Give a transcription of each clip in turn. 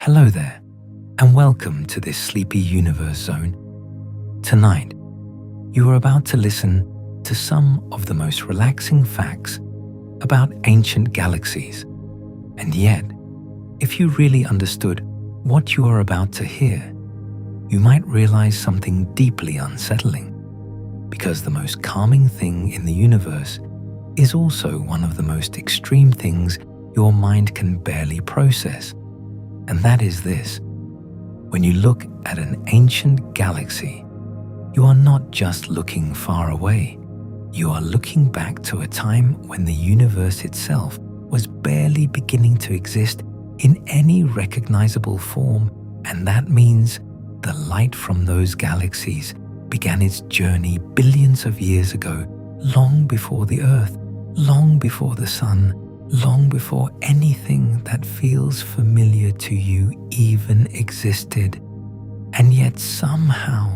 Hello there, and welcome to this sleepy universe zone. Tonight, you are about to listen to some of the most relaxing facts about ancient galaxies. And yet, if you really understood what you are about to hear, you might realize something deeply unsettling, because the most calming thing in the universe is also one of the most extreme things your mind can barely process. And that is this: when you look at an ancient galaxy, you are not just looking far away. You are looking back to a time when the universe itself was barely beginning to exist in any recognizable form, and that means the light from those galaxies began its journey billions of years ago, long before the Earth, long before the Sun, long before anything that feels familiar to you even existed. And yet somehow,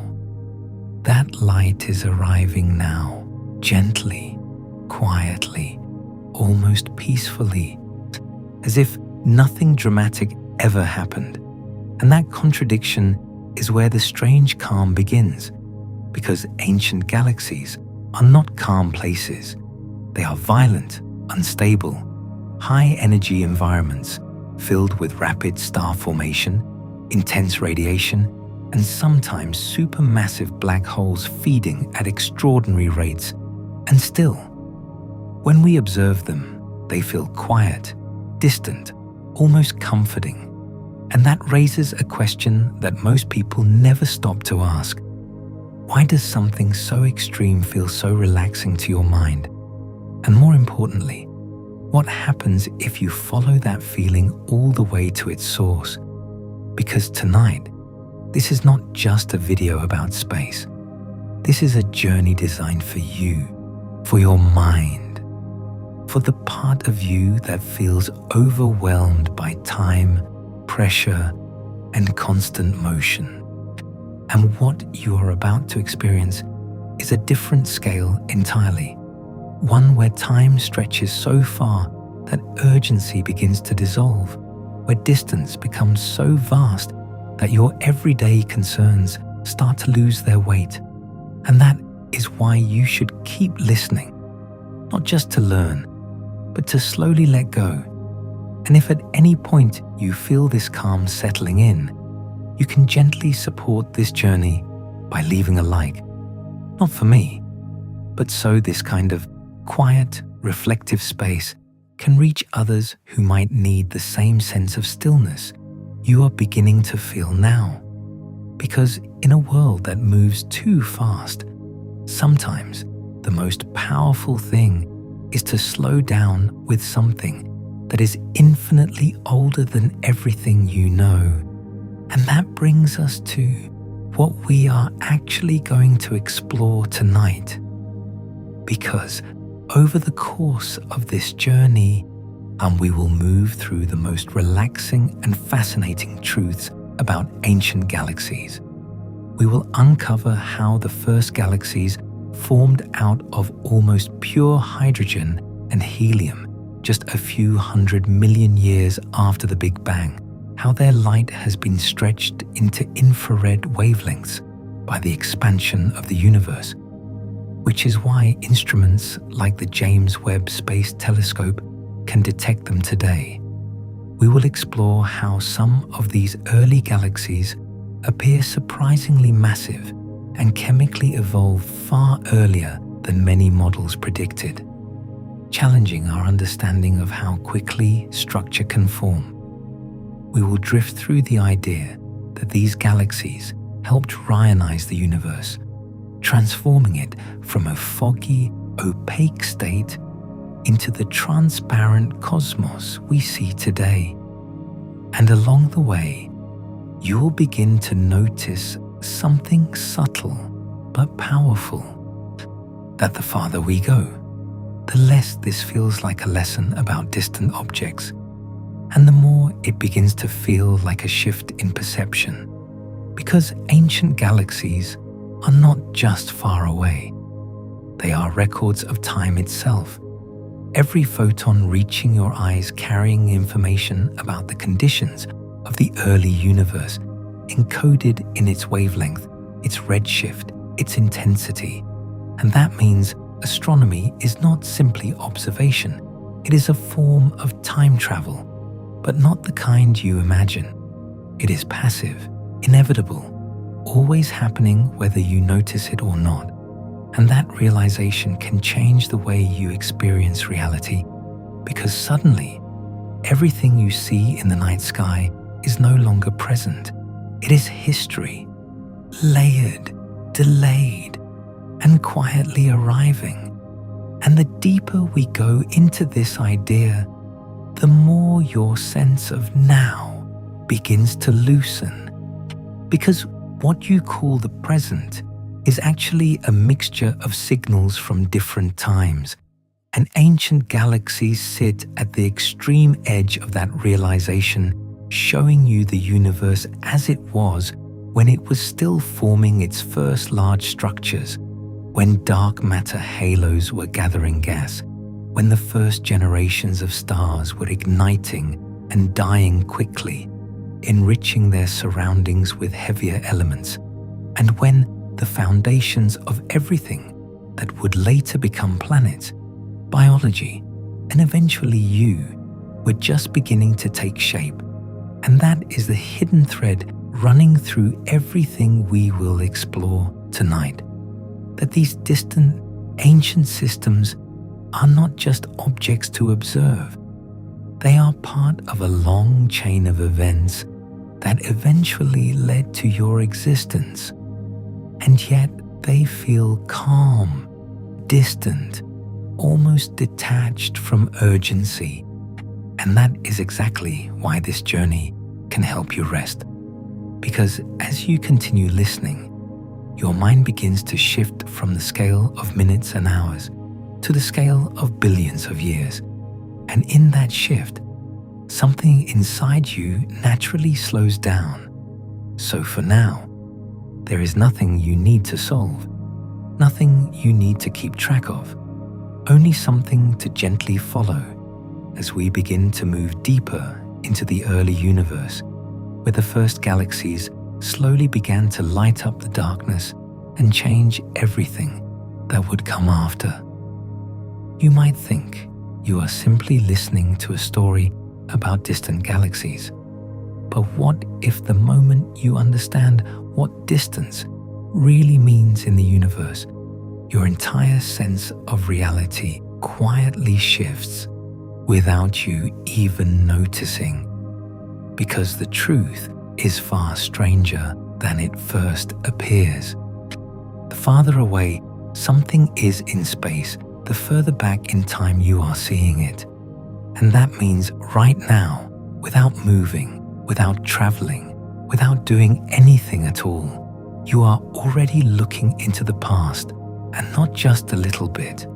that light is arriving now, gently, quietly, almost peacefully, as if nothing dramatic ever happened. And that contradiction is where the strange calm begins, because ancient galaxies are not calm places. They are violent, unstable, high-energy environments filled with rapid star formation, intense radiation, and sometimes supermassive black holes feeding at extraordinary rates. And still, when we observe them, they feel quiet, distant, almost comforting. And that raises a question that most people never stop to ask. Why does something so extreme feel so relaxing to your mind? And more importantly, what happens if you follow that feeling all the way to its source? Because tonight, this is not just a video about space. This is a journey designed for you, for your mind, for the part of you that feels overwhelmed by time, pressure, and constant motion. And what you are about to experience is a different scale entirely. One where time stretches so far that urgency begins to dissolve, where distance becomes so vast that your everyday concerns start to lose their weight. And that is why you should keep listening, not just to learn, but to slowly let go. And if at any point you feel this calm settling in, you can gently support this journey by leaving a like. Not for me, but so this kind of quiet, reflective space can reach others who might need the same sense of stillness you are beginning to feel now. Because in a world that moves too fast, sometimes the most powerful thing is to slow down with something that is infinitely older than everything you know. And that brings us to what we are actually going to explore tonight. Because over the course of this journey, we will move through the most relaxing and fascinating truths about ancient galaxies. We will uncover how the first galaxies formed out of almost pure hydrogen and helium just a few 100 million years after the Big Bang, how their light has been stretched into infrared wavelengths by the expansion of the universe, which is why instruments like the James Webb Space Telescope can detect them today. We will explore how some of these early galaxies appear surprisingly massive and chemically evolved far earlier than many models predicted, challenging our understanding of how quickly structure can form. We will drift through the idea that these galaxies helped reionize the universe, transforming it from a foggy, opaque state into the transparent cosmos we see today. And along the way, you will begin to notice something subtle but powerful, that the farther we go, the less this feels like a lesson about distant objects, and the more it begins to feel like a shift in perception, because ancient galaxies are not just far away. They are records of time itself, every photon reaching your eyes carrying information about the conditions of the early universe, encoded in its wavelength, its redshift, its intensity. And that means astronomy is not simply observation. It is a form of time travel, but not the kind you imagine. It is passive, inevitable, always happening whether you notice it or not. And that realization can change the way you experience reality, because suddenly, everything you see in the night sky is no longer present. It is history, layered, delayed, and quietly arriving. And the deeper we go into this idea, the more your sense of now begins to loosen. Because what you call the present is actually a mixture of signals from different times, and ancient galaxies sit at the extreme edge of that realization, showing you the universe as it was when it was still forming its first large structures, when dark matter halos were gathering gas, when the first generations of stars were igniting and dying quickly, enriching their surroundings with heavier elements, and when the foundations of everything that would later become planets, biology, and eventually you were just beginning to take shape. And that is the hidden thread running through everything we will explore tonight. That these distant, ancient systems are not just objects to observe. They are part of a long chain of events that eventually led to your existence. And yet they feel calm, distant, almost detached from urgency. And that is exactly why this journey can help you rest. Because as you continue listening, your mind begins to shift from the scale of minutes and hours to the scale of billions of years. And in that shift, something inside you naturally slows down. So for now, there is nothing you need to solve, nothing you need to keep track of, only something to gently follow as we begin to move deeper into the early universe, where the first galaxies slowly began to light up the darkness and change everything that would come after. You might think you are simply listening to a story about distant galaxies. But what if the moment you understand what distance really means in the universe, your entire sense of reality quietly shifts without you even noticing? Because the truth is far stranger than it first appears. The farther away something is in space, the further back in time you are seeing it. And that means right now, without moving, without traveling, without doing anything at all, you are already looking into the past, and not just a little bit,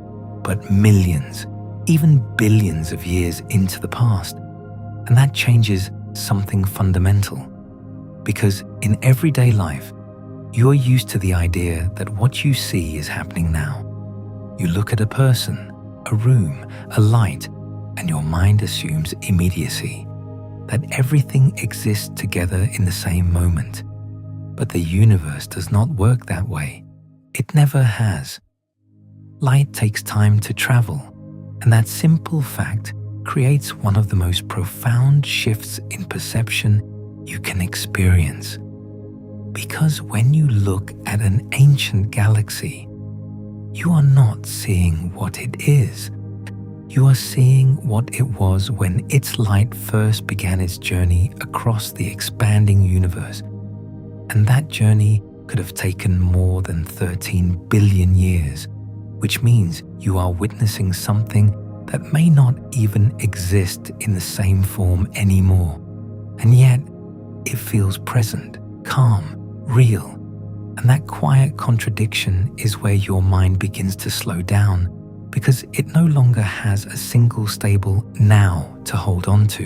but millions, even billions of years into the past. And that changes something fundamental. Because in everyday life, you are used to the idea that what you see is happening now. You look at a person, a room, a light, and your mind assumes immediacy, that everything exists together in the same moment. But the universe does not work that way. It never has. Light takes time to travel, and that simple fact creates one of the most profound shifts in perception you can experience. Because when you look at an ancient galaxy, you are not seeing what it is. You are seeing what it was when its light first began its journey across the expanding universe. And that journey could have taken more than 13 billion years, which means you are witnessing something that may not even exist in the same form anymore. And yet, it feels present, calm, real. And that quiet contradiction is where your mind begins to slow down, because it no longer has a single stable now to hold on to.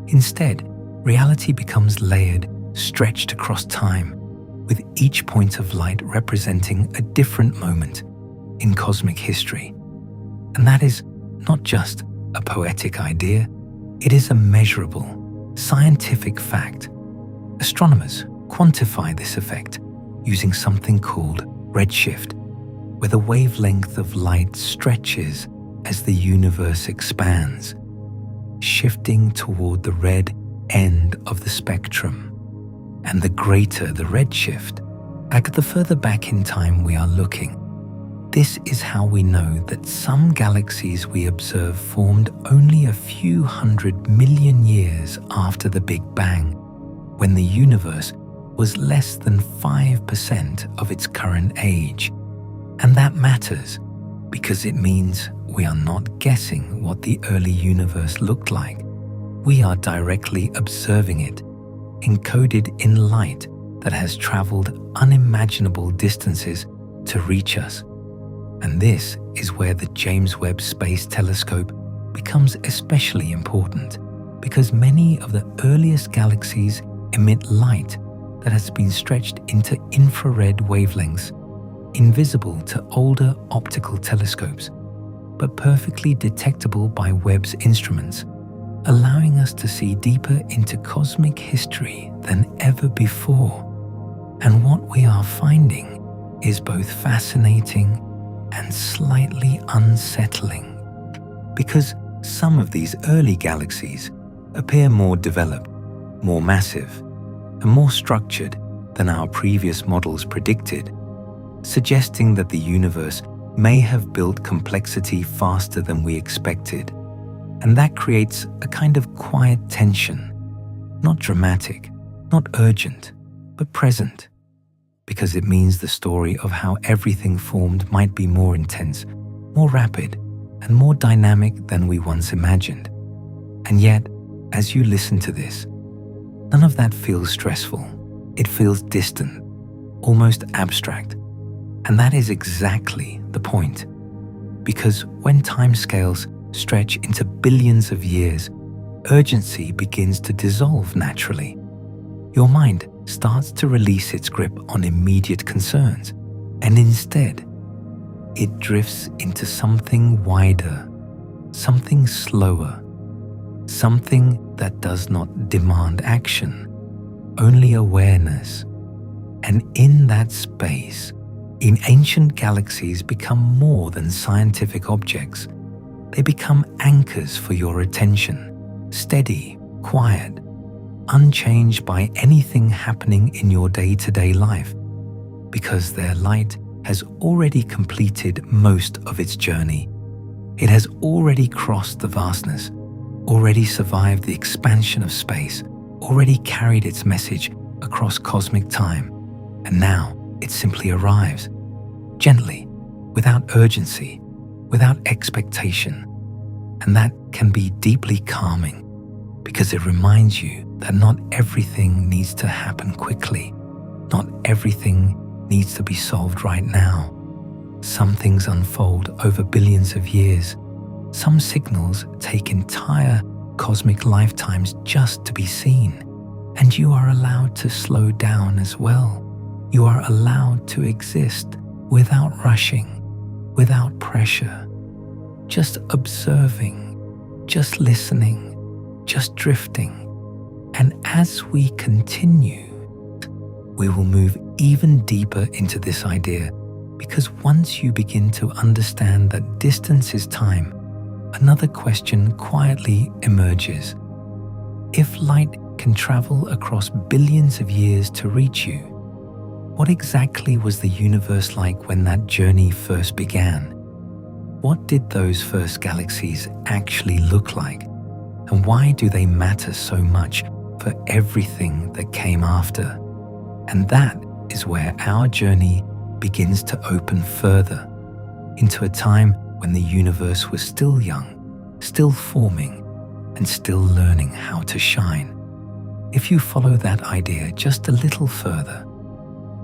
Instead, reality becomes layered, stretched across time, with each point of light representing a different moment in cosmic history. And that is not just a poetic idea, it is a measurable, scientific fact. Astronomers quantify this effect using something called redshift, where the wavelength of light stretches as the universe expands, shifting toward the red end of the spectrum. And the greater the redshift, the further back in time we are looking. This is how we know that some galaxies we observe formed only a few 100 million years after the Big Bang, when the universe was less than 5% of its current age. And that matters because it means we are not guessing what the early universe looked like. We are directly observing it, encoded in light that has traveled unimaginable distances to reach us. And this is where the James Webb Space Telescope becomes especially important, because many of the earliest galaxies emit light that has been stretched into infrared wavelengths, invisible to older optical telescopes, but perfectly detectable by Webb's instruments, allowing us to see deeper into cosmic history than ever before. And what we are finding is both fascinating and slightly unsettling, because some of these early galaxies appear more developed, more massive, and more structured than our previous models predicted, suggesting that the universe may have built complexity faster than we expected. And that creates a kind of quiet tension, not dramatic, not urgent, but present, because it means the story of how everything formed might be more intense, more rapid, and more dynamic than we once imagined. And yet, as you listen to this, none of that feels stressful. It feels distant, almost abstract. And that is exactly the point. Because when timescales stretch into billions of years, urgency begins to dissolve naturally. Your mind starts to release its grip on immediate concerns, and instead, it drifts into something wider, something slower, something that does not demand action, only awareness. And in that space, in ancient galaxies become more than scientific objects. They become anchors for your attention, steady, quiet, unchanged by anything happening in your day-to-day life, because their light has already completed most of its journey. It has already crossed the vastness, already survived the expansion of space, already carried its message across cosmic time, and now it simply arrives, gently, without urgency, without expectation. And that can be deeply calming, because it reminds you that not everything needs to happen quickly. Not everything needs to be solved right now. Some things unfold over billions of years. Some signals take entire cosmic lifetimes just to be seen. And you are allowed to slow down as well. You are allowed to exist without rushing, without pressure, just observing, just listening, just drifting. And as we continue, we will move even deeper into this idea, because once you begin to understand that distance is time, another question quietly emerges. If light can travel across billions of years to reach you, what exactly was the universe like when that journey first began? What did those first galaxies actually look like? And why do they matter so much for everything that came after? And that is where our journey begins to open further, into a time when the universe was still young, still forming, and still learning how to shine. If you follow that idea just a little further,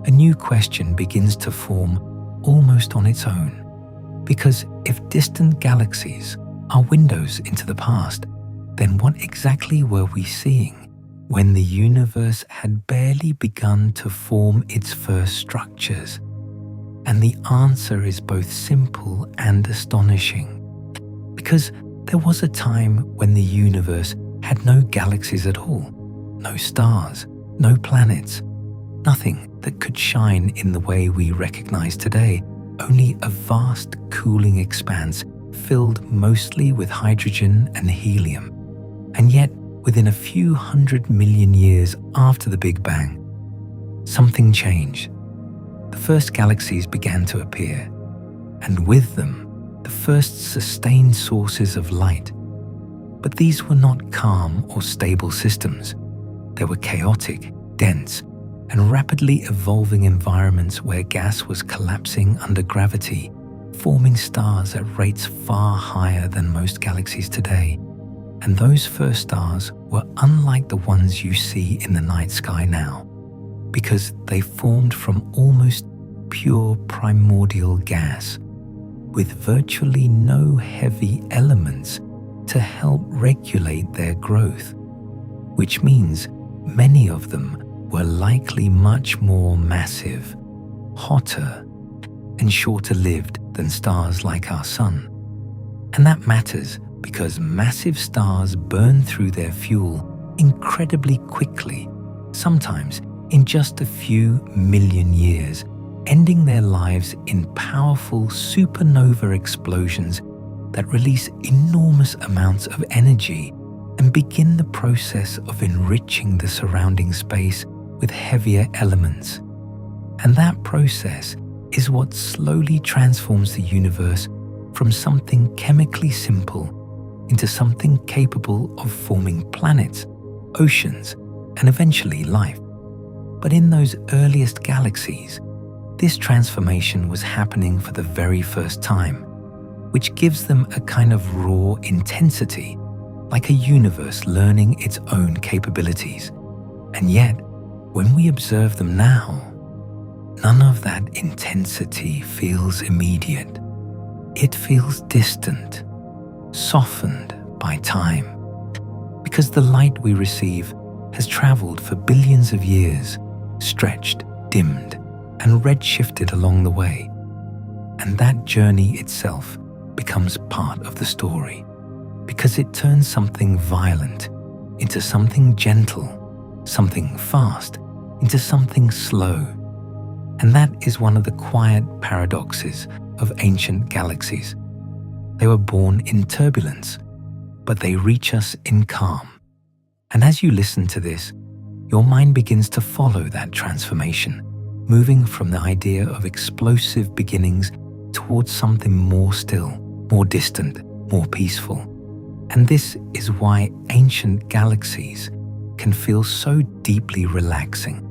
a new question begins to form almost on its own. Because if distant galaxies are windows into the past, then what exactly were we seeing when the universe had barely begun to form its first structures? And the answer is both simple and astonishing. Because there was a time when the universe had no galaxies at all, no stars, no planets, nothing that could shine in the way we recognize today, only a vast cooling expanse filled mostly with hydrogen and helium. And yet, within a few 100 million years after the Big Bang, something changed. The first galaxies began to appear, and with them, the first sustained sources of light. But these were not calm or stable systems. They were chaotic, dense, and rapidly evolving environments where gas was collapsing under gravity, forming stars at rates far higher than most galaxies today. And those first stars were unlike the ones you see in the night sky now, because they formed from almost pure primordial gas, with virtually no heavy elements to help regulate their growth, which means many of them were likely much more massive, hotter, and shorter-lived than stars like our Sun. And that matters because massive stars burn through their fuel incredibly quickly, sometimes in just a few million years, ending their lives in powerful supernova explosions that release enormous amounts of energy and begin the process of enriching the surrounding space with heavier elements. And that process is what slowly transforms the universe from something chemically simple into something capable of forming planets, oceans, and eventually life. But in those earliest galaxies, this transformation was happening for the very first time, which gives them a kind of raw intensity, like a universe learning its own capabilities. And yet, when we observe them now, none of that intensity feels immediate. It feels distant, softened by time, because the light we receive has traveled for billions of years, stretched, dimmed, and redshifted along the way. And that journey itself becomes part of the story, because it turns something violent into something gentle, something fast into something slow. And that is one of the quiet paradoxes of ancient galaxies. They were born in turbulence, but they reach us in calm. And as you listen to this, your mind begins to follow that transformation, moving from the idea of explosive beginnings towards something more still, more distant, more peaceful. And this is why ancient galaxies can feel so deeply relaxing,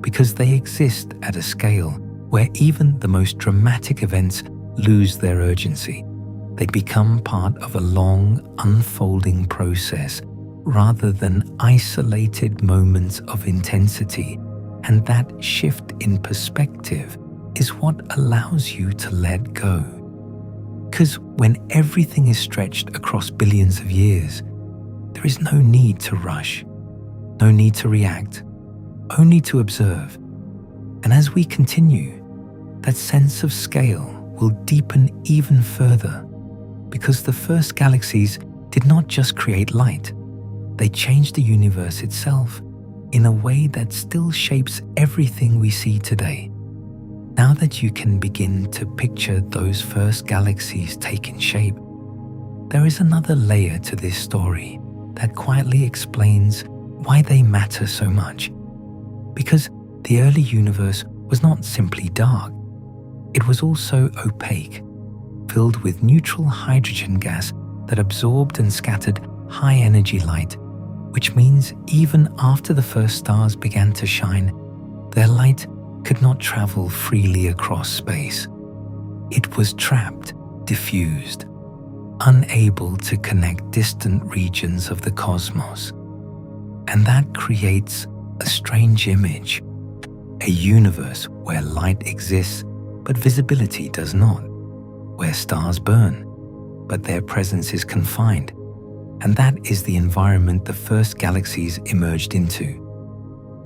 because they exist at a scale where even the most dramatic events lose their urgency. They become part of a long, unfolding process rather than isolated moments of intensity. And that shift in perspective is what allows you to let go. Because when everything is stretched across billions of years, there is no need to rush, no need to react, only to observe. And as we continue, that sense of scale will deepen even further, because the first galaxies did not just create light, they changed the universe itself in a way that still shapes everything we see today. Now that you can begin to picture those first galaxies taking shape, there is another layer to this story that quietly explains why they matter so much. Because the early universe was not simply dark, it was also opaque, filled with neutral hydrogen gas that absorbed and scattered high-energy light, which means even after the first stars began to shine, their light could not travel freely across space. It was trapped, diffused, unable to connect distant regions of the cosmos. And that creates a strange image, a universe where light exists but visibility does not, where stars burn, but their presence is confined. And that is the environment the first galaxies emerged into.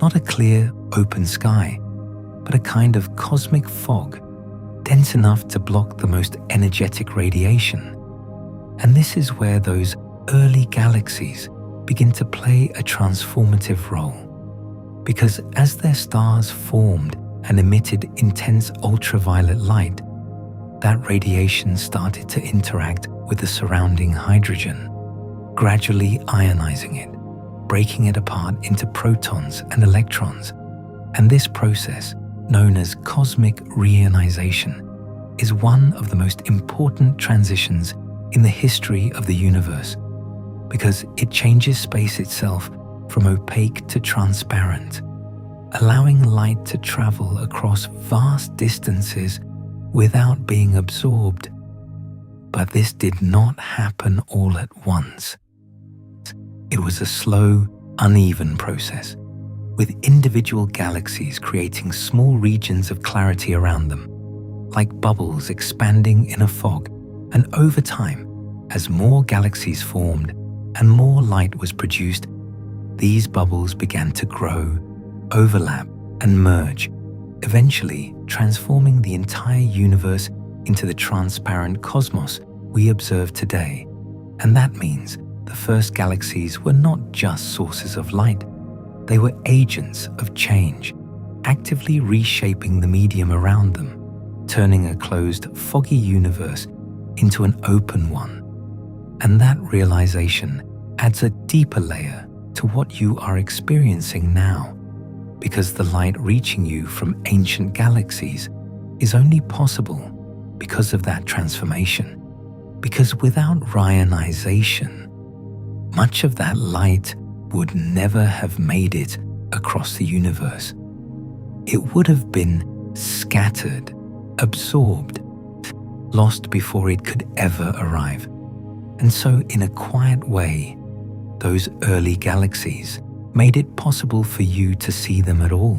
Not a clear, open sky, but a kind of cosmic fog, dense enough to block the most energetic radiation. And this is where those early galaxies begin to play a transformative role. Because as their stars formed and emitted intense ultraviolet light, that radiation started to interact with the surrounding hydrogen, gradually ionizing it, breaking it apart into protons and electrons. And this process, known as cosmic reionization, is one of the most important transitions in the history of the universe, because it changes space itself from opaque to transparent, allowing light to travel across vast distances without being absorbed. But this did not happen all at once. It was a slow, uneven process, with individual galaxies creating small regions of clarity around them, like bubbles expanding in a fog. And over time, as more galaxies formed and more light was produced, these bubbles began to grow, overlap, and merge, eventually transforming the entire universe into the transparent cosmos we observe today. And that means the first galaxies were not just sources of light, they were agents of change, actively reshaping the medium around them, turning a closed, foggy universe into an open one. And that realization adds a deeper layer to what you are experiencing now, because the light reaching you from ancient galaxies is only possible because of that transformation. Because without reionization, much of that light would never have made it across the universe. It would have been scattered, absorbed, lost before it could ever arrive. And so, in a quiet way, those early galaxies made it possible for you to see them at all.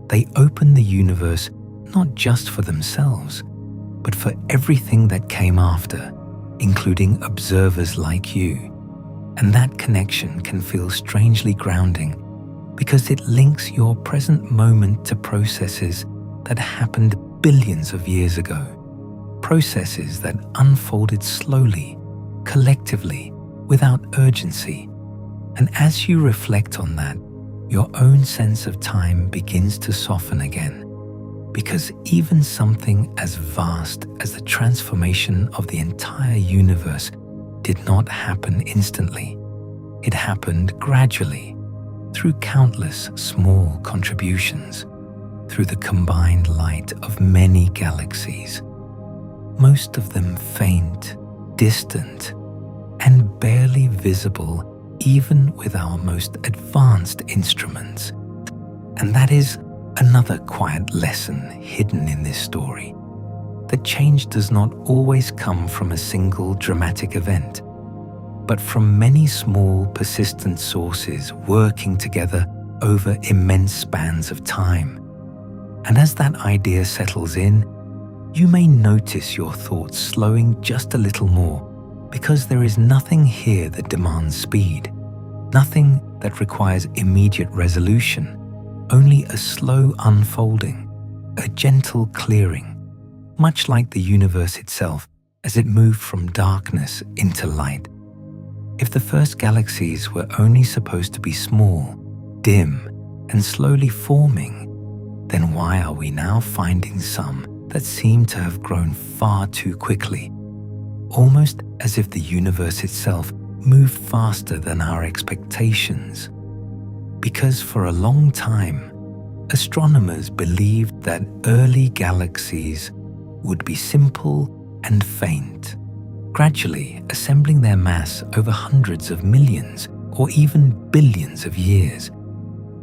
They opened the universe not just for themselves, but for everything that came after, including observers like you. And that connection can feel strangely grounding because it links your present moment to processes that happened billions of years ago. Processes that unfolded slowly, collectively, without urgency. And as you reflect on that, your own sense of time begins to soften again. Because even something as vast as the transformation of the entire universe did not happen instantly. It happened gradually, through countless small contributions, through the combined light of many galaxies, most of them faint, distant, and barely visible even with our most advanced instruments. And that is another quiet lesson hidden in this story, that change does not always come from a single dramatic event, but from many small, persistent sources working together over immense spans of time. And as that idea settles in, you may notice your thoughts slowing just a little more, because there is nothing here that demands speed, nothing that requires immediate resolution, only a slow unfolding, a gentle clearing, much like the universe itself as it moved from darkness into light. If the first galaxies were only supposed to be small, dim, and slowly forming, then why are we now finding some that seem to have grown far too quickly? Almost as if the universe itself moved faster than our expectations. Because for a long time, astronomers believed that early galaxies would be simple and faint, gradually assembling their mass over hundreds of millions or even billions of years.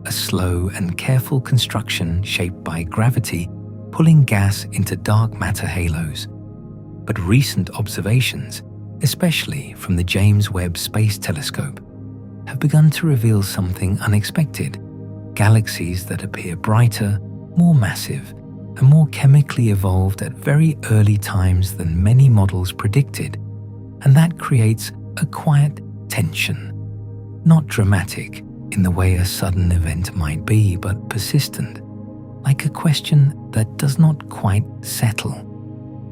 A slow and careful construction shaped by gravity, pulling gas into dark matter halos. But recent observations, especially from the James Webb Space Telescope, have begun to reveal something unexpected: galaxies that appear brighter, more massive, and more chemically evolved at very early times than many models predicted. And that creates a quiet tension. Not dramatic in the way a sudden event might be, but persistent, like a question that does not quite settle.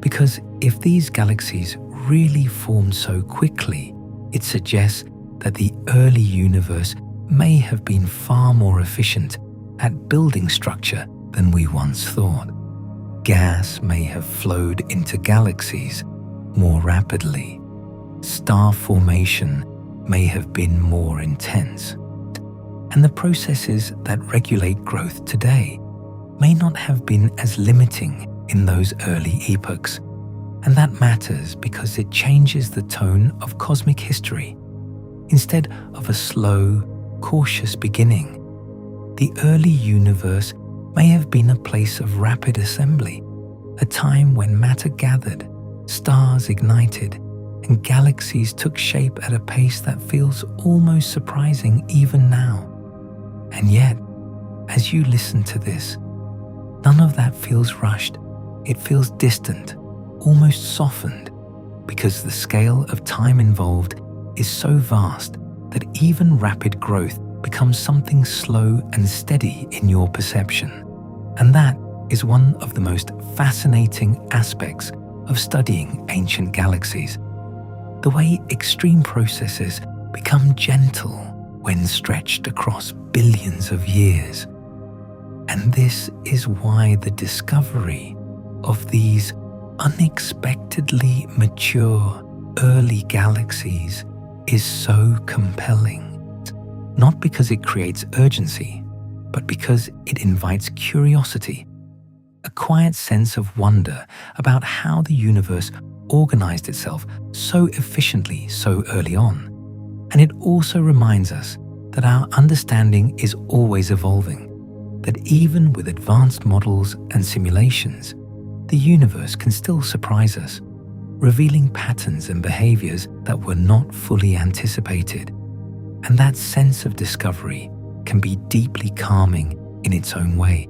Because if these galaxies really formed so quickly, it suggests that the early universe may have been far more efficient at building structure than we once thought. Gas may have flowed into galaxies more rapidly. Star formation may have been more intense. And the processes that regulate growth today may not have been as limiting in those early epochs. And that matters because it changes the tone of cosmic history. Instead of a slow, cautious beginning, the early universe may have been a place of rapid assembly, a time when matter gathered, stars ignited, and galaxies took shape at a pace that feels almost surprising even now. And yet, as you listen to this, none of that feels rushed. It feels distant, almost softened, because the scale of time involved is so vast that even rapid growth becomes something slow and steady in your perception. And that is one of the most fascinating aspects of studying ancient galaxies. The way extreme processes become gentle when stretched across billions of years. And this is why the discovery of these unexpectedly mature early galaxies is so compelling. Not because it creates urgency, but because it invites curiosity, a quiet sense of wonder about how the universe organized itself so efficiently so early on. And it also reminds us that our understanding is always evolving, that even with advanced models and simulations, the universe can still surprise us, revealing patterns and behaviors that were not fully anticipated. And that sense of discovery can be deeply calming in its own way,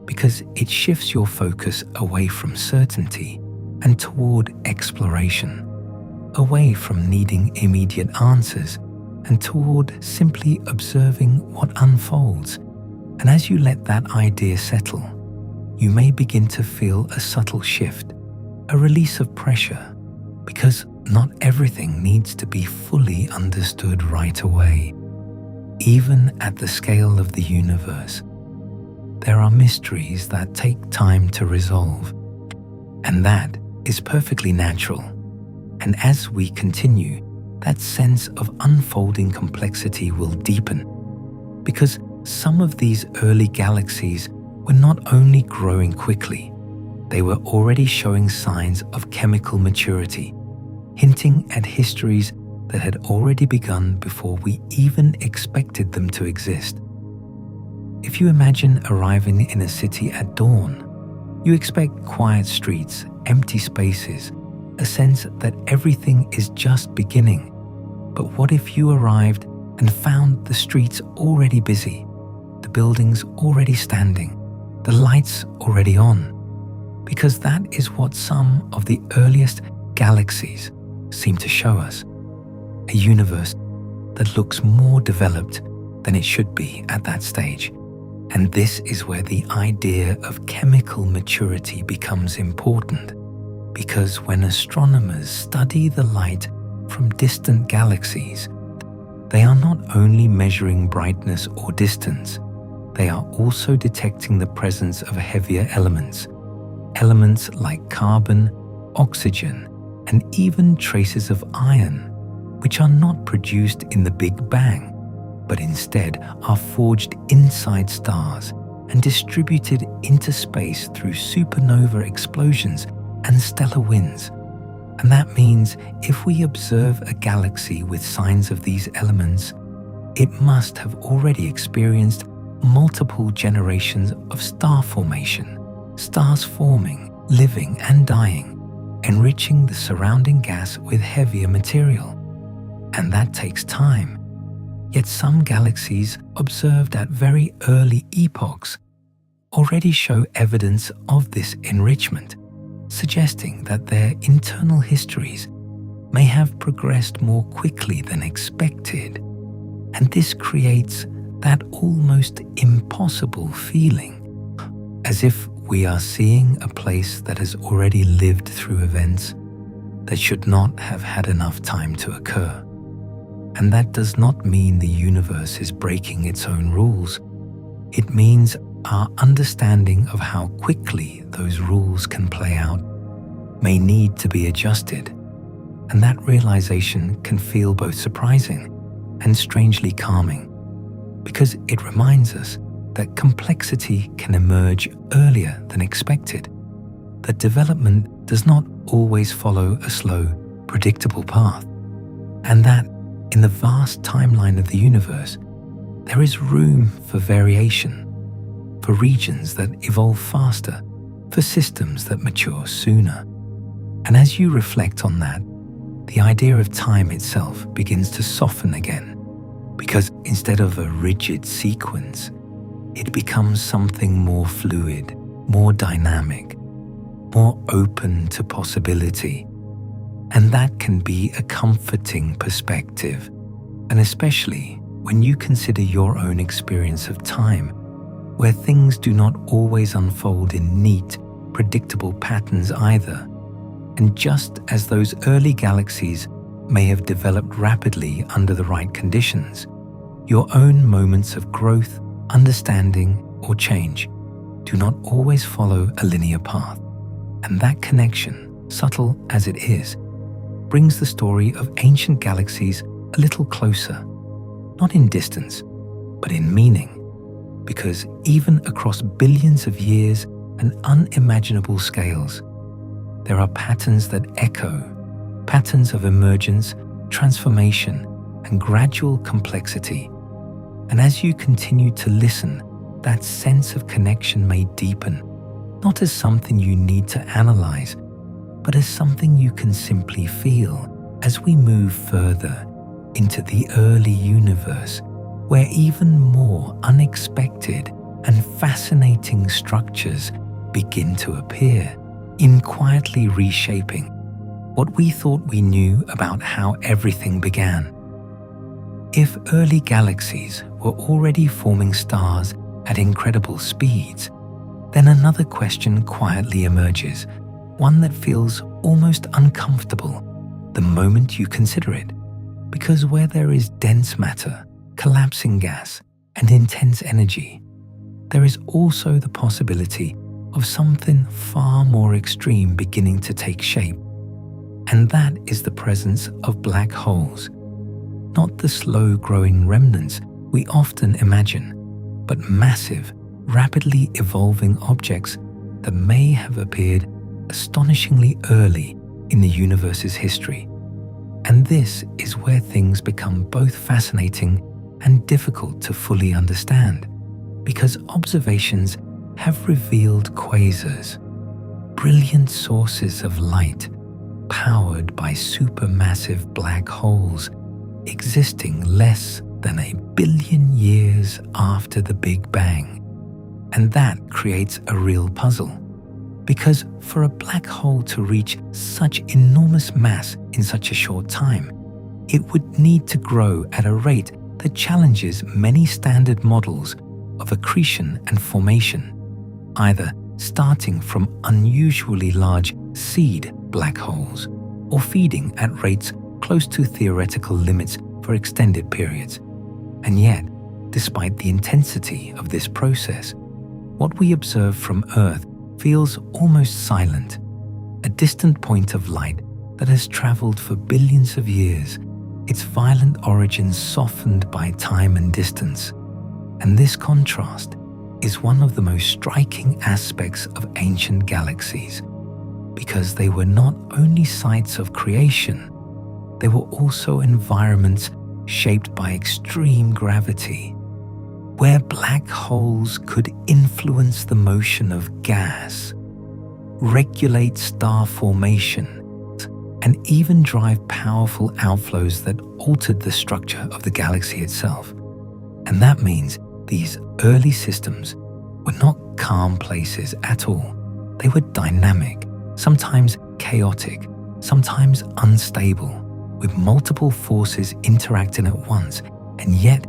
because it shifts your focus away from certainty and toward exploration, away from needing immediate answers and toward simply observing what unfolds. And as you let that idea settle, you may begin to feel a subtle shift, a release of pressure, because not everything needs to be fully understood right away. Even at the scale of the universe, there are mysteries that take time to resolve, and that is perfectly natural. And as we continue, that sense of unfolding complexity will deepen, because some of these early galaxies were not only growing quickly, they were already showing signs of chemical maturity, hinting at histories that had already begun before we even expected them to exist. If you imagine arriving in a city at dawn, you expect quiet streets, empty spaces, a sense that everything is just beginning. But what if you arrived and found the streets already busy, the buildings already standing, the lights already on? Because that is what some of the earliest galaxies seem to show us, a universe that looks more developed than it should be at that stage. And this is where the idea of chemical maturity becomes important, because when astronomers study the light from distant galaxies, they are not only measuring brightness or distance, they are also detecting the presence of heavier elements like carbon, oxygen, and even traces of iron, which are not produced in the Big Bang, but instead are forged inside stars and distributed into space through supernova explosions and stellar winds. And that means if we observe a galaxy with signs of these elements, it must have already experienced multiple generations of star formation, stars forming, living and dying, enriching the surrounding gas with heavier material. And that takes time. Yet some galaxies observed at very early epochs already show evidence of this enrichment, suggesting that their internal histories may have progressed more quickly than expected. And this creates that almost impossible feeling, as if we are seeing a place that has already lived through events that should not have had enough time to occur. And that does not mean the universe is breaking its own rules. It means our understanding of how quickly those rules can play out may need to be adjusted. And that realization can feel both surprising and strangely calming, because it reminds us that complexity can emerge earlier than expected, that development does not always follow a slow, predictable path, and that in the vast timeline of the universe, there is room for variation, for regions that evolve faster, for systems that mature sooner. And as you reflect on that, the idea of time itself begins to soften again, because instead of a rigid sequence, it becomes something more fluid, more dynamic, more open to possibility. And that can be a comforting perspective, and especially when you consider your own experience of time, where things do not always unfold in neat, predictable patterns either. And just as those early galaxies may have developed rapidly under the right conditions, your own moments of growth, understanding, or change do not always follow a linear path. And that connection, subtle as it is, brings the story of ancient galaxies a little closer, not in distance, but in meaning. Because even across billions of years and unimaginable scales, there are patterns that echo, patterns of emergence, transformation, and gradual complexity. And as you continue to listen, that sense of connection may deepen, not as something you need to analyze, but as something you can simply feel as we move further into the early universe, where even more unexpected and fascinating structures begin to appear, in quietly reshaping what we thought we knew about how everything began. If early galaxies were already forming stars at incredible speeds, then another question quietly emerges, one that feels almost uncomfortable the moment you consider it. Because where there is dense matter, collapsing gas, and intense energy, there is also the possibility of something far more extreme beginning to take shape. And that is the presence of black holes. Not the slow-growing remnants we often imagine, but massive, rapidly evolving objects that may have appeared astonishingly early in the universe's history. And this is where things become both fascinating and difficult to fully understand, because observations have revealed quasars, brilliant sources of light powered by supermassive black holes existing less than 1 billion years after the Big Bang. And that creates a real puzzle, because for a black hole to reach such enormous mass in such a short time, it would need to grow at a rate that challenges many standard models of accretion and formation, either starting from unusually large seed black holes or feeding at rates close to theoretical limits for extended periods. And yet, despite the intensity of this process, what we observe from Earth feels almost silent, a distant point of light that has traveled for billions of years, its violent origins softened by time and distance. And this contrast is one of the most striking aspects of ancient galaxies, because they were not only sites of creation, they were also environments shaped by extreme gravity, where black holes could influence the motion of gas, regulate star formation, and even drive powerful outflows that altered the structure of the galaxy itself. And that means these early systems were not calm places at all. They were dynamic, sometimes chaotic, sometimes unstable, with multiple forces interacting at once. And yet,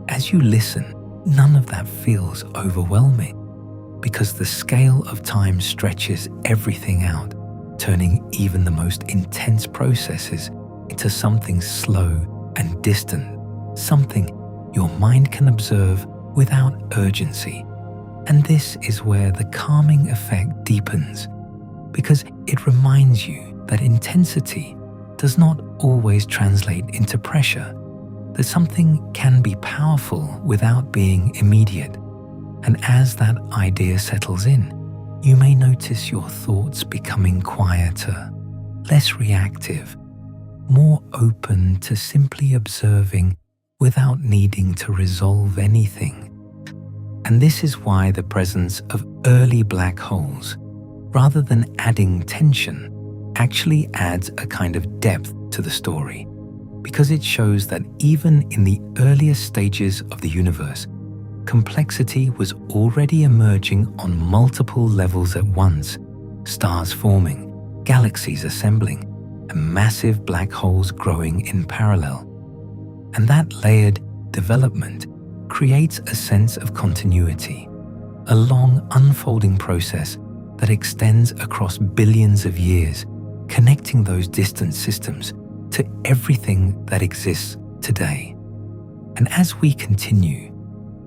as you listen, none of that feels overwhelming, because the scale of time stretches everything out, turning even the most intense processes into something slow and distant, something your mind can observe without urgency. And this is where the calming effect deepens, because it reminds you that intensity does not always translate into pressure, that something can be powerful without being immediate. And as that idea settles in, you may notice your thoughts becoming quieter, less reactive, more open to simply observing without needing to resolve anything. And this is why the presence of early black holes, rather than adding tension, actually adds a kind of depth to the story, because it shows that even in the earliest stages of the universe, complexity was already emerging on multiple levels at once, stars forming, galaxies assembling, and massive black holes growing in parallel. And that layered development creates a sense of continuity, a long unfolding process that extends across billions of years, connecting those distant systems to everything that exists today. And as we continue,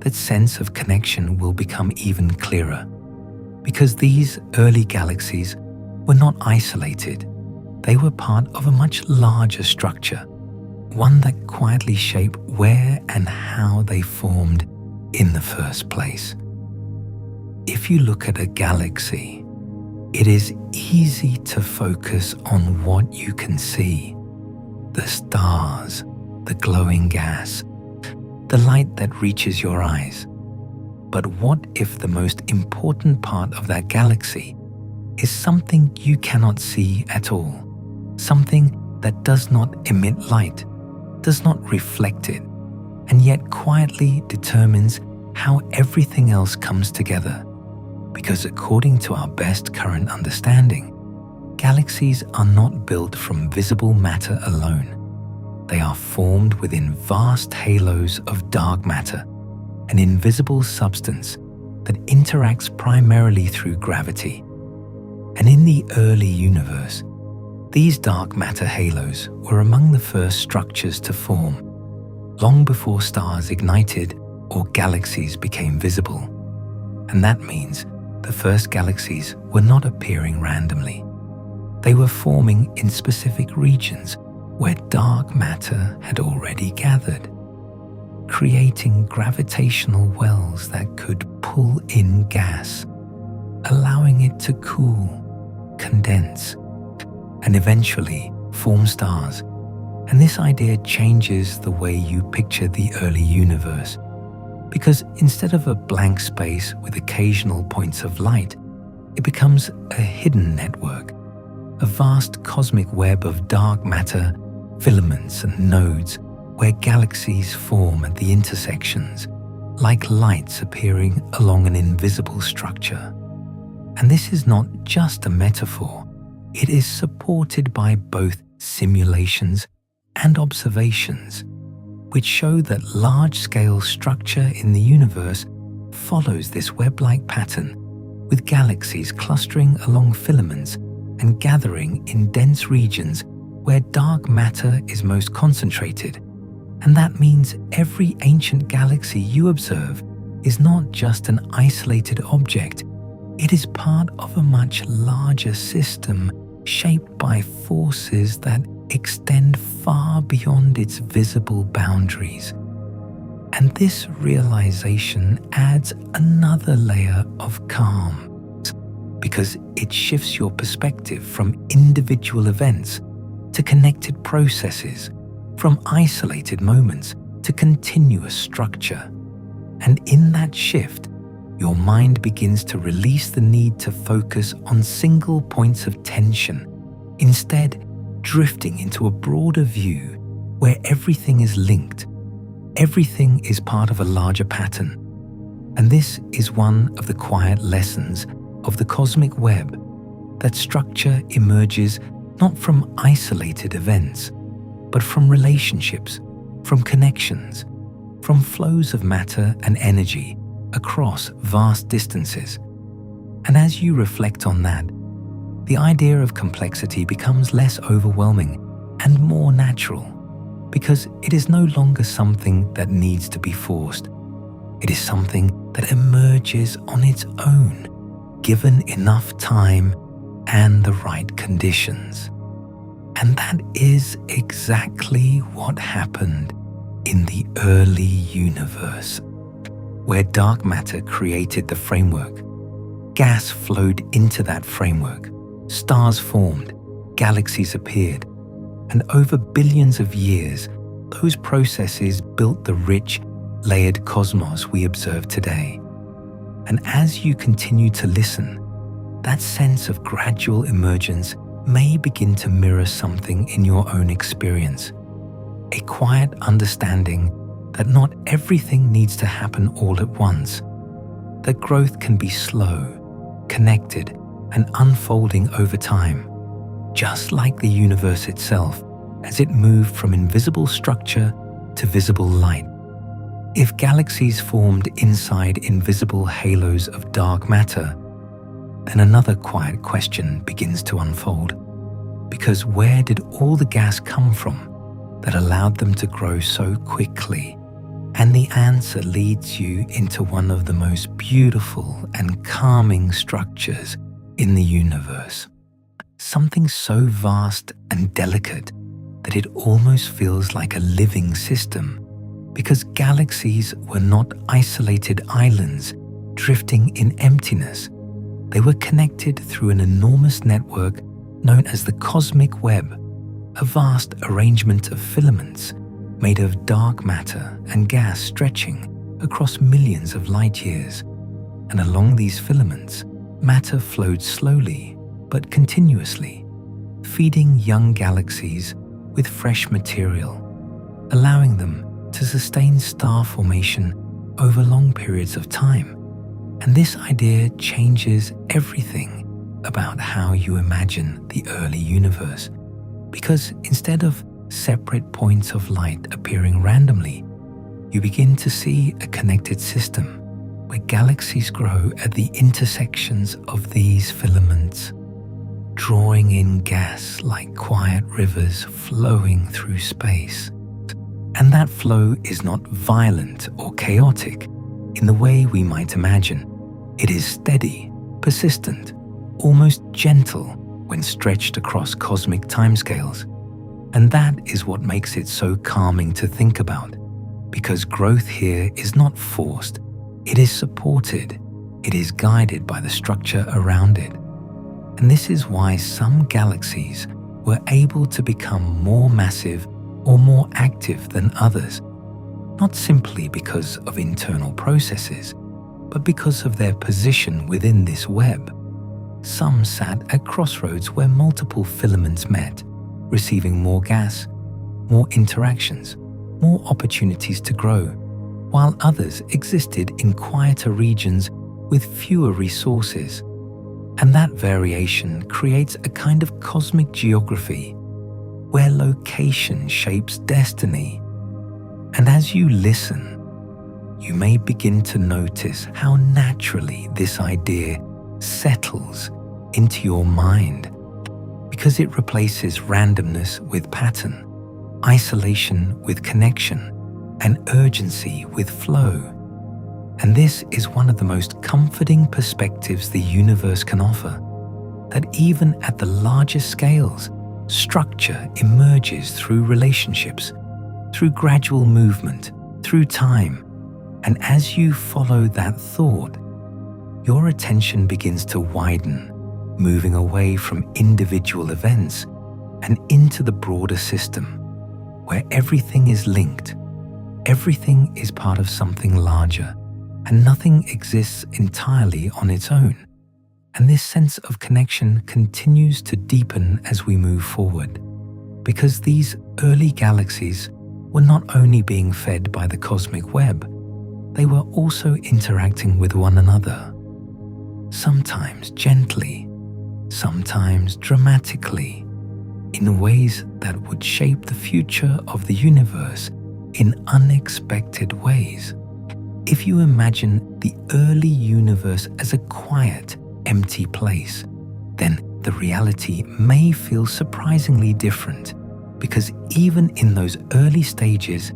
that sense of connection will become even clearer, because these early galaxies were not isolated. They were part of a much larger structure, one that quietly shaped where and how they formed in the first place. If you look at a galaxy, it is easy to focus on what you can see: the stars, the glowing gas, the light that reaches your eyes. But what if the most important part of that galaxy is something you cannot see at all? Something that does not emit light, does not reflect it, and yet quietly determines how everything else comes together. Because according to our best current understanding, galaxies are not built from visible matter alone. They are formed within vast halos of dark matter, an invisible substance that interacts primarily through gravity. And in the early universe, these dark matter halos were among the first structures to form, long before stars ignited or galaxies became visible. And that means the first galaxies were not appearing randomly. They were forming in specific regions where dark matter had already gathered, creating gravitational wells that could pull in gas, allowing it to cool, condense, and eventually form stars. And this idea changes the way you picture the early universe, because instead of a blank space with occasional points of light, it becomes a hidden network, a vast cosmic web of dark matter, filaments and nodes where galaxies form at the intersections, like lights appearing along an invisible structure. And this is not just a metaphor. It is supported by both simulations and observations, which show that large-scale structure in the universe follows this web-like pattern, with galaxies clustering along filaments and gathering in dense regions where dark matter is most concentrated. And that means every ancient galaxy you observe is not just an isolated object. It is part of a much larger system shaped by forces that extend far beyond its visible boundaries. And this realization adds another layer of calm, because it shifts your perspective from individual events to connected processes, from isolated moments to continuous structure. And in that shift, your mind begins to release the need to focus on single points of tension, instead drifting into a broader view where everything is linked. Everything is part of a larger pattern. And this is one of the quiet lessons of the cosmic web, that structure emerges not from isolated events, but from relationships, from connections, from flows of matter and energy across vast distances. And as you reflect on that, the idea of complexity becomes less overwhelming and more natural, because it is no longer something that needs to be forced. It is something that emerges on its own, given enough time and the right conditions. And that is exactly what happened in the early universe, where dark matter created the framework. Gas flowed into that framework, stars formed, galaxies appeared, and over billions of years, those processes built the rich, layered cosmos we observe today. And as you continue to listen, that sense of gradual emergence may begin to mirror something in your own experience. A quiet understanding that not everything needs to happen all at once, that growth can be slow, connected, and unfolding over time, just like the universe itself as it moved from invisible structure to visible light. If galaxies formed inside invisible halos of dark matter, then another quiet question begins to unfold. Because where did all the gas come from that allowed them to grow so quickly? And the answer leads you into one of the most beautiful and calming structures in the universe. Something so vast and delicate that it almost feels like a living system, because galaxies were not isolated islands drifting in emptiness. They were connected through an enormous network known as the cosmic web, a vast arrangement of filaments made of dark matter and gas stretching across millions of light years. And along these filaments, matter flowed slowly but continuously, feeding young galaxies with fresh material, allowing them to sustain star formation over long periods of time. And this idea changes everything about how you imagine the early universe, because instead of separate points of light appearing randomly, you begin to see a connected system where galaxies grow at the intersections of these filaments, drawing in gas like quiet rivers flowing through space. And that flow is not violent or chaotic in the way we might imagine. It is steady, persistent, almost gentle when stretched across cosmic timescales. And that is what makes it so calming to think about, because growth here is not forced, it is supported, it is guided by the structure around it. And this is why some galaxies were able to become more massive or more active than others, not simply because of internal processes, but because of their position within this web. Some sat at crossroads where multiple filaments met, receiving more gas, more interactions, more opportunities to grow, while others existed in quieter regions with fewer resources. And that variation creates a kind of cosmic geography where location shapes destiny. And as you listen, you may begin to notice how naturally this idea settles into your mind, because it replaces randomness with pattern, isolation with connection, and urgency with flow. And this is one of the most comforting perspectives the universe can offer, that even at the largest scales, structure emerges through relationships, through gradual movement, through time. And as you follow that thought, your attention begins to widen, moving away from individual events and into the broader system, where everything is linked, everything is part of something larger, and nothing exists entirely on its own. And this sense of connection continues to deepen as we move forward, because these early galaxies were not only being fed by the cosmic web, they were also interacting with one another, sometimes gently, sometimes dramatically, in ways that would shape the future of the universe in unexpected ways. If you imagine the early universe as a quiet, empty place, then the reality may feel surprisingly different. because even in those early stages,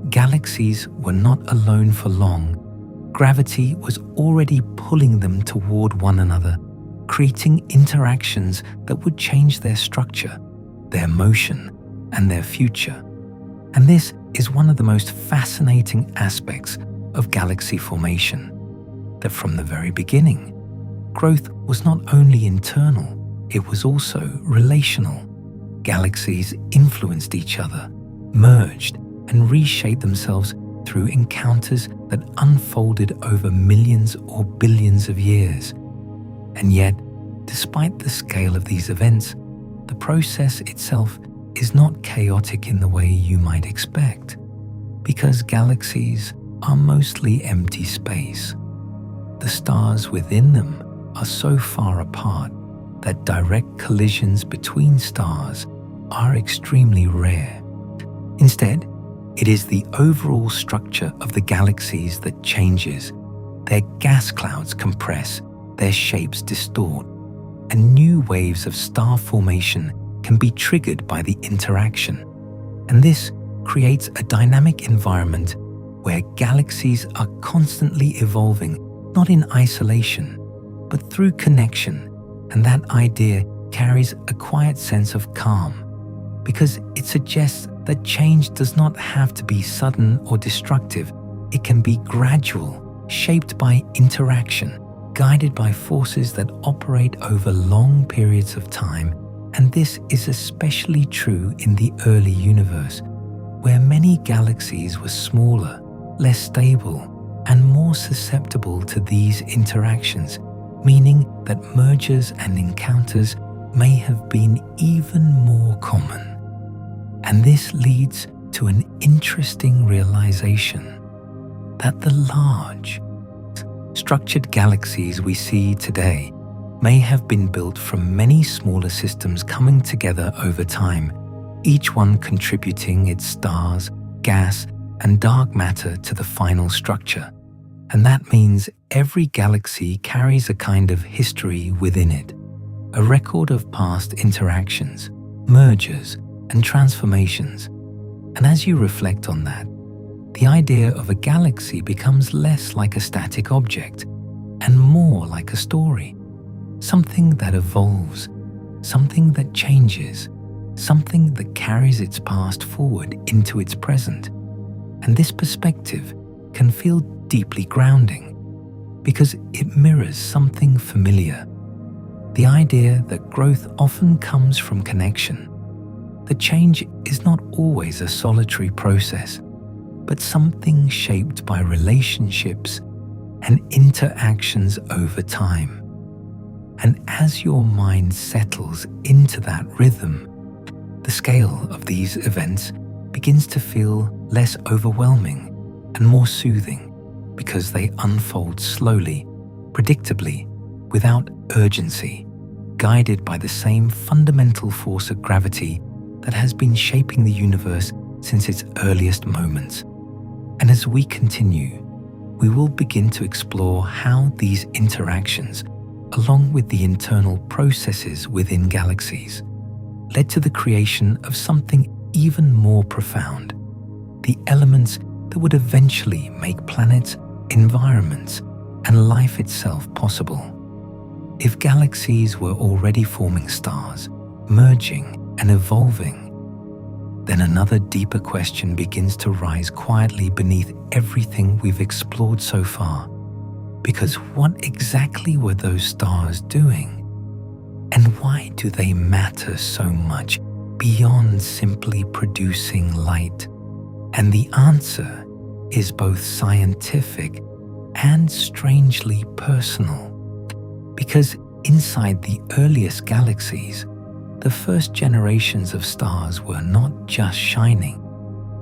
galaxies were not alone for long. Gravity was already pulling them toward one another, creating interactions that would change their structure, their motion, and their future. And this is one of the most fascinating aspects of galaxy formation, that from the very beginning, growth was not only internal, it was also relational. Galaxies influenced each other, merged, and reshaped themselves through encounters that unfolded over millions or billions of years. And yet, despite the scale of these events, the process itself is not chaotic in the way you might expect, because galaxies are mostly empty space. The stars within them are so far apart that direct collisions between stars are extremely rare. Instead, it is the overall structure of the galaxies that changes. Their gas clouds compress, their shapes distort, and new waves of star formation can be triggered by the interaction. And this creates a dynamic environment where galaxies are constantly evolving, not in isolation, but through connection. And that idea carries a quiet sense of calm, because it suggests that change does not have to be sudden or destructive. It can be gradual, shaped by interaction, guided by forces that operate over long periods of time. And this is especially true in the early universe, where many galaxies were smaller, less stable, and more susceptible to these interactions, meaning that mergers and encounters may have been even more common. And this leads to an interesting realization that the large, structured galaxies we see today may have been built from many smaller systems coming together over time, each one contributing its stars, gas, and dark matter to the final structure. And that means every galaxy carries a kind of history within it, a record of past interactions, mergers, and transformations. And as you reflect on that, the idea of a galaxy becomes less like a static object and more like a story, something that evolves, something that changes, something that carries its past forward into its present. And this perspective can feel deeply grounding because it mirrors something familiar, the idea that growth often comes from connection. The change is not always a solitary process, but something shaped by relationships and interactions over time. And as your mind settles into that rhythm, the scale of these events begins to feel less overwhelming and more soothing, because they unfold slowly, predictably, without urgency, guided by the same fundamental force of gravity that has been shaping the universe since its earliest moments. And as we continue, we will begin to explore how these interactions, along with the internal processes within galaxies, led to the creation of something even more profound, the elements that would eventually make planets, environments, and life itself possible. If galaxies were already forming stars, merging and evolving, then another deeper question begins to rise quietly beneath everything we've explored so far. Because what exactly were those stars doing? And why do they matter so much beyond simply producing light? And the answer is both scientific and strangely personal. Because inside the earliest galaxies, the first generations of stars were not just shining,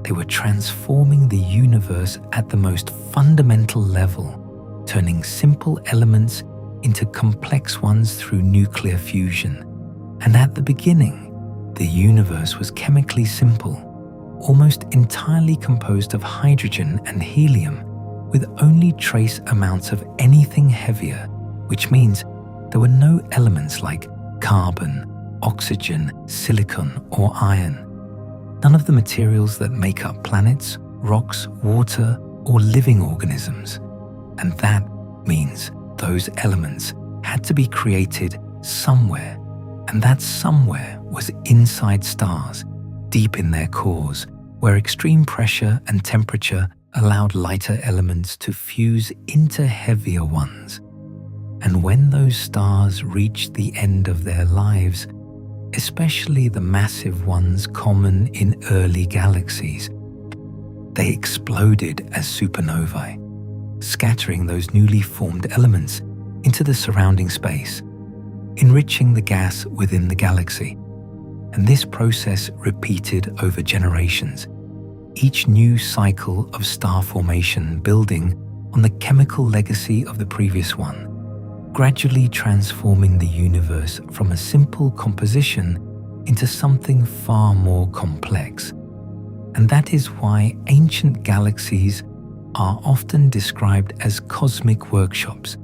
they were transforming the universe at the most fundamental level, turning simple elements into complex ones through nuclear fusion. And at the beginning, the universe was chemically simple, almost entirely composed of hydrogen and helium, with only trace amounts of anything heavier, which means there were no elements like carbon, oxygen, silicon, or iron. none of the materials that make up planets, rocks, water, or living organisms. And that means those elements had to be created somewhere, and that somewhere was inside stars, deep in their cores, where extreme pressure and temperature allowed lighter elements to fuse into heavier ones. And when those stars reached the end of their lives, especially the massive ones common in early galaxies, they exploded as supernovae, scattering those newly formed elements into the surrounding space, enriching the gas within the galaxy. And this process repeated over generations, each new cycle of star formation building on the chemical legacy of the previous one, gradually transforming the universe from a simple composition into something far more complex. And that is why ancient galaxies are often described as cosmic workshops,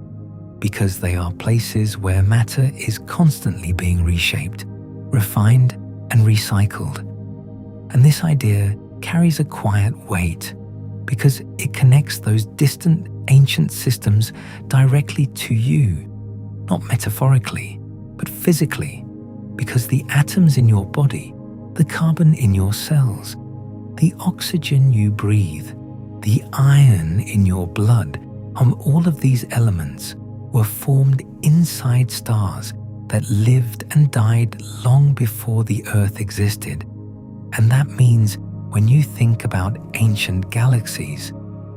because they are places where matter is constantly being reshaped, refined, and recycled. And this idea carries a quiet weight, because it connects those distant ancient systems directly to you, not metaphorically, but physically, because the atoms in your body, the carbon in your cells, the oxygen you breathe, the iron in your blood, all of these elements were formed inside stars that lived and died long before the Earth existed. And that means when you think about ancient galaxies,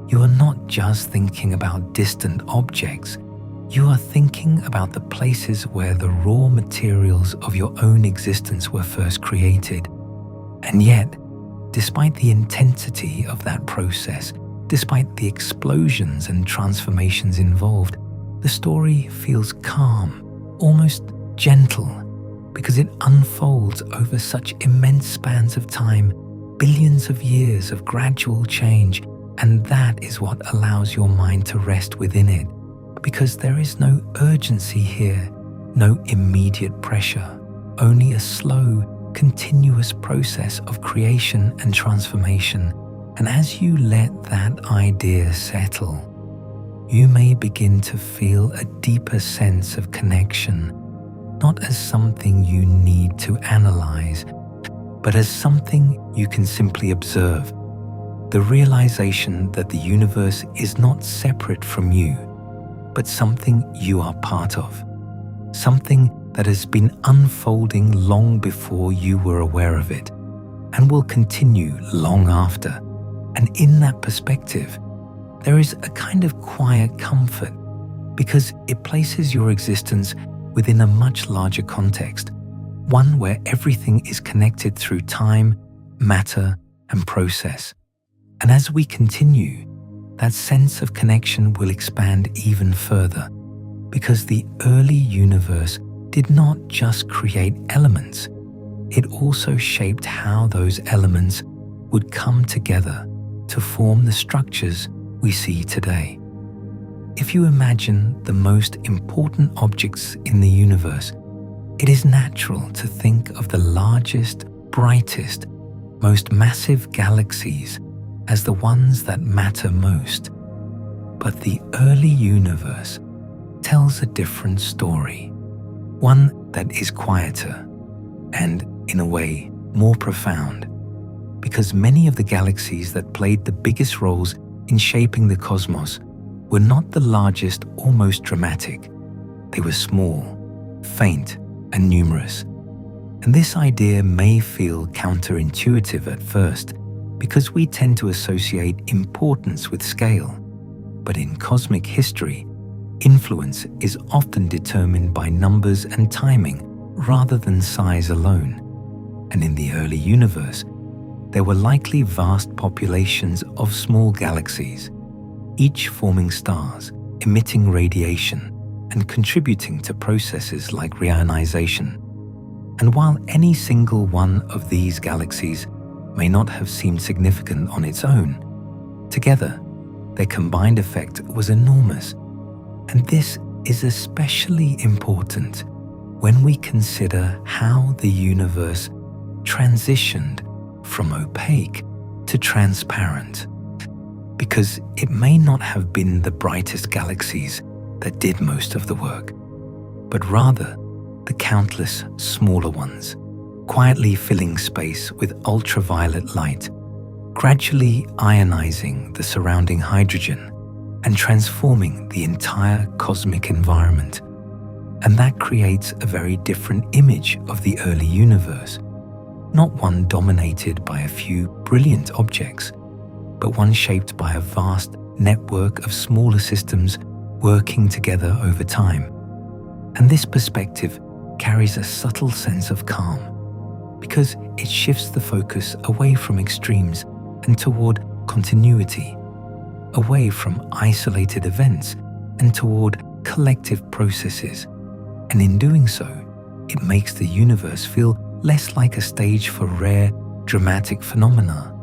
you are not just thinking about distant objects. You are thinking about the places where the raw materials of your own existence were first created. And yet, despite the intensity of that process, despite the explosions and transformations involved, the story feels calm, almost gentle, because it unfolds over such immense spans of time, billions of years of gradual change, and that is what allows your mind to rest within it, because there is no urgency here, no immediate pressure, only a slow, continuous process of creation and transformation. And as you let that idea settle, you may begin to feel a deeper sense of connection, not as something you need to analyze, but as something you can simply observe. The realization that the universe is not separate from you, but something you are part of, something that has been unfolding long before you were aware of it, and will continue long after. And in that perspective, there is a kind of quiet comfort, because it places your existence within a much larger context, one where everything is connected through time, matter, and process. And as we continue, that sense of connection will expand even further, because the early universe did not just create elements, it also shaped how those elements would come together to form the structures we see today. If you imagine the most important objects in the universe, it is natural to think of the largest, brightest, most massive galaxies as the ones that matter most. But the early universe tells a different story, one that is quieter and, in a way, more profound, because many of the galaxies that played the biggest roles in shaping the cosmos were not the largest or most dramatic. They were small, faint, and numerous. And this idea may feel counterintuitive at first, because we tend to associate importance with scale. But in cosmic history, influence is often determined by numbers and timing rather than size alone. And in the early universe, there were likely vast populations of small galaxies, each forming stars, emitting radiation, and contributing to processes like reionization. And while any single one of these galaxies may not have seemed significant on its own, together, their combined effect was enormous. And this is especially important when we consider how the universe transitioned from opaque to transparent, because it may not have been the brightest galaxies that did most of the work, but rather the countless smaller ones, quietly filling space with ultraviolet light, gradually ionizing the surrounding hydrogen and transforming the entire cosmic environment. And that creates a very different image of the early universe, not one dominated by a few brilliant objects, but one shaped by a vast network of smaller systems working together over time. And this perspective carries a subtle sense of calm, because it shifts the focus away from extremes and toward continuity, away from isolated events and toward collective processes. And in doing so, it makes the universe feel less like a stage for rare, dramatic phenomena,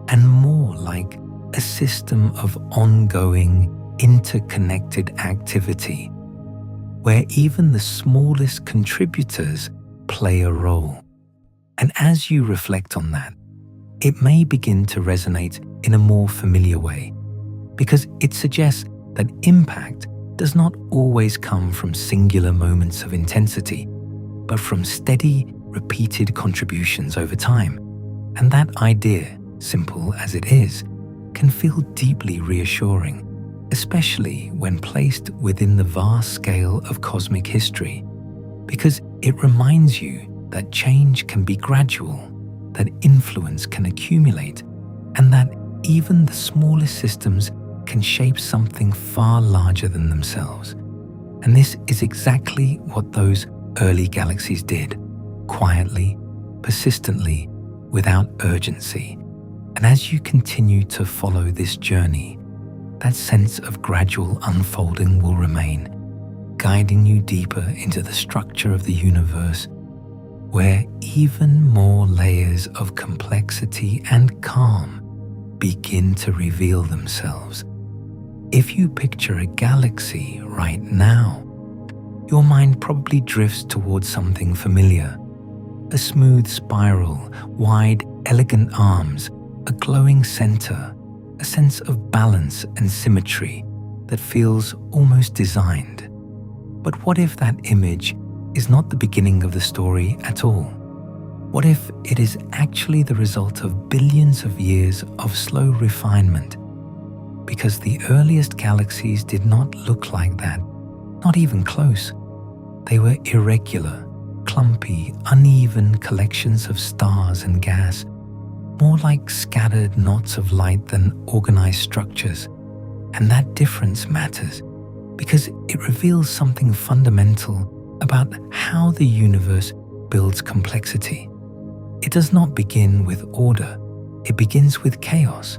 and more like a system of ongoing, interconnected activity, where even the smallest contributors play a role. And as you reflect on that, it may begin to resonate in a more familiar way, because it suggests that impact does not always come from singular moments of intensity, but from steady, repeated contributions over time. And that idea, simple as it is, can feel deeply reassuring, especially when placed within the vast scale of cosmic history, because it reminds you that change can be gradual, that influence can accumulate, and that even the smallest systems can shape something far larger than themselves. And this is exactly what those early galaxies did, quietly, persistently, without urgency. And as you continue to follow this journey, that sense of gradual unfolding will remain, guiding you deeper into the structure of the universe, where even more layers of complexity and calm begin to reveal themselves. If you picture a galaxy right now, your mind probably drifts towards something familiar: a smooth spiral, wide, elegant arms, a glowing center, a sense of balance and symmetry that feels almost designed. But what if that image is not the beginning of the story at all? What if it is actually the result of billions of years of slow refinement? Because the earliest galaxies did not look like that, not even close. They were irregular, clumpy, uneven collections of stars and gas, more like scattered knots of light than organized structures. And that difference matters, because it reveals something fundamental about how the universe builds complexity. It does not begin with order, it begins with chaos.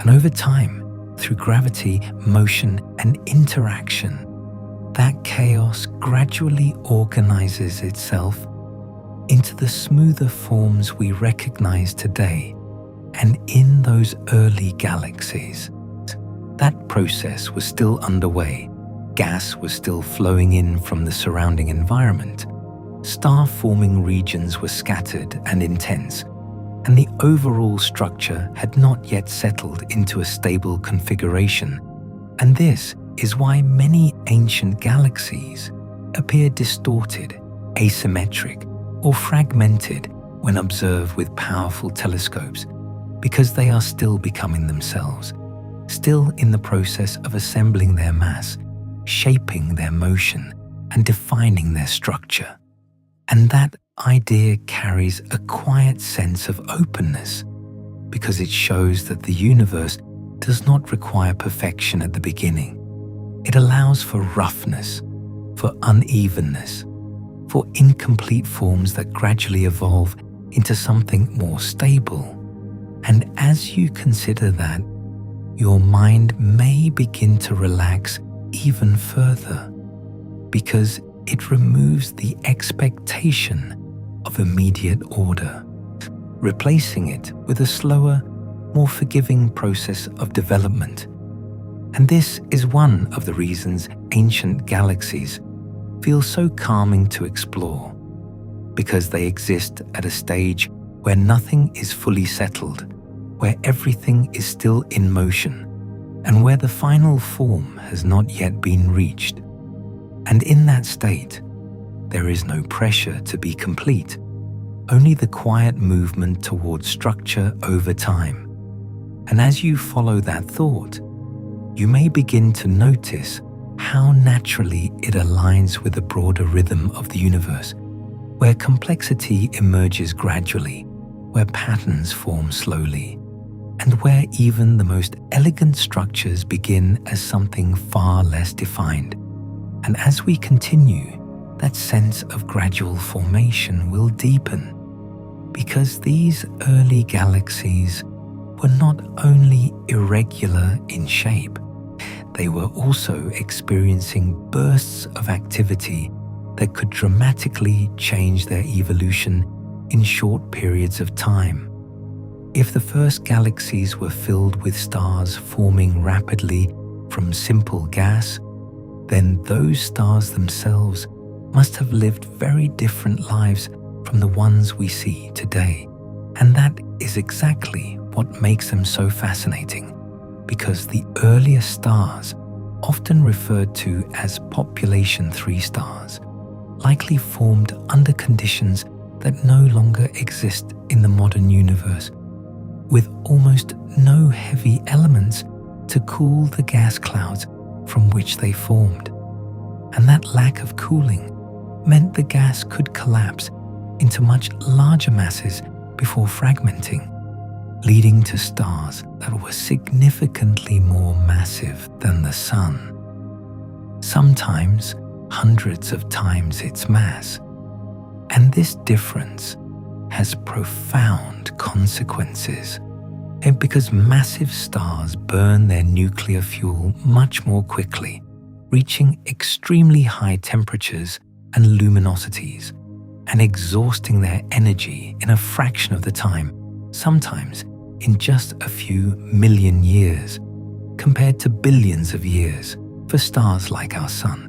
And over time, through gravity, motion, and interaction, that chaos gradually organizes itself into the smoother forms we recognize today. And in those early galaxies, that process was still underway. Gas was still flowing in from the surrounding environment. Star-forming regions were scattered and intense, and the overall structure had not yet settled into a stable configuration. And this is why many ancient galaxies appear distorted, asymmetric, or fragmented when observed with powerful telescopes, because they are still becoming themselves, still in the process of assembling their mass, shaping their motion, and defining their structure. And that idea carries a quiet sense of openness, because it shows that the universe does not require perfection at the beginning. It allows for roughness, for unevenness, for incomplete forms that gradually evolve into something more stable. And as you consider that, your mind may begin to relax even further, because it removes the expectation of immediate order, replacing it with a slower, more forgiving process of development. And this is one of the reasons ancient galaxies feel so calming to explore, because they exist at a stage where nothing is fully settled, where everything is still in motion, and where the final form has not yet been reached. And in that state, there is no pressure to be complete, only the quiet movement towards structure over time. And as you follow that thought, you may begin to notice how naturally it aligns with the broader rhythm of the universe, where complexity emerges gradually, where patterns form slowly, and where even the most elegant structures begin as something far less defined. And as we continue, that sense of gradual formation will deepen, because these early galaxies were not only irregular in shape, they were also experiencing bursts of activity that could dramatically change their evolution in short periods of time. If the first galaxies were filled with stars forming rapidly from simple gas, then those stars themselves must have lived very different lives from the ones we see today. And that is exactly what makes them so fascinating, because the earliest stars, often referred to as population 3 stars, likely formed under conditions that no longer exist in the modern universe, with almost no heavy elements to cool the gas clouds from which they formed. And that lack of cooling meant the gas could collapse into much larger masses before fragmenting, leading to stars that were significantly more massive than the Sun, sometimes hundreds of times its mass. And this difference has profound consequences, because massive stars burn their nuclear fuel much more quickly, reaching extremely high temperatures and luminosities, and exhausting their energy in a fraction of the time, sometimes in just a few million years, compared to billions of years for stars like our Sun.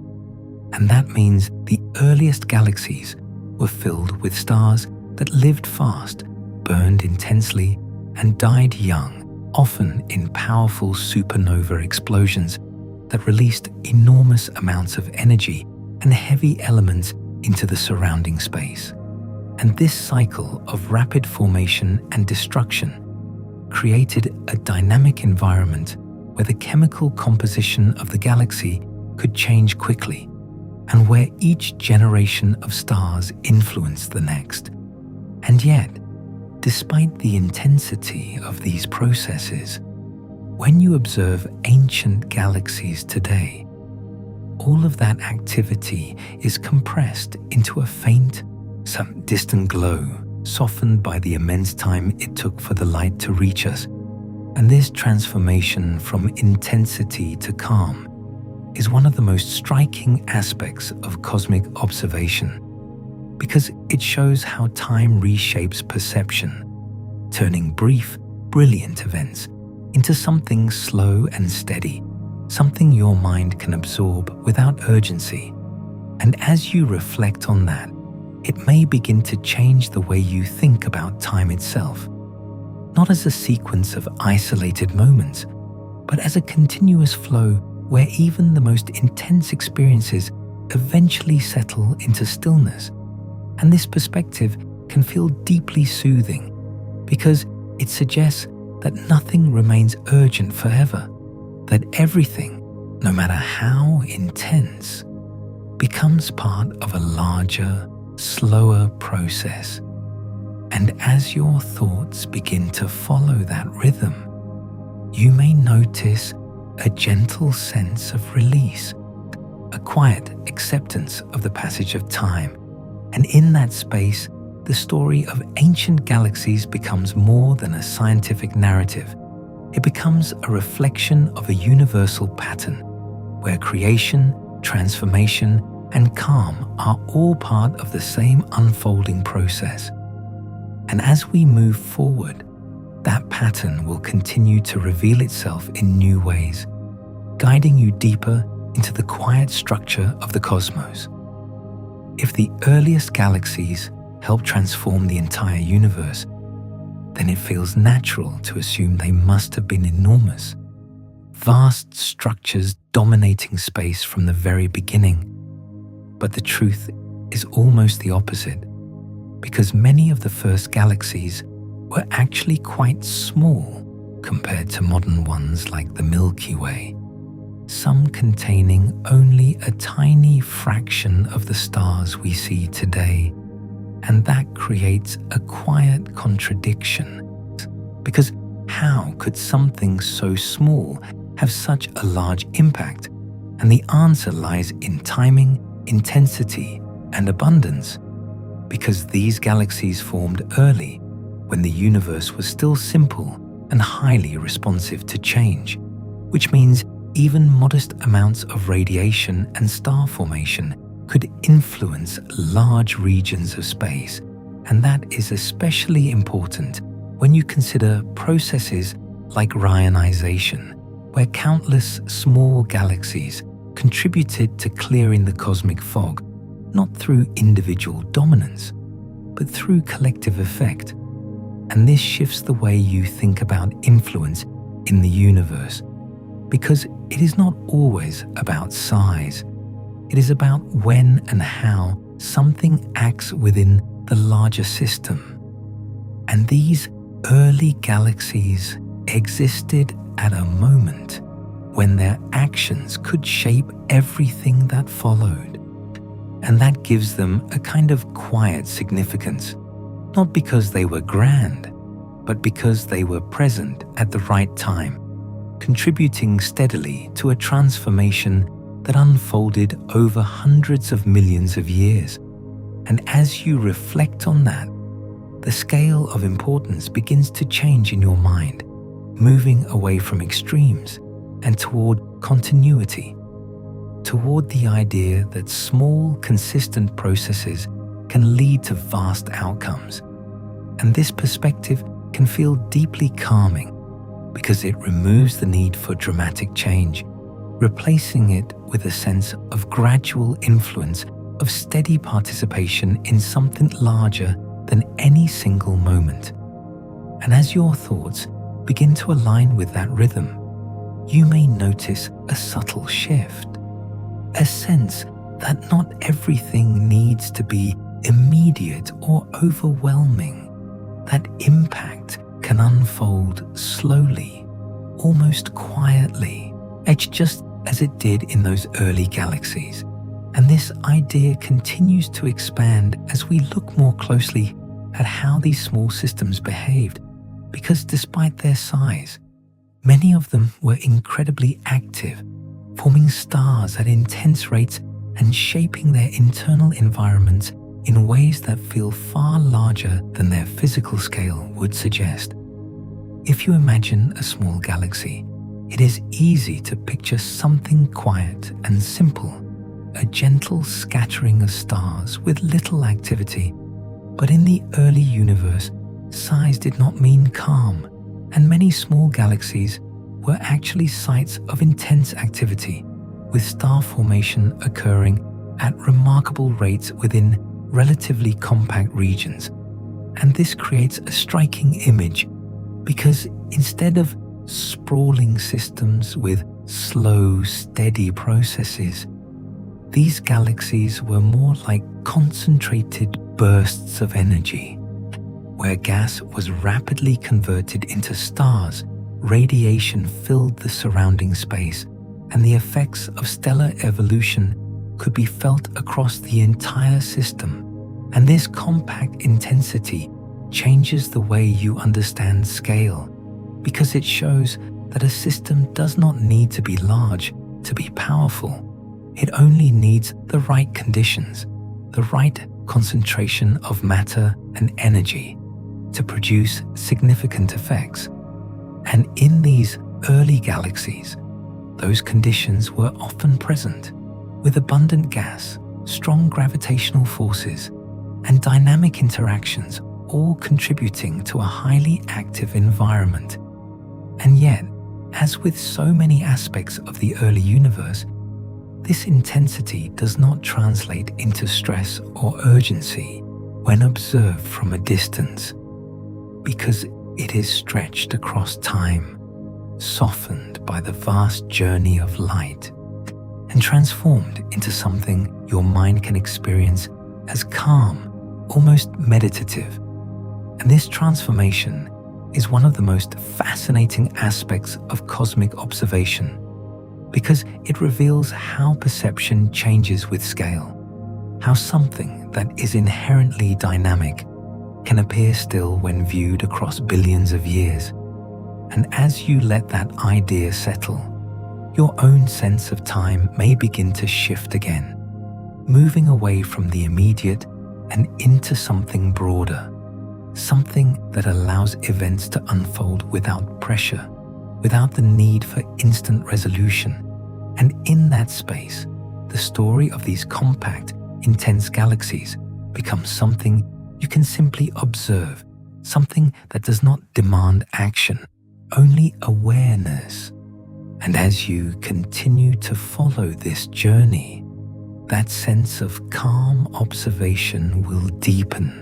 And that means the earliest galaxies were filled with stars that lived fast, burned intensely, and died young, often in powerful supernova explosions that released enormous amounts of energy and heavy elements into the surrounding space. And this cycle of rapid formation and destruction created a dynamic environment where the chemical composition of the galaxy could change quickly, and where each generation of stars influenced the next. And yet, despite the intensity of these processes, when you observe ancient galaxies today, all of that activity is compressed into a faint, some distant glow, softened by the immense time it took for the light to reach us. And this transformation from intensity to calm is one of the most striking aspects of cosmic observation, because it shows how time reshapes perception, turning brief, brilliant events into something slow and steady, something your mind can absorb without urgency. And as you reflect on that, it may begin to change the way you think about time itself, not as a sequence of isolated moments, but as a continuous flow where even the most intense experiences eventually settle into stillness. And this perspective can feel deeply soothing, because it suggests that nothing remains urgent forever, that everything, no matter how intense, becomes part of a larger, slower process. And as your thoughts begin to follow that rhythm, you may notice a gentle sense of release, a quiet acceptance of the passage of time. And in that space, the story of ancient galaxies becomes more than a scientific narrative. It becomes a reflection of a universal pattern, where creation, transformation, and calm are all part of the same unfolding process. And as we move forward, that pattern will continue to reveal itself in new ways, guiding you deeper into the quiet structure of the cosmos. If the earliest galaxies helped transform the entire universe, then it feels natural to assume they must have been enormous. Vast structures dominating space from the very beginning. But the truth is almost the opposite, because many of the first galaxies were actually quite small compared to modern ones like the Milky Way, some containing only a tiny fraction of the stars we see today. And that creates a quiet contradiction, because how could something so small have such a large impact? And the answer lies in timing, intensity, and abundance, because these galaxies formed early, when the universe was still simple and highly responsive to change, which means even modest amounts of radiation and star formation could influence large regions of space. And that is especially important when you consider processes like reionization, where countless small galaxies contributed to clearing the cosmic fog, not through individual dominance, but through collective effect. And this shifts the way you think about influence in the universe, because it is not always about size. It is about when and how something acts within the larger system. And these early galaxies existed at a moment when their actions could shape everything that followed. And that gives them a kind of quiet significance, not because they were grand, but because they were present at the right time, contributing steadily to a transformation that unfolded over hundreds of millions of years. And as you reflect on that, the scale of importance begins to change in your mind, moving away from extremes and toward continuity, toward the idea that small, consistent processes can lead to vast outcomes. And this perspective can feel deeply calming because it removes the need for dramatic change, replacing it with a sense of gradual influence, of steady participation in something larger than any single moment. And as your thoughts begin to align with that rhythm, you may notice a subtle shift, a sense that not everything needs to be immediate or overwhelming, that impact can unfold slowly, almost quietly, just as it did in those early galaxies. And this idea continues to expand as we look more closely at how these small systems behaved, because despite their size, many of them were incredibly active, forming stars at intense rates and shaping their internal environments in ways that feel far larger than their physical scale would suggest. If you imagine a small galaxy, it is easy to picture something quiet and simple, a gentle scattering of stars with little activity. But in the early universe, size did not mean calm, and many small galaxies were actually sites of intense activity, with star formation occurring at remarkable rates within relatively compact regions. And this creates a striking image, because instead of sprawling systems with slow, steady processes, these galaxies were more like concentrated bursts of energy, where gas was rapidly converted into stars, radiation filled the surrounding space, and the effects of stellar evolution could be felt across the entire system. And this compact intensity changes the way you understand scale, because it shows that a system does not need to be large to be powerful. It only needs the right conditions, the right concentration of matter and energy to produce significant effects. And in these early galaxies, those conditions were often present, with abundant gas, strong gravitational forces, and dynamic interactions all contributing to a highly active environment. And yet, as with so many aspects of the early universe, this intensity does not translate into stress or urgency when observed from a distance, because It is stretched across time, softened by the vast journey of light, and transformed into something your mind can experience as calm, almost meditative. And this transformation is one of the most fascinating aspects of cosmic observation, because it reveals how perception changes with scale, how something that is inherently dynamic can appear still when viewed across billions of years. And as you let that idea settle, your own sense of time may begin to shift again, moving away from the immediate and into something broader, something that allows events to unfold without pressure, without the need for instant resolution. And in that space, the story of these compact, intense galaxies becomes something you can simply observe, something that does not demand action, only awareness. And as you continue to follow this journey, that sense of calm observation will deepen.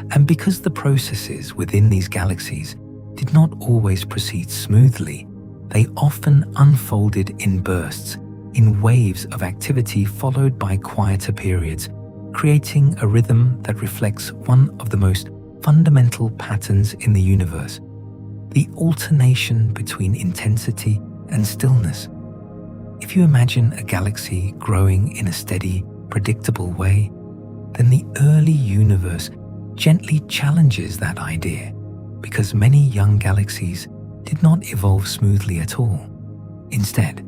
And because the processes within these galaxies did not always proceed smoothly, they often unfolded in bursts, in waves of activity followed by quieter periods, creating a rhythm that reflects one of the most fundamental patterns in the universe: the alternation between intensity and stillness. If you imagine a galaxy growing in a steady, predictable way, then the early universe gently challenges that idea, because many young galaxies did not evolve smoothly at all. Instead,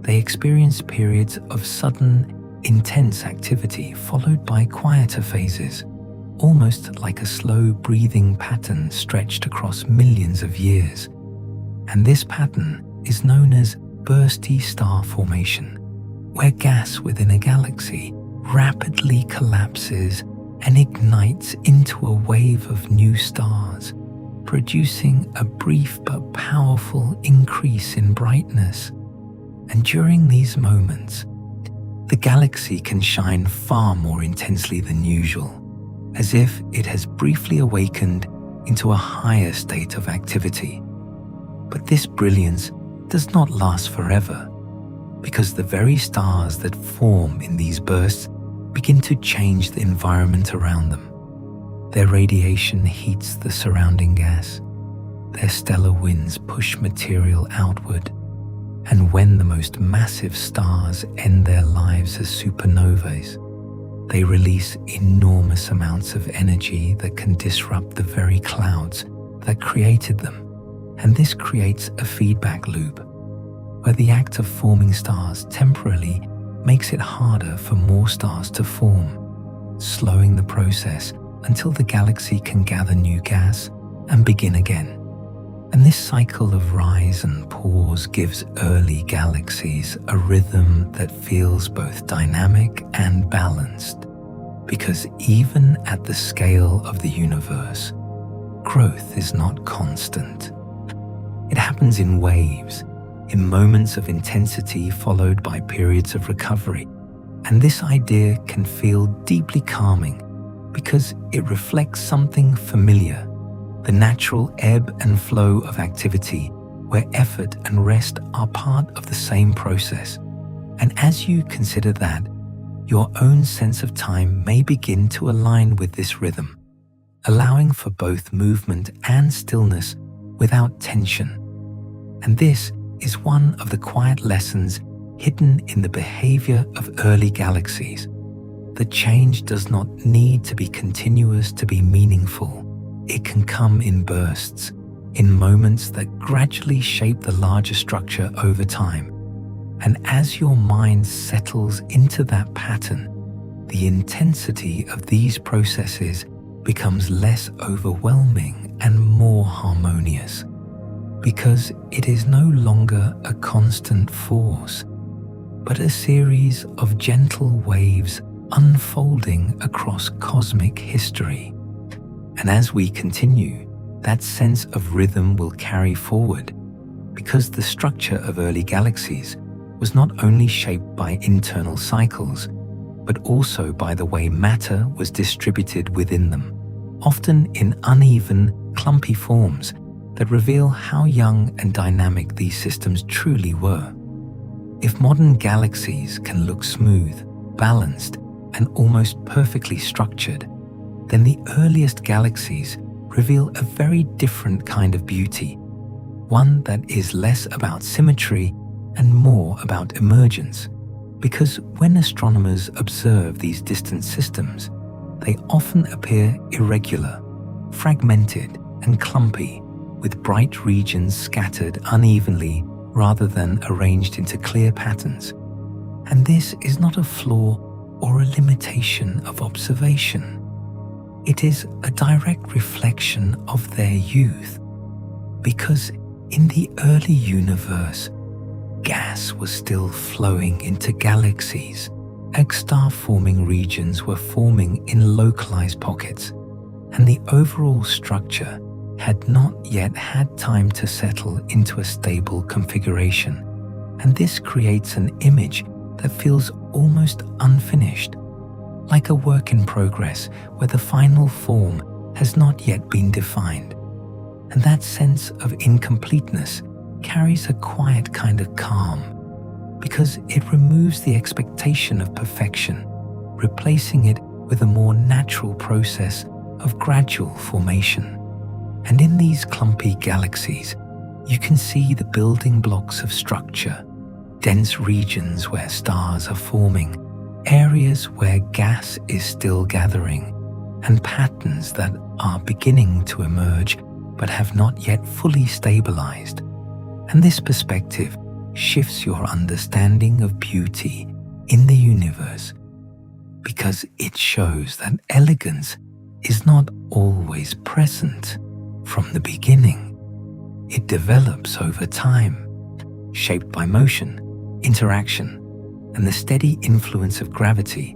they experienced periods of sudden, intense activity followed by quieter phases, almost like a slow breathing pattern stretched across millions of years. And this pattern is known as bursty star formation, where gas within a galaxy rapidly collapses and ignites into a wave of new stars, producing a brief but powerful increase in brightness. And during these moments, the galaxy can shine far more intensely than usual, as if it has briefly awakened into a higher state of activity. But this brilliance does not last forever, because the very stars that form in these bursts begin to change the environment around them. Their radiation heats the surrounding gas, their stellar winds push material outward, and when the most massive stars end their lives as supernovas, they release enormous amounts of energy that can disrupt the very clouds that created them. And this creates a feedback loop, where the act of forming stars temporarily makes it harder for more stars to form, slowing the process until the galaxy can gather new gas and begin again. And this cycle of rise and pause gives early galaxies a rhythm that feels both dynamic and balanced, because even at the scale of the universe, growth is not constant. It happens in waves, in moments of intensity followed by periods of recovery. And this idea can feel deeply calming because it reflects something familiar: the natural ebb and flow of activity, where effort and rest are part of the same process. And as you consider that, your own sense of time may begin to align with this rhythm, allowing for both movement and stillness without tension. And this is one of the quiet lessons hidden in the behavior of early galaxies. The change does not need to be continuous to be meaningful. It can come in bursts, in moments that gradually shape the larger structure over time. And as your mind settles into that pattern, the intensity of these processes becomes less overwhelming and more harmonious, because it is no longer a constant force, but a series of gentle waves unfolding across cosmic history. And as we continue, that sense of rhythm will carry forward, because the structure of early galaxies was not only shaped by internal cycles, but also by the way matter was distributed within them, often in uneven, clumpy forms that reveal how young and dynamic these systems truly were. If modern galaxies can look smooth, balanced, and almost perfectly structured, then the earliest galaxies reveal a very different kind of beauty, one that is less about symmetry and more about emergence. Because when astronomers observe these distant systems, they often appear irregular, fragmented, and clumpy, with bright regions scattered unevenly rather than arranged into clear patterns. And this is not a flaw or a limitation of observation. It is a direct reflection of their youth, because in the early universe, gas was still flowing into galaxies, and star-forming regions were forming in localized pockets, and the overall structure had not yet had time to settle into a stable configuration. And this creates an image that feels almost unfinished, like a work in progress where the final form has not yet been defined. And that sense of incompleteness carries a quiet kind of calm, because it removes the expectation of perfection, replacing it with a more natural process of gradual formation. And in these clumpy galaxies, you can see the building blocks of structure, dense regions where stars are forming, areas where gas is still gathering, and patterns that are beginning to emerge but have not yet fully stabilized. And this perspective shifts your understanding of beauty in the universe, because it shows that elegance is not always present from the beginning. It develops over time, shaped by motion, interaction, and the steady influence of gravity.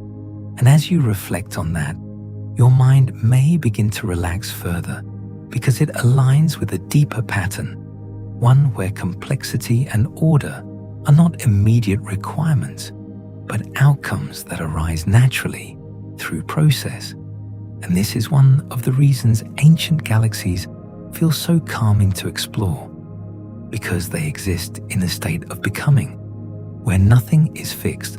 And as you reflect on that, your mind may begin to relax further, because it aligns with a deeper pattern, one where complexity and order are not immediate requirements, but outcomes that arise naturally through process. And this is one of the reasons ancient galaxies feel so calming to explore, because they exist in a state of becoming, where nothing is fixed,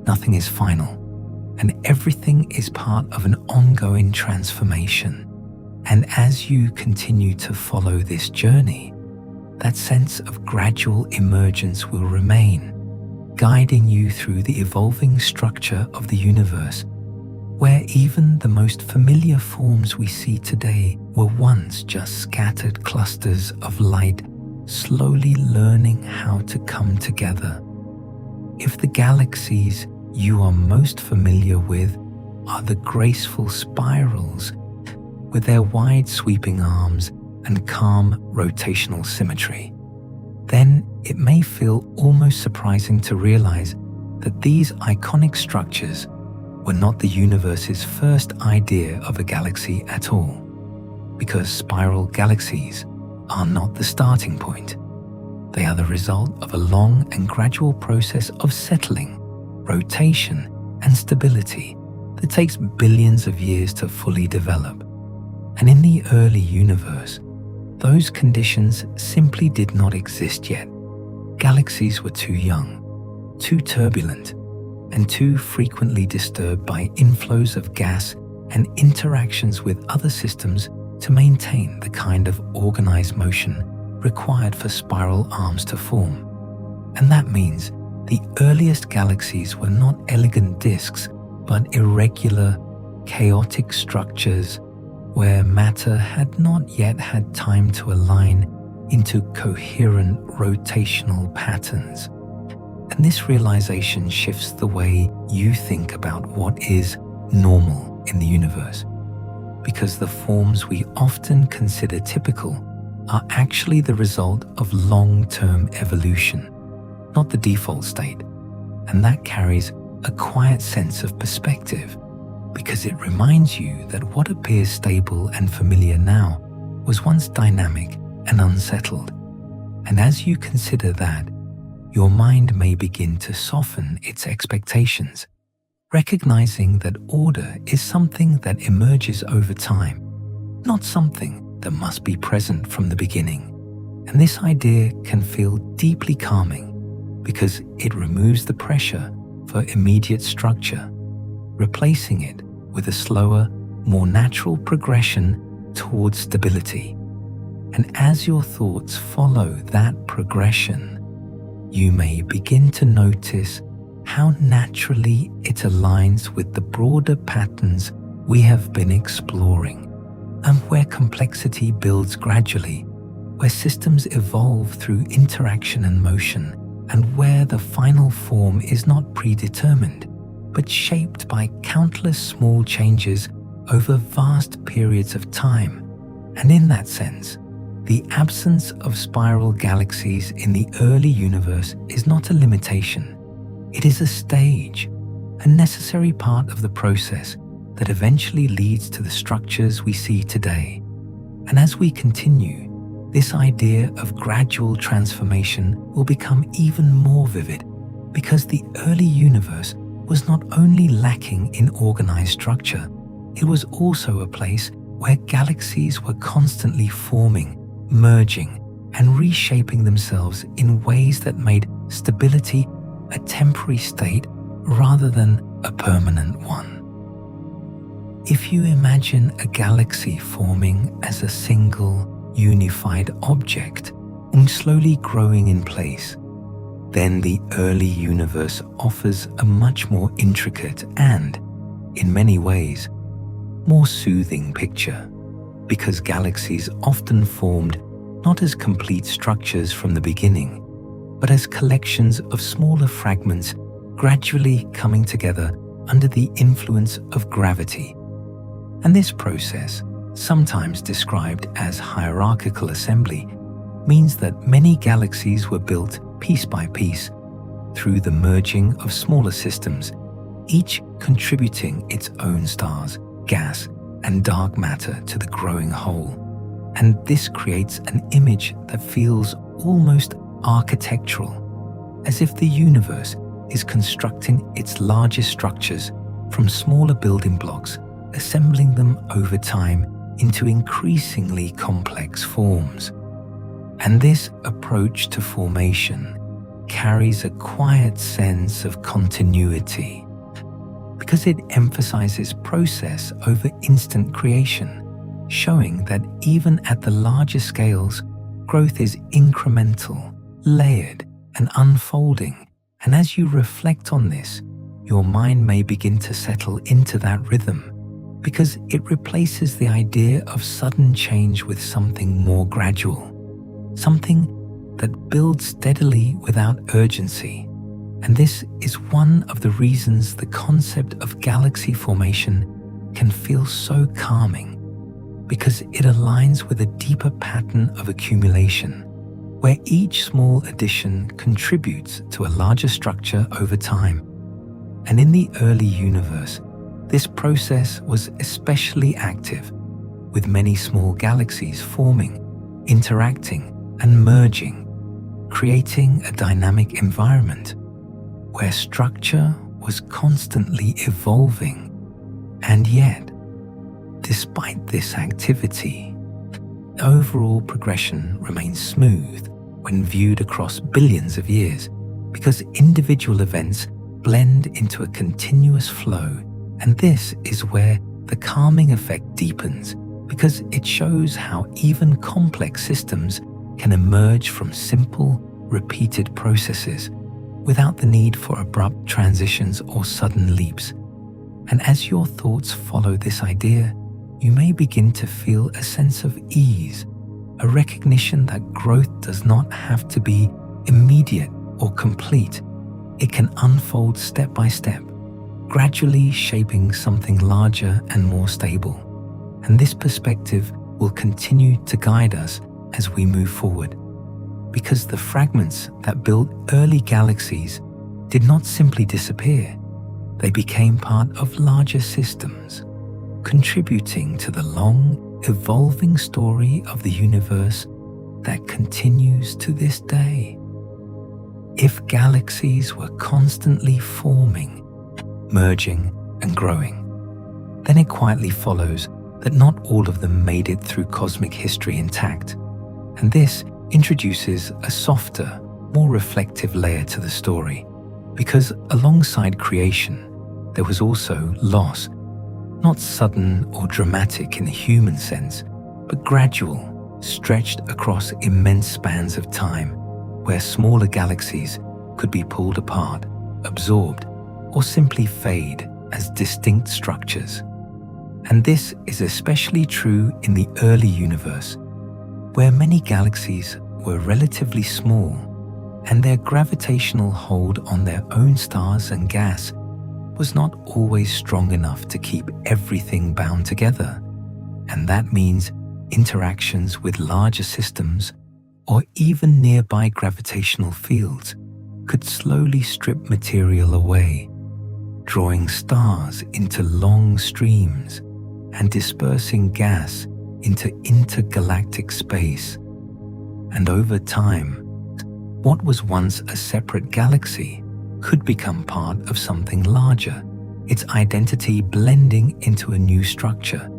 nothing is final, and everything is part of an ongoing transformation. And as you continue to follow this journey, that sense of gradual emergence will remain, guiding you through the evolving structure of the universe, where even the most familiar forms we see today were once just scattered clusters of light, slowly learning how to come together. If the galaxies you are most familiar with are the graceful spirals with their wide sweeping arms and calm rotational symmetry, then it may feel almost surprising to realize that these iconic structures were not the universe's first idea of a galaxy at all, because spiral galaxies are not the starting point. They are the result of a long and gradual process of settling, rotation, and stability that takes billions of years to fully develop. And in the early universe, those conditions simply did not exist yet. Galaxies were too young, too turbulent, and too frequently disturbed by inflows of gas and interactions with other systems to maintain the kind of organized motion required for spiral arms to form. And that means the earliest galaxies were not elegant disks, but irregular, chaotic structures where matter had not yet had time to align into coherent rotational patterns. And this realization shifts the way you think about what is normal in the universe, because the forms we often consider typical are actually the result of long-term evolution, not the default state. And that carries a quiet sense of perspective, because it reminds you that what appears stable and familiar now was once dynamic and unsettled. And as you consider that, your mind may begin to soften its expectations, recognizing that order is something that emerges over time, not something that must be present from the beginning. And this idea can feel deeply calming because it removes the pressure for immediate structure, replacing it with a slower, more natural progression towards stability. And as your thoughts follow that progression, you may begin to notice how naturally it aligns with the broader patterns we have been exploring, and where complexity builds gradually, where systems evolve through interaction and motion, and where the final form is not predetermined, but shaped by countless small changes over vast periods of time. And in that sense, the absence of spiral galaxies in the early universe is not a limitation. It is a stage, a necessary part of the process that eventually leads to the structures we see today. And as we continue, this idea of gradual transformation will become even more vivid, because the early universe was not only lacking in organized structure, it was also a place where galaxies were constantly forming, merging, and reshaping themselves in ways that made stability a temporary state rather than a permanent one. If you imagine a galaxy forming as a single, unified object and slowly growing in place, then the early universe offers a much more intricate and, in many ways, more soothing picture, because galaxies often formed not as complete structures from the beginning, but as collections of smaller fragments gradually coming together under the influence of gravity. And this process, sometimes described as hierarchical assembly, means that many galaxies were built piece by piece through the merging of smaller systems, each contributing its own stars, gas, and dark matter to the growing whole. And this creates an image that feels almost architectural, as if the universe is constructing its largest structures from smaller building blocks, assembling them over time into increasingly complex forms. And this approach to formation carries a quiet sense of continuity, because it emphasizes process over instant creation, showing that even at the larger scales, growth is incremental, layered, and unfolding. And as you reflect on this, your mind may begin to settle into that rhythm, because it replaces the idea of sudden change with something more gradual, something that builds steadily without urgency. And this is one of the reasons the concept of galaxy formation can feel so calming, because it aligns with a deeper pattern of accumulation, where each small addition contributes to a larger structure over time. And in the early universe, this process was especially active, with many small galaxies forming, interacting, and merging, creating a dynamic environment where structure was constantly evolving. And yet, despite this activity, the overall progression remains smooth when viewed across billions of years, because individual events blend into a continuous flow. And this is where the calming effect deepens, because it shows how even complex systems can emerge from simple, repeated processes without the need for abrupt transitions or sudden leaps. And as your thoughts follow this idea, you may begin to feel a sense of ease, a recognition that growth does not have to be immediate or complete. It can unfold step by step, gradually shaping something larger and more stable. And this perspective will continue to guide us as we move forward, because the fragments that built early galaxies did not simply disappear. They became part of larger systems, contributing to the long, evolving story of the universe that continues to this day. If galaxies were constantly forming, merging, and growing, then it quietly follows that not all of them made it through cosmic history intact, and this introduces a softer, more reflective layer to the story, because alongside creation, there was also loss, not sudden or dramatic in the human sense, but gradual, stretched across immense spans of time, where smaller galaxies could be pulled apart, absorbed, or simply fade as distinct structures. And this is especially true in the early universe, where many galaxies were relatively small, and their gravitational hold on their own stars and gas was not always strong enough to keep everything bound together. And that means interactions with larger systems or even nearby gravitational fields could slowly strip material away, drawing stars into long streams and dispersing gas into intergalactic space. And over time, what was once a separate galaxy could become part of something larger, its identity blending into a new structure.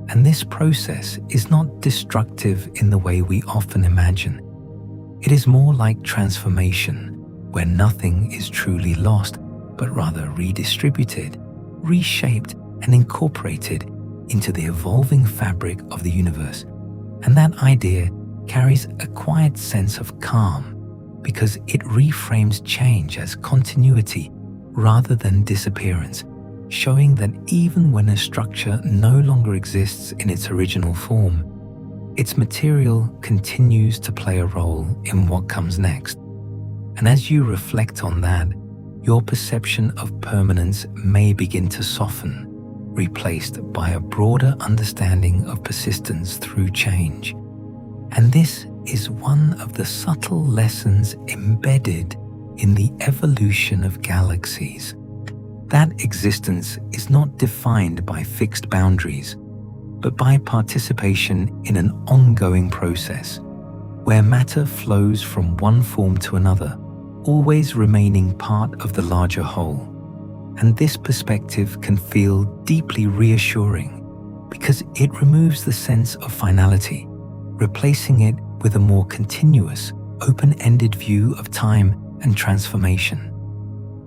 And this process is not destructive in the way we often imagine. It is more like transformation, where nothing is truly lost, but rather redistributed, reshaped, and incorporated into the evolving fabric of the universe. And that idea carries a quiet sense of calm, because it reframes change as continuity rather than disappearance, showing that even when a structure no longer exists in its original form, its material continues to play a role in what comes next. And as you reflect on that, your perception of permanence may begin to soften, replaced by a broader understanding of persistence through change. And this is one of the subtle lessons embedded in the evolution of galaxies. That existence is not defined by fixed boundaries, but by participation in an ongoing process, where matter flows from one form to another, always remaining part of the larger whole. And this perspective can feel deeply reassuring, because it removes the sense of finality, replacing it with a more continuous, open-ended view of time and transformation.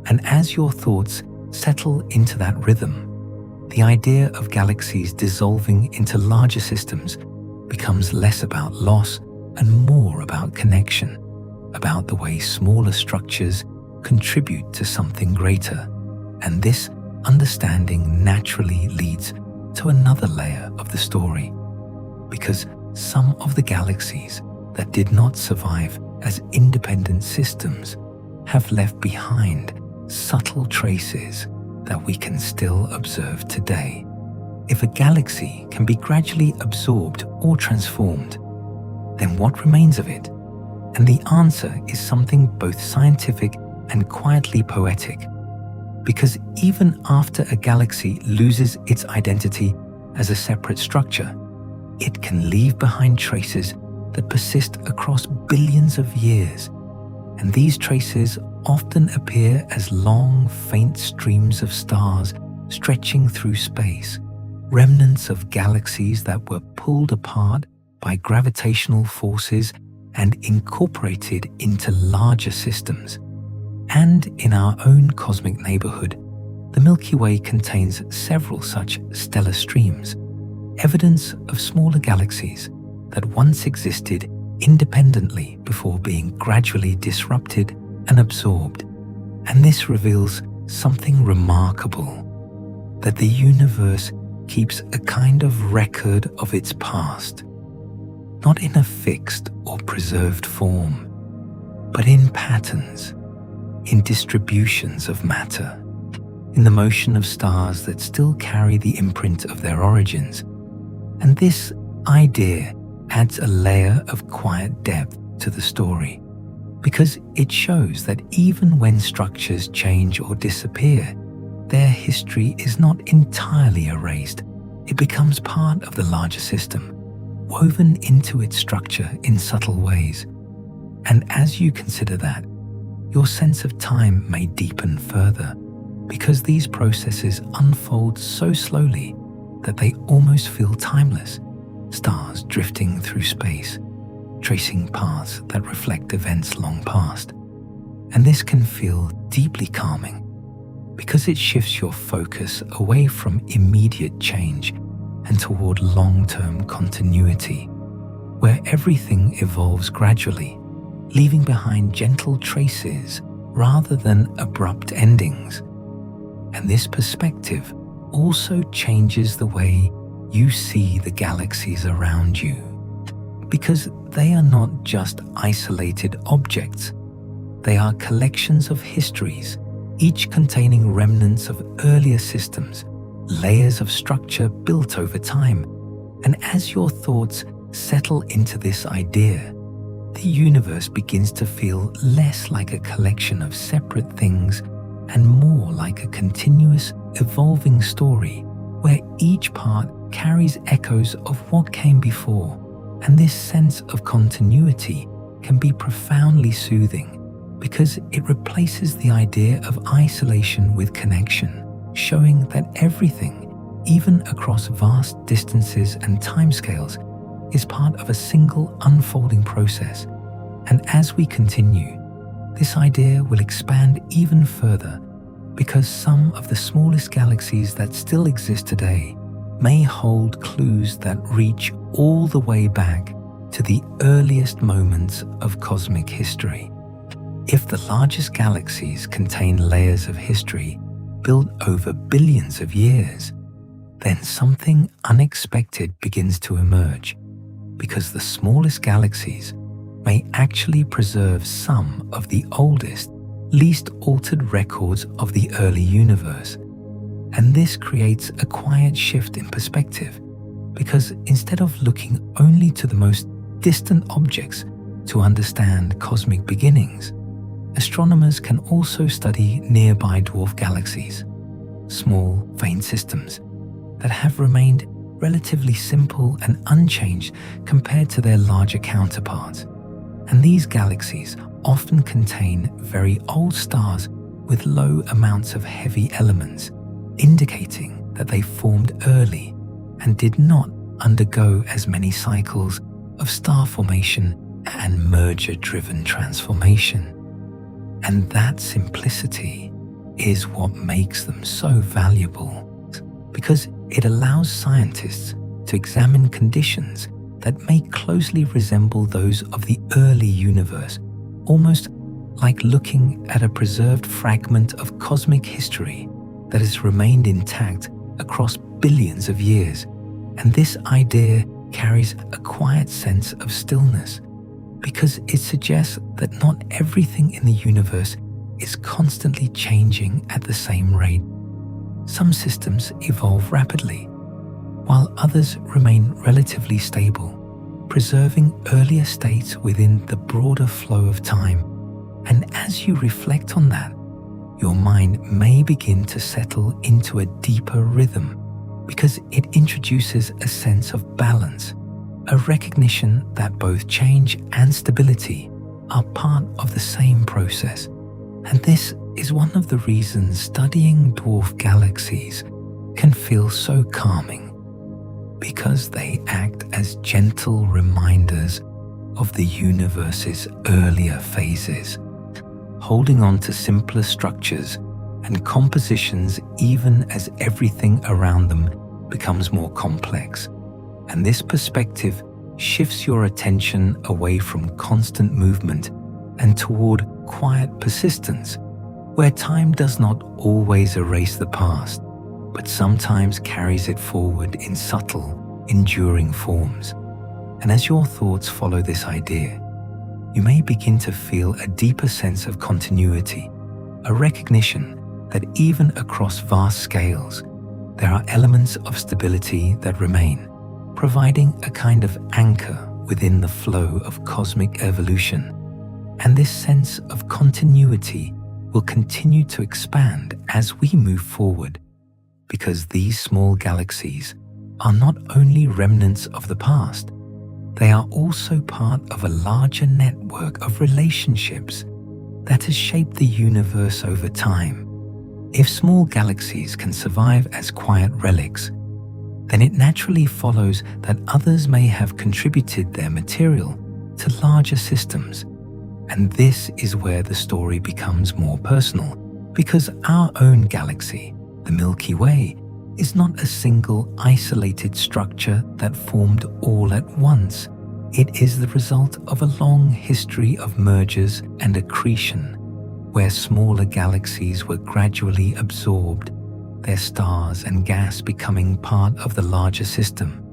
And as your thoughts settle into that rhythm, the idea of galaxies dissolving into larger systems becomes less about loss and more about connection, about the way smaller structures contribute to something greater. And this understanding naturally leads to another layer of the story, because some of the galaxies that did not survive as independent systems have left behind subtle traces that we can still observe today. If a galaxy can be gradually absorbed or transformed, then what remains of it? And the answer is something both scientific and quietly poetic, because even after a galaxy loses its identity as a separate structure, it can leave behind traces that persist across billions of years. And these traces often appear as long, faint streams of stars stretching through space, remnants of galaxies that were pulled apart by gravitational forces and incorporated into larger systems. And in our own cosmic neighborhood, the Milky Way contains several such stellar streams, evidence of smaller galaxies that once existed independently before being gradually disrupted and absorbed. And this reveals something remarkable, that the universe keeps a kind of record of its past, not in a fixed or preserved form, but in patterns, in distributions of matter, in the motion of stars that still carry the imprint of their origins. And this idea adds a layer of quiet depth to the story, because it shows that even when structures change or disappear, their history is not entirely erased. It becomes part of the larger system, woven into its structure in subtle ways. And as you consider that, your sense of time may deepen further, because these processes unfold so slowly that they almost feel timeless, stars drifting through space, tracing paths that reflect events long past. And this can feel deeply calming because it shifts your focus away from immediate change and toward long-term continuity, where everything evolves gradually, leaving behind gentle traces rather than abrupt endings. And this perspective also changes the way you see the galaxies around you, because they are not just isolated objects. They are collections of histories, each containing remnants of earlier systems, layers of structure built over time. And as your thoughts settle into this idea, the universe begins to feel less like a collection of separate things and more like a continuous, evolving story where each part carries echoes of what came before. And this sense of continuity can be profoundly soothing because it replaces the idea of isolation with connection, showing that everything, even across vast distances and timescales, is part of a single unfolding process. And as we continue, this idea will expand even further because some of the smallest galaxies that still exist today may hold clues that reach all the way back to the earliest moments of cosmic history. If the largest galaxies contain layers of history built over billions of years, then something unexpected begins to emerge, because the smallest galaxies may actually preserve some of the oldest, least altered records of the early universe. And this creates a quiet shift in perspective, because instead of looking only to the most distant objects to understand cosmic beginnings, astronomers can also study nearby dwarf galaxies, small, faint systems that have remained relatively simple and unchanged compared to their larger counterparts. And these galaxies often contain very old stars with low amounts of heavy elements, indicating that they formed early and did not undergo as many cycles of star formation and merger-driven transformation. And that simplicity is what makes them so valuable, because it allows scientists to examine conditions that may closely resemble those of the early universe, almost like looking at a preserved fragment of cosmic history that has remained intact across billions of years. And this idea carries a quiet sense of stillness, because it suggests that not everything in the universe is constantly changing at the same rate. Some systems evolve rapidly, while others remain relatively stable, preserving earlier states within the broader flow of time. And as you reflect on that, your mind may begin to settle into a deeper rhythm, because it introduces a sense of balance, a recognition that both change and stability are part of the same process. And this is one of the reasons studying dwarf galaxies can feel so calming, because they act as gentle reminders of the universe's earlier phases, holding on to simpler structures and compositions even as everything around them becomes more complex. And this perspective shifts your attention away from constant movement and toward quiet persistence, where time does not always erase the past, but sometimes carries it forward in subtle, enduring forms. And as your thoughts follow this idea, you may begin to feel a deeper sense of continuity, a recognition that even across vast scales, there are elements of stability that remain, providing a kind of anchor within the flow of cosmic evolution. And this sense of continuity will continue to expand as we move forward, because these small galaxies are not only remnants of the past, they are also part of a larger network of relationships that has shaped the universe over time. If small galaxies can survive as quiet relics, then it naturally follows that others may have contributed their material to larger systems. And this is where the story becomes more personal, because our own galaxy, the Milky Way, is not a single isolated structure that formed all at once. It is the result of a long history of mergers and accretion, where smaller galaxies were gradually absorbed, their stars and gas becoming part of the larger system.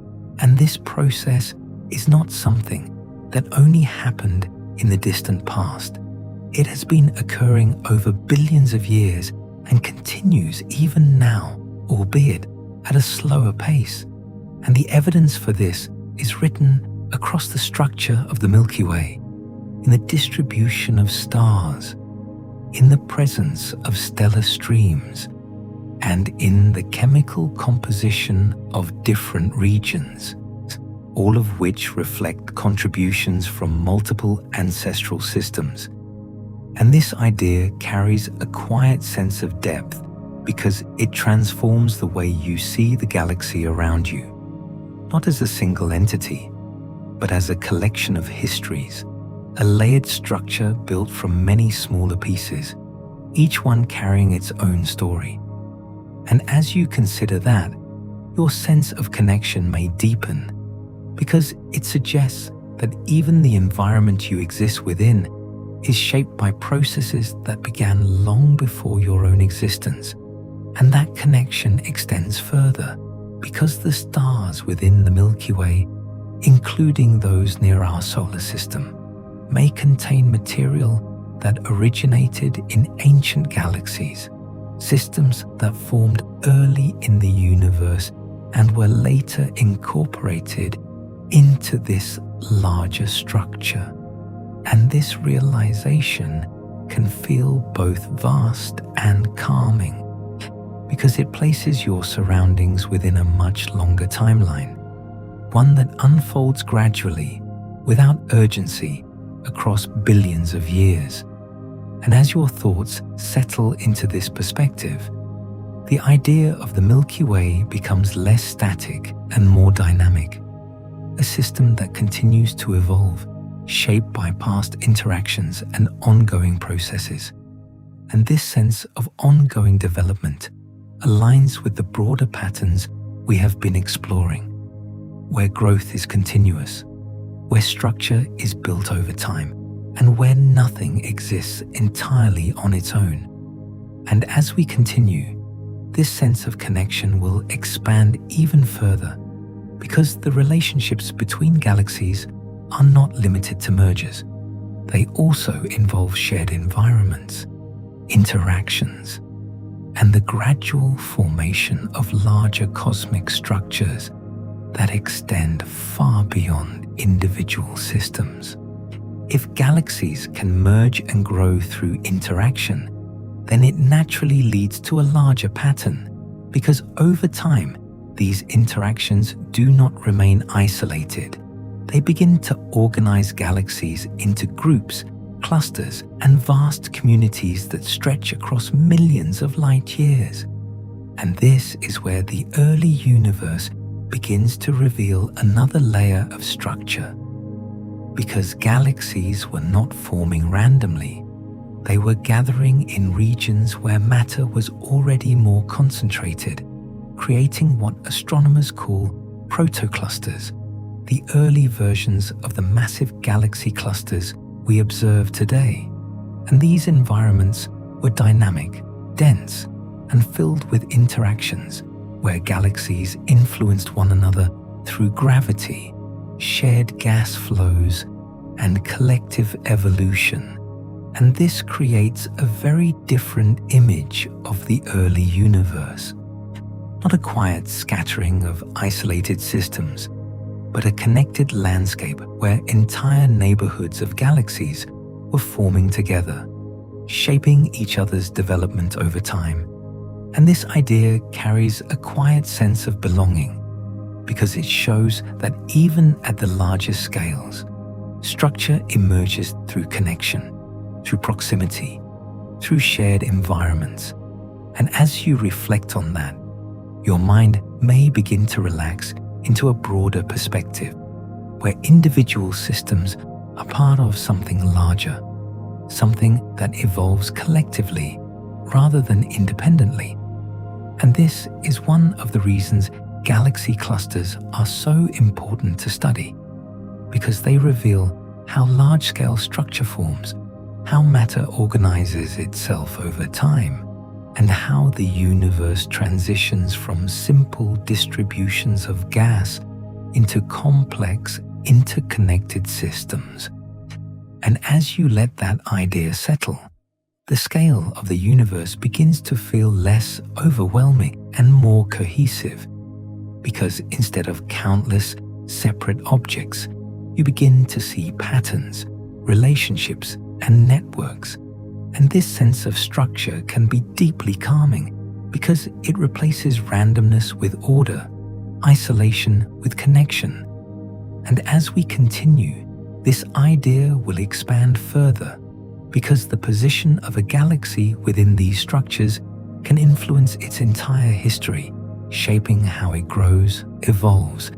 And this process is not something that only happened in the distant past. It has been occurring over billions of years and continues even now, albeit at a slower pace. And the evidence for this is written across the structure of the Milky Way, in the distribution of stars, in the presence of stellar streams, and in the chemical composition of different regions, all of which reflect contributions from multiple ancestral systems. And this idea carries a quiet sense of depth because it transforms the way you see the galaxy around you, not as a single entity, but as a collection of histories, a layered structure built from many smaller pieces, each one carrying its own story. And as you consider that, your sense of connection may deepen, because it suggests that even the environment you exist within is shaped by processes that began long before your own existence. And that connection extends further, because the stars within the Milky Way, including those near our solar system, may contain material that originated in ancient galaxies, systems that formed early in the universe and were later incorporated into this larger structure. And this realization can feel both vast and calming, because it places your surroundings within a much longer timeline, one that unfolds gradually, without urgency, across billions of years. And as your thoughts settle into this perspective, the idea of the Milky Way becomes less static and more dynamic, a system that continues to evolve, shaped by past interactions and ongoing processes. And this sense of ongoing development aligns with the broader patterns we have been exploring, where growth is continuous, where structure is built over time, and where nothing exists entirely on its own. And as we continue, this sense of connection will expand even further, because the relationships between galaxies are not limited to mergers. They also involve shared environments, interactions, and the gradual formation of larger cosmic structures that extend far beyond individual systems. If galaxies can merge and grow through interaction, then it naturally leads to a larger pattern, because over time, these interactions do not remain isolated. They begin to organize galaxies into groups, clusters, and vast communities that stretch across millions of light years. And this is where the early universe begins to reveal another layer of structure. Because galaxies were not forming randomly, they were gathering in regions where matter was already more concentrated, creating what astronomers call protoclusters, the early versions of the massive galaxy clusters we observe today. And these environments were dynamic, dense, and filled with interactions where galaxies influenced one another through gravity, shared gas flows, and collective evolution. And this creates a very different image of the early universe. Not a quiet scattering of isolated systems, but a connected landscape where entire neighborhoods of galaxies were forming together, shaping each other's development over time. And this idea carries a quiet sense of belonging, because it shows that even at the largest scales, structure emerges through connection, through proximity, through shared environments. And as you reflect on that, your mind may begin to relax into a broader perspective, where individual systems are part of something larger, something that evolves collectively rather than independently. And this is one of the reasons galaxy clusters are so important to study, because they reveal how large-scale structure forms, how matter organizes itself over time, and how the universe transitions from simple distributions of gas into complex, interconnected systems. And as you let that idea settle, the scale of the universe begins to feel less overwhelming and more cohesive, because instead of countless separate objects, you begin to see patterns, relationships, and networks. And this sense of structure can be deeply calming because it replaces randomness with order, isolation with connection. And as we continue, this idea will expand further, because the position of a galaxy within these structures can influence its entire history, shaping how it grows, evolves,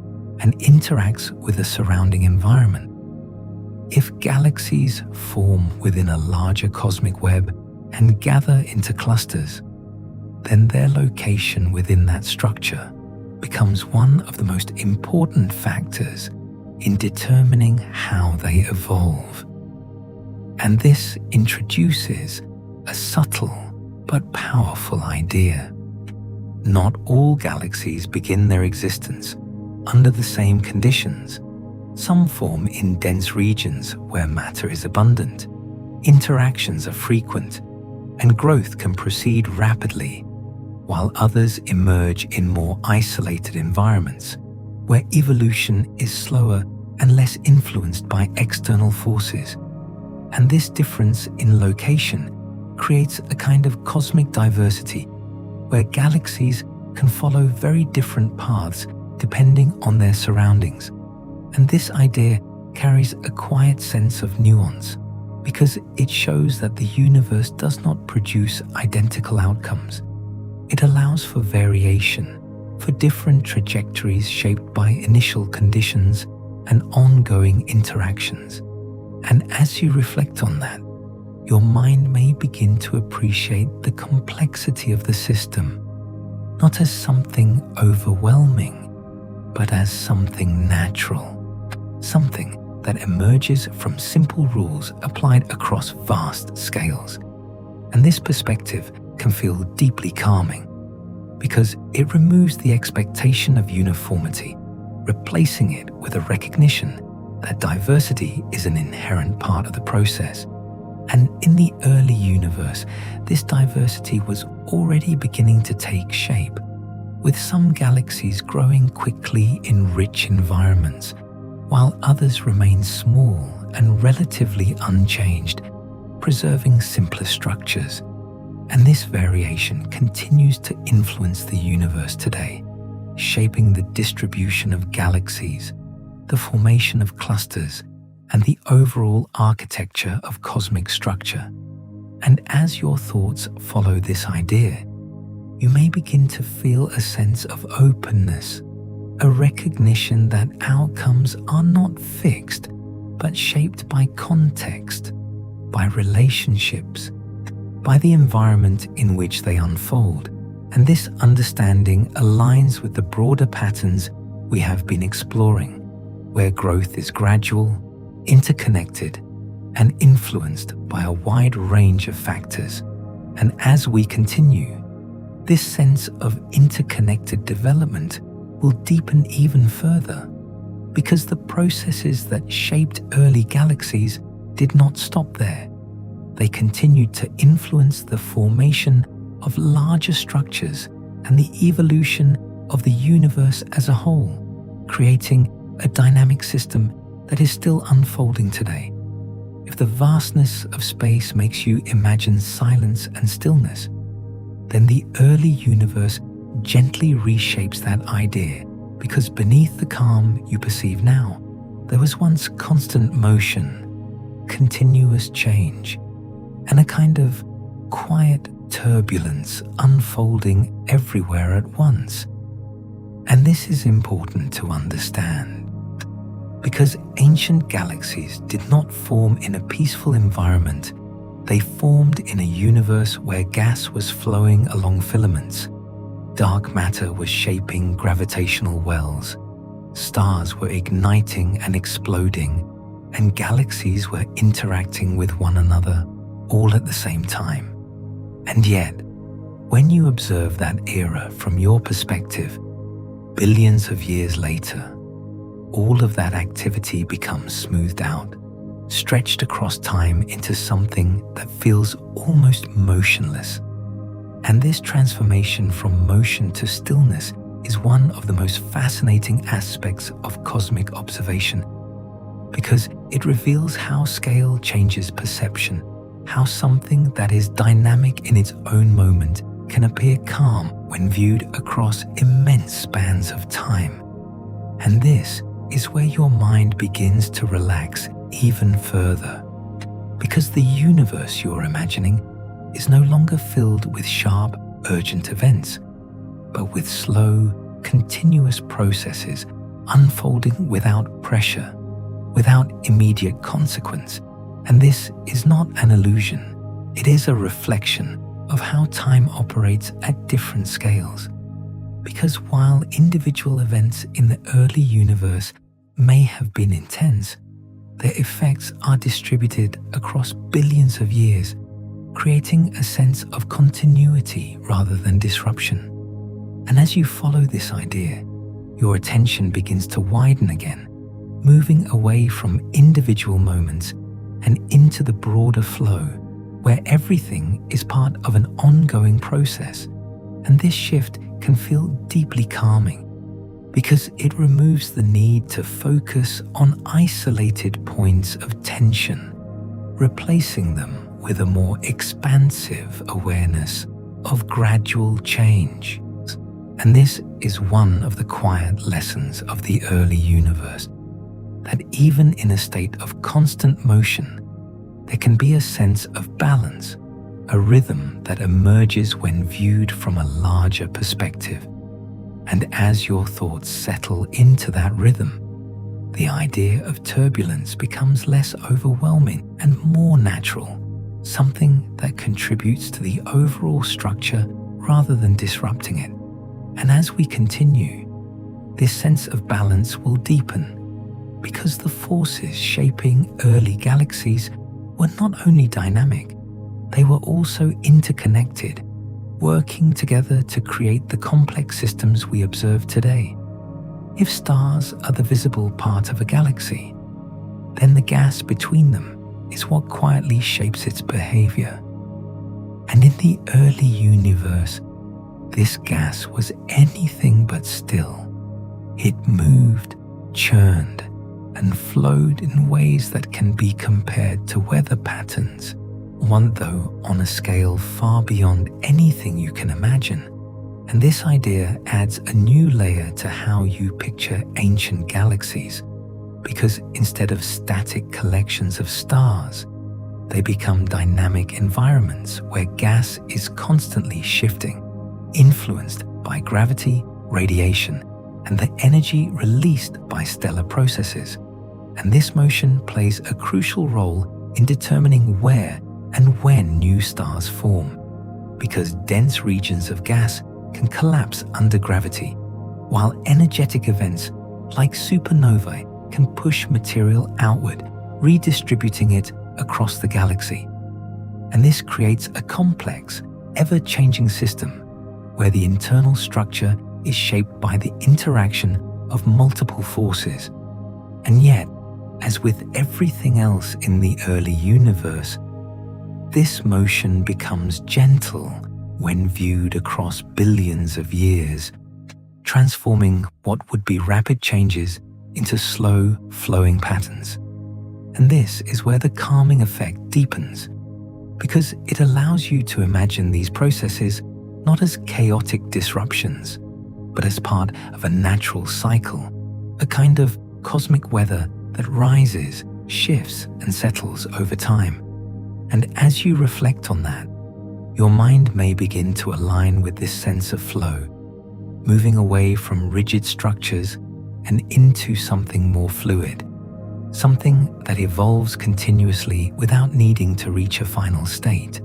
and interacts with the surrounding environment. If galaxies form within a larger cosmic web and gather into clusters, then their location within that structure becomes one of the most important factors in determining how they evolve. And this introduces a subtle but powerful idea. Not all galaxies begin their existence under the same conditions. Some form in dense regions where matter is abundant, interactions are frequent, and growth can proceed rapidly, while others emerge in more isolated environments where evolution is slower and less influenced by external forces. And this difference in location creates a kind of cosmic diversity where galaxies can follow very different paths depending on their surroundings. And this idea carries a quiet sense of nuance, because it shows that the universe does not produce identical outcomes. It allows for variation, for different trajectories shaped by initial conditions and ongoing interactions. And as you reflect on that, your mind may begin to appreciate the complexity of the system, not as something overwhelming, but as something natural, something that emerges from simple rules applied across vast scales. And this perspective can feel deeply calming, because it removes the expectation of uniformity, replacing it with a recognition that diversity is an inherent part of the process. And in the early universe, this diversity was already beginning to take shape, with some galaxies growing quickly in rich environments, while others remain small and relatively unchanged, preserving simpler structures. And this variation continues to influence the universe today, shaping the distribution of galaxies, the formation of clusters, and the overall architecture of cosmic structure. And as your thoughts follow this idea, you may begin to feel a sense of openness, a recognition that outcomes are not fixed, but shaped by context, by relationships, by the environment in which they unfold. And this understanding aligns with the broader patterns we have been exploring, where growth is gradual, interconnected, and influenced by a wide range of factors. And as we continue, this sense of interconnected development will deepen even further, because the processes that shaped early galaxies did not stop there. They continued to influence the formation of larger structures and the evolution of the universe as a whole, creating a dynamic system that is still unfolding today. If the vastness of space makes you imagine silence and stillness, then the early universe gently reshapes that idea, because beneath the calm you perceive now, there was once constant motion, continuous change, and a kind of quiet turbulence unfolding everywhere at once. And this is important to understand because ancient galaxies did not form in a peaceful environment. They formed in a universe where gas was flowing along filaments, dark matter was shaping gravitational wells, stars were igniting and exploding, and galaxies were interacting with one another all at the same time. And yet, when you observe that era from your perspective, billions of years later, all of that activity becomes smoothed out, stretched across time into something that feels almost motionless. And this transformation from motion to stillness is one of the most fascinating aspects of cosmic observation, because it reveals how scale changes perception, how something that is dynamic in its own moment can appear calm when viewed across immense spans of time. And this is where your mind begins to relax even further, because the universe you're imagining is no longer filled with sharp, urgent events, but with slow, continuous processes unfolding without pressure, without immediate consequence. And this is not an illusion. It is a reflection of how time operates at different scales. Because while individual events in the early universe may have been intense, their effects are distributed across billions of years, creating a sense of continuity rather than disruption. And as you follow this idea, your attention begins to widen again, moving away from individual moments and into the broader flow, where everything is part of an ongoing process. And this shift can feel deeply calming because it removes the need to focus on isolated points of tension, replacing them with a more expansive awareness of gradual change. And this is one of the quiet lessons of the early universe, that even in a state of constant motion, there can be a sense of balance, a rhythm that emerges when viewed from a larger perspective. And as your thoughts settle into that rhythm, the idea of turbulence becomes less overwhelming and more natural, something that contributes to the overall structure rather than disrupting it. And as we continue, this sense of balance will deepen, because the forces shaping early galaxies were not only dynamic, they were also interconnected, working together to create the complex systems we observe today. If stars are the visible part of a galaxy, then the gas between them is what quietly shapes its behavior. And in the early universe, this gas was anything but still. It moved, churned, and flowed in ways that can be compared to weather patterns, one though on a scale far beyond anything you can imagine. And this idea adds a new layer to how you picture ancient galaxies, because instead of static collections of stars, they become dynamic environments where gas is constantly shifting, influenced by gravity, radiation, and the energy released by stellar processes. And this motion plays a crucial role in determining where and when new stars form, because dense regions of gas can collapse under gravity, while energetic events like supernovae can push material outward, redistributing it across the galaxy. And this creates a complex, ever-changing system where the internal structure is shaped by the interaction of multiple forces. And yet, as with everything else in the early universe, this motion becomes gentle when viewed across billions of years, transforming what would be rapid changes into slow, flowing patterns. And this is where the calming effect deepens, because it allows you to imagine these processes not as chaotic disruptions, but as part of a natural cycle, a kind of cosmic weather that rises, shifts, and settles over time. And as you reflect on that, your mind may begin to align with this sense of flow, moving away from rigid structures and into something more fluid, something that evolves continuously without needing to reach a final state.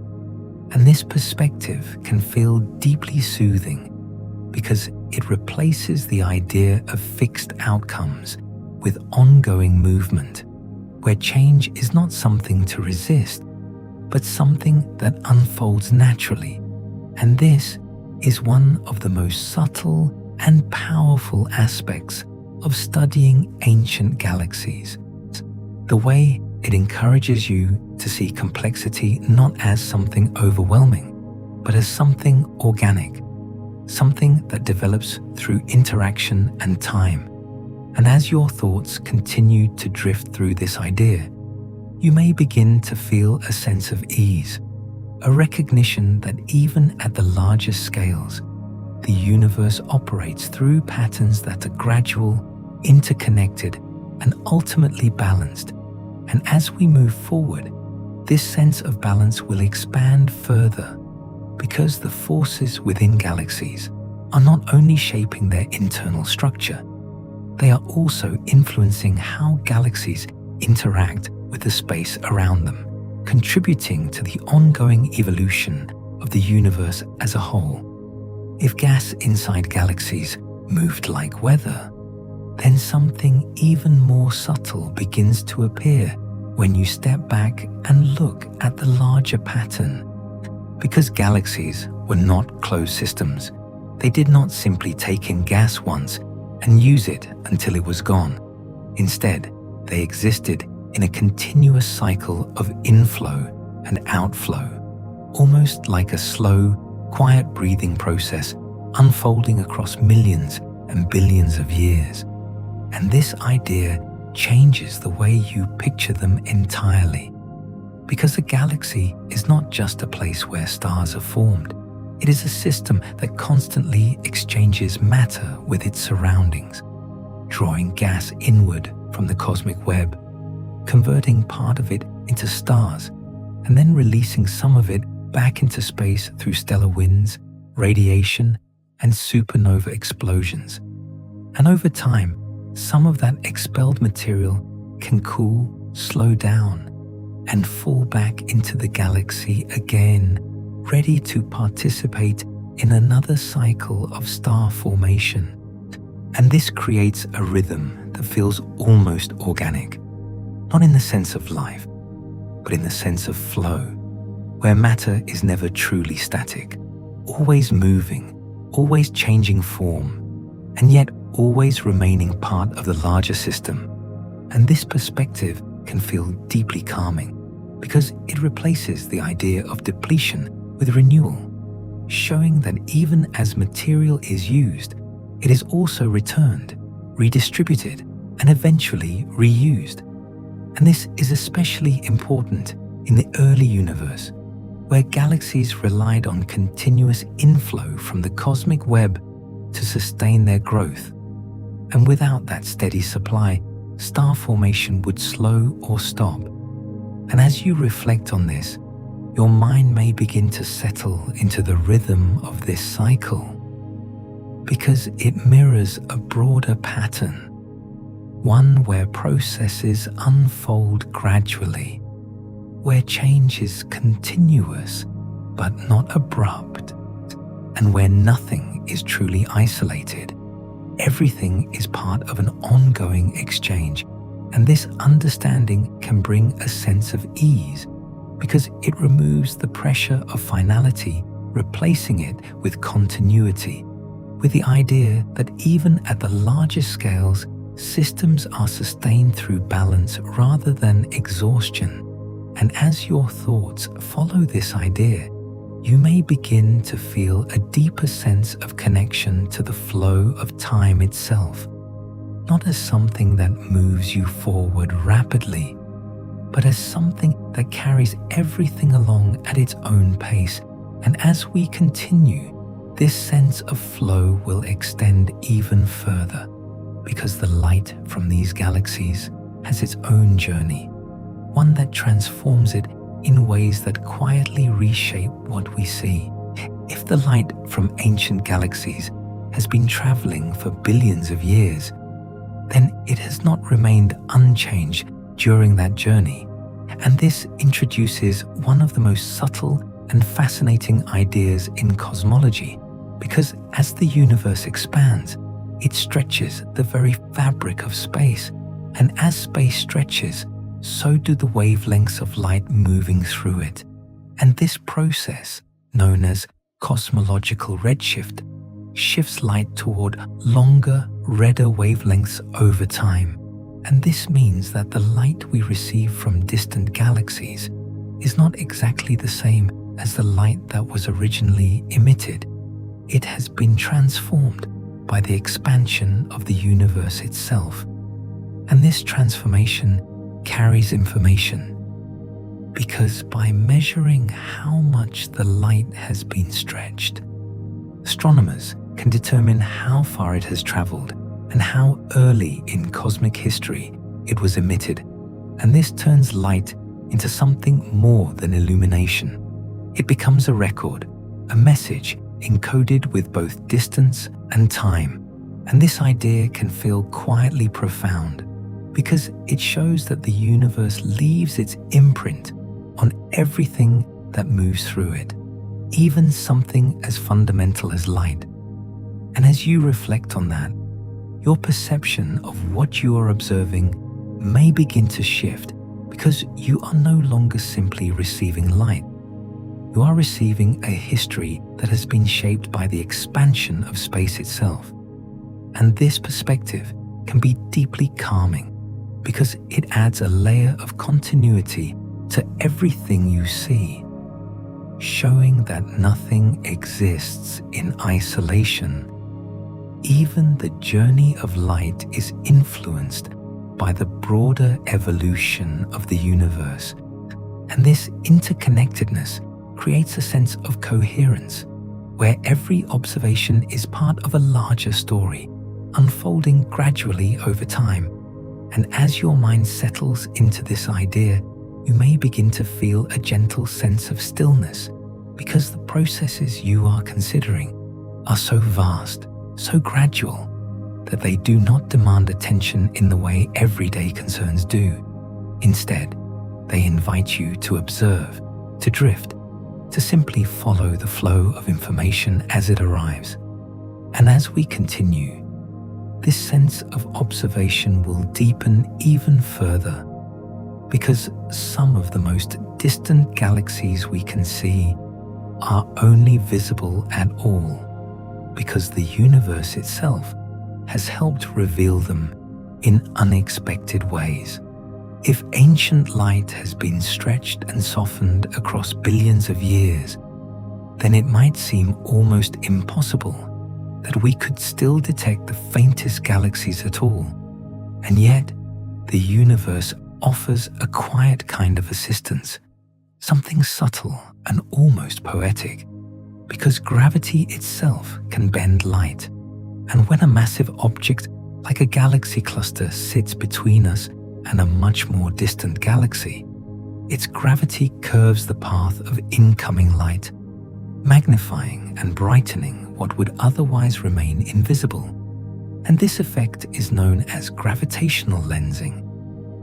And this perspective can feel deeply soothing because it replaces the idea of fixed outcomes with ongoing movement, where change is not something to resist, but something that unfolds naturally. And this is one of the most subtle and powerful aspects of studying ancient galaxies. The way it encourages you to see complexity not as something overwhelming, but as something organic, something that develops through interaction and time. And as your thoughts continue to drift through this idea, you may begin to feel a sense of ease, a recognition that even at the largest scales, the universe operates through patterns that are gradual, interconnected, and ultimately balanced. And as we move forward, this sense of balance will expand further because the forces within galaxies are not only shaping their internal structure, they are also influencing how galaxies interact with the space around them, contributing to the ongoing evolution of the universe as a whole. If gas inside galaxies moved like weather, then something even more subtle begins to appear when you step back and look at the larger pattern. Because galaxies were not closed systems, they did not simply take in gas once and use it until it was gone. Instead, they existed in a continuous cycle of inflow and outflow, almost like a slow, quiet breathing process unfolding across millions and billions of years. And this idea changes the way you picture them entirely. Because a galaxy is not just a place where stars are formed. It is a system that constantly exchanges matter with its surroundings, drawing gas inward from the cosmic web, converting part of it into stars, and then releasing some of it back into space through stellar winds, radiation, and supernova explosions. And over time, some of that expelled material can cool, slow down, and fall back into the galaxy again, ready to participate in another cycle of star formation. And this creates a rhythm that feels almost organic, not in the sense of life, but in the sense of flow, where matter is never truly static, always moving, always changing form, and yet always remaining part of the larger system. And this perspective can feel deeply calming because it replaces the idea of depletion with renewal, showing that even as material is used, it is also returned, redistributed, and eventually reused. And this is especially important in the early universe, where galaxies relied on continuous inflow from the cosmic web to sustain their growth. And without that steady supply, star formation would slow or stop. And as you reflect on this, your mind may begin to settle into the rhythm of this cycle, because it mirrors a broader pattern, one where processes unfold gradually, where change is continuous but not abrupt, and where nothing is truly isolated. Everything is part of an ongoing exchange, and this understanding can bring a sense of ease because it removes the pressure of finality, replacing it with continuity, with the idea that even at the largest scales, systems are sustained through balance rather than exhaustion. And as your thoughts follow this idea, you may begin to feel a deeper sense of connection to the flow of time itself, not as something that moves you forward rapidly, but as something that carries everything along at its own pace. And as we continue, this sense of flow will extend even further, because the light from these galaxies has its own journey, one that transforms it in ways that quietly reshape what we see. If the light from ancient galaxies has been traveling for billions of years, then it has not remained unchanged during that journey. And this introduces one of the most subtle and fascinating ideas in cosmology, because as the universe expands, it stretches the very fabric of space. And as space stretches, so do the wavelengths of light moving through it. And this process, known as cosmological redshift, shifts light toward longer, redder wavelengths over time. And this means that the light we receive from distant galaxies is not exactly the same as the light that was originally emitted. It has been transformed by the expansion of the universe itself. And this transformation carries information, because by measuring how much the light has been stretched, astronomers can determine how far it has traveled and how early in cosmic history it was emitted. And this turns light into something more than illumination. It becomes a record, a message encoded with both distance and time. And this idea can feel quietly profound, because it shows that the universe leaves its imprint on everything that moves through it, even something as fundamental as light. And as you reflect on that, your perception of what you are observing may begin to shift, because you are no longer simply receiving light. You are receiving a history that has been shaped by the expansion of space itself. And this perspective can be deeply calming, because it adds a layer of continuity to everything you see, showing that nothing exists in isolation. Even the journey of light is influenced by the broader evolution of the universe. And this interconnectedness creates a sense of coherence, where every observation is part of a larger story, unfolding gradually over time. And as your mind settles into this idea, you may begin to feel a gentle sense of stillness, because the processes you are considering are so vast, so gradual, that they do not demand attention in the way everyday concerns do. Instead, they invite you to observe, to drift, to simply follow the flow of information as it arrives. And as we continue, this sense of observation will deepen even further, because some of the most distant galaxies we can see are only visible at all because the universe itself has helped reveal them in unexpected ways. If ancient light has been stretched and softened across billions of years, then it might seem almost impossible that we could still detect the faintest galaxies at all. And yet, the universe offers a quiet kind of assistance, something subtle and almost poetic, because gravity itself can bend light. And when a massive object like a galaxy cluster sits between us and a much more distant galaxy, its gravity curves the path of incoming light, magnifying and brightening what would otherwise remain invisible. And this effect is known as gravitational lensing,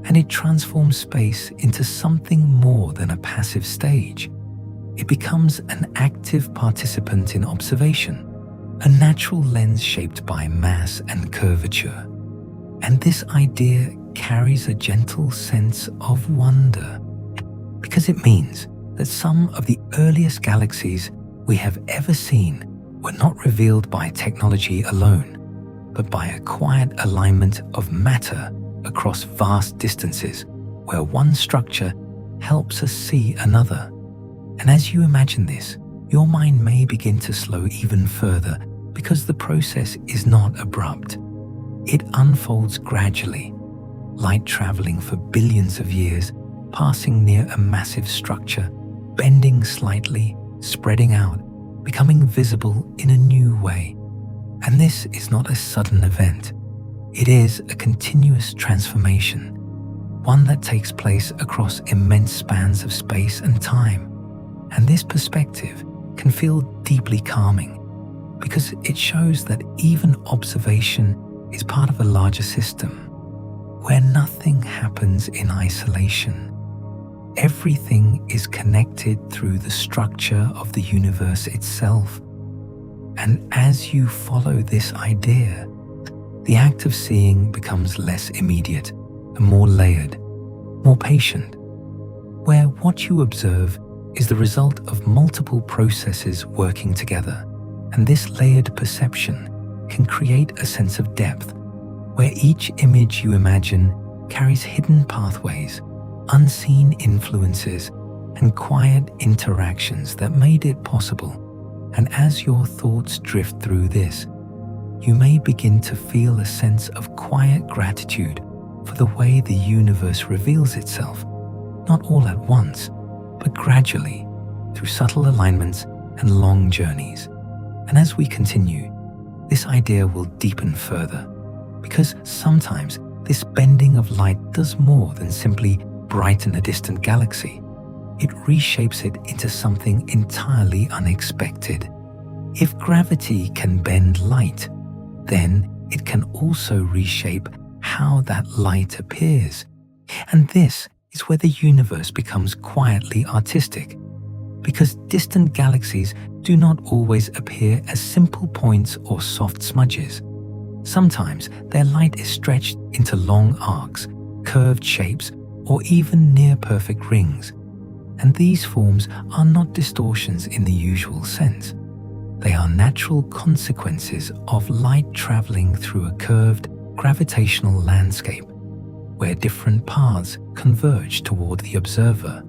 and it transforms space into something more than a passive stage. It becomes an active participant in observation, a natural lens shaped by mass and curvature. And this idea carries a gentle sense of wonder, because it means that some of the earliest galaxies we have ever seen were not revealed by technology alone, but by a quiet alignment of matter across vast distances, where one structure helps us see another. And as you imagine this, your mind may begin to slow even further, because the process is not abrupt. It unfolds gradually, light traveling for billions of years, passing near a massive structure, bending slightly, spreading out, becoming visible in a new way. And this is not a sudden event. It is a continuous transformation, one that takes place across immense spans of space and time. And this perspective can feel deeply calming, because it shows that even observation is part of a larger system where nothing happens in isolation. Everything is connected through the structure of the universe itself. And as you follow this idea, the act of seeing becomes less immediate and more layered, more patient, where what you observe is the result of multiple processes working together. And this layered perception can create a sense of depth, where each image you imagine carries hidden pathways, unseen influences, and quiet interactions that made it possible. And as your thoughts drift through this, you may begin to feel a sense of quiet gratitude for the way the universe reveals itself, not all at once, but gradually, through subtle alignments and long journeys. And as we continue, this idea will deepen further, because sometimes this bending of light does more than simply brighten a distant galaxy. It reshapes it into something entirely unexpected. If gravity can bend light, then it can also reshape how that light appears. And this is where the universe becomes quietly artistic, because distant galaxies do not always appear as simple points or soft smudges. Sometimes their light is stretched into long arcs, curved shapes, or even near-perfect rings. And these forms are not distortions in the usual sense. They are natural consequences of light traveling through a curved, gravitational landscape, where different paths converge toward the observer.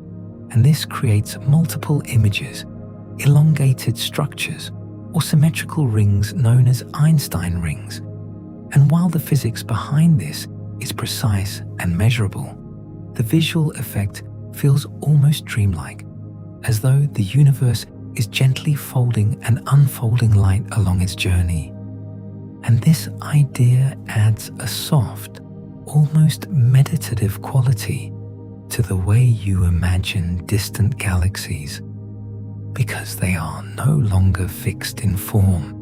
And this creates multiple images, elongated structures, or symmetrical rings known as Einstein rings. And while the physics behind this is precise and measurable, the visual effect feels almost dreamlike, as though the universe is gently folding and unfolding light along its journey. And this idea adds a soft, almost meditative quality to the way you imagine distant galaxies, because they are no longer fixed in form.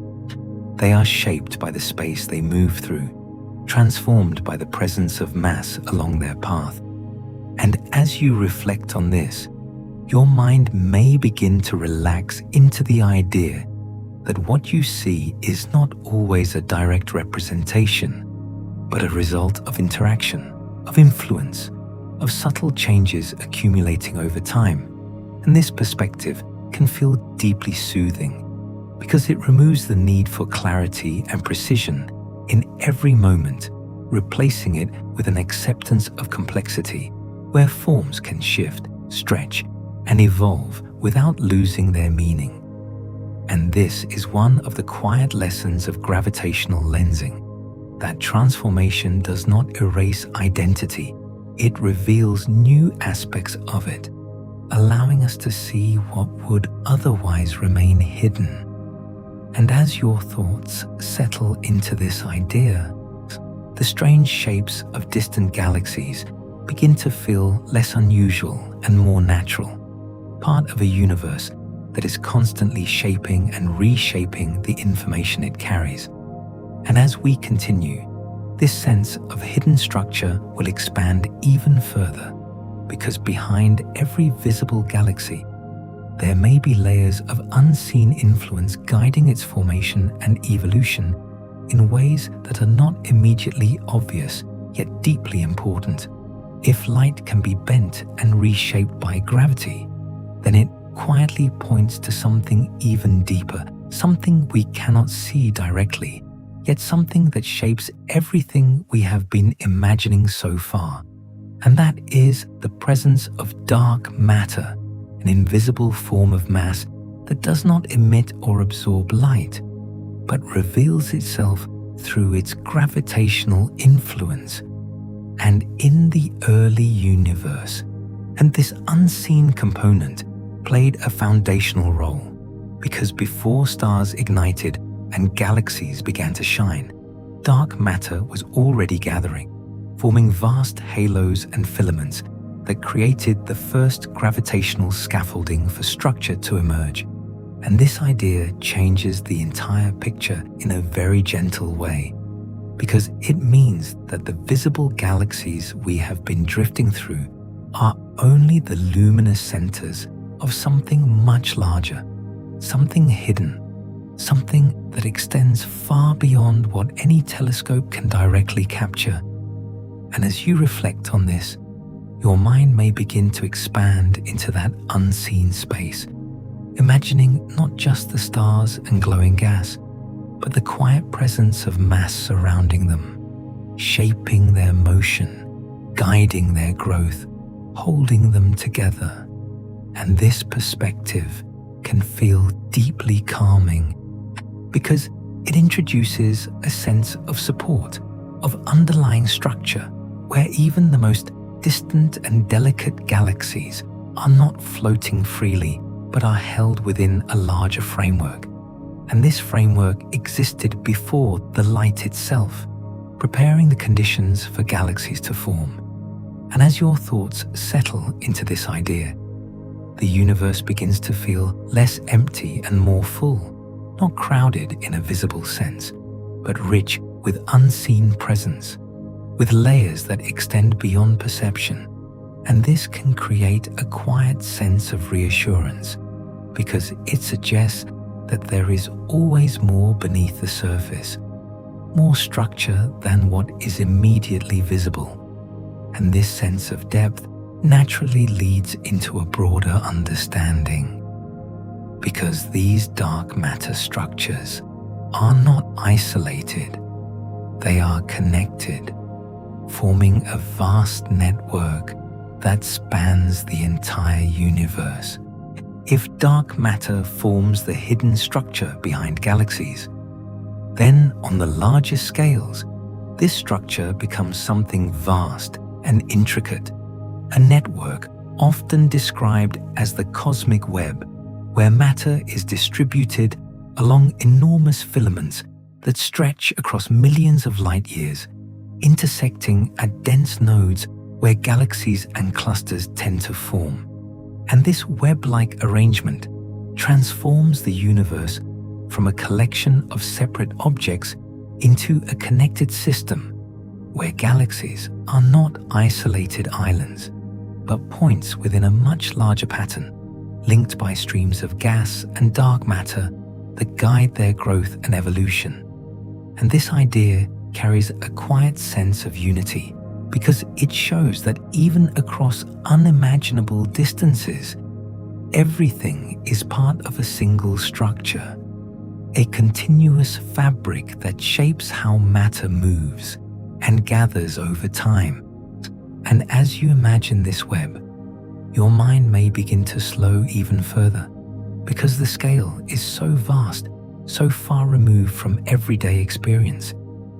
They are shaped by the space they move through, transformed by the presence of mass along their path. And as you reflect on this, your mind may begin to relax into the idea that what you see is not always a direct representation, but a result of interaction, of influence, of subtle changes accumulating over time. And this perspective can feel deeply soothing, because it removes the need for clarity and precision in every moment, replacing it with an acceptance of complexity, where forms can shift, stretch, and evolve without losing their meaning. And this is one of the quiet lessons of gravitational lensing, that transformation does not erase identity, it reveals new aspects of it, allowing us to see what would otherwise remain hidden. And as your thoughts settle into this idea, the strange shapes of distant galaxies begin to feel less unusual and more natural, part of a universe that is constantly shaping and reshaping the information it carries. And as we continue, this sense of hidden structure will expand even further, because behind every visible galaxy, there may be layers of unseen influence guiding its formation and evolution in ways that are not immediately obvious, yet deeply important. If light can be bent and reshaped by gravity, then it quietly points to something even deeper, something we cannot see directly, yet something that shapes everything we have been imagining so far. And that is the presence of dark matter, an invisible form of mass that does not emit or absorb light, but reveals itself through its gravitational influence. And in the early universe, and this unseen component played a foundational role, because before stars ignited and galaxies began to shine, dark matter was already gathering, forming vast halos and filaments that created the first gravitational scaffolding for structure to emerge. And this idea changes the entire picture in a very gentle way, because it means that the visible galaxies we have been drifting through are only the luminous centers of something much larger, something hidden, something that extends far beyond what any telescope can directly capture. And as you reflect on this, your mind may begin to expand into that unseen space, imagining not just the stars and glowing gas, but the quiet presence of mass surrounding them, shaping their motion, guiding their growth, holding them together. And this perspective can feel deeply calming because it introduces a sense of support, of underlying structure, where even the most distant and delicate galaxies are not floating freely, but are held within a larger framework. And this framework existed before the light itself, preparing the conditions for galaxies to form. And as your thoughts settle into this idea, the universe begins to feel less empty and more full, not crowded in a visible sense, but rich with unseen presence, with layers that extend beyond perception. And this can create a quiet sense of reassurance, because it suggests that there is always more beneath the surface, more structure than what is immediately visible. And this sense of depth naturally leads into a broader understanding, because these dark matter structures are not isolated, they are connected, forming a vast network that spans the entire universe. If dark matter forms the hidden structure behind galaxies, then on the largest scales, this structure becomes something vast and intricate, a network often described as the cosmic web, where matter is distributed along enormous filaments that stretch across millions of light years, intersecting at dense nodes where galaxies and clusters tend to form. And this web-like arrangement transforms the universe from a collection of separate objects into a connected system where galaxies are not isolated islands, but points within a much larger pattern, linked by streams of gas and dark matter that guide their growth and evolution. And this idea carries a quiet sense of unity, because it shows that even across unimaginable distances, everything is part of a single structure, a continuous fabric that shapes how matter moves and gathers over time. And as you imagine this web, your mind may begin to slow even further, because the scale is so vast, so far removed from everyday experience,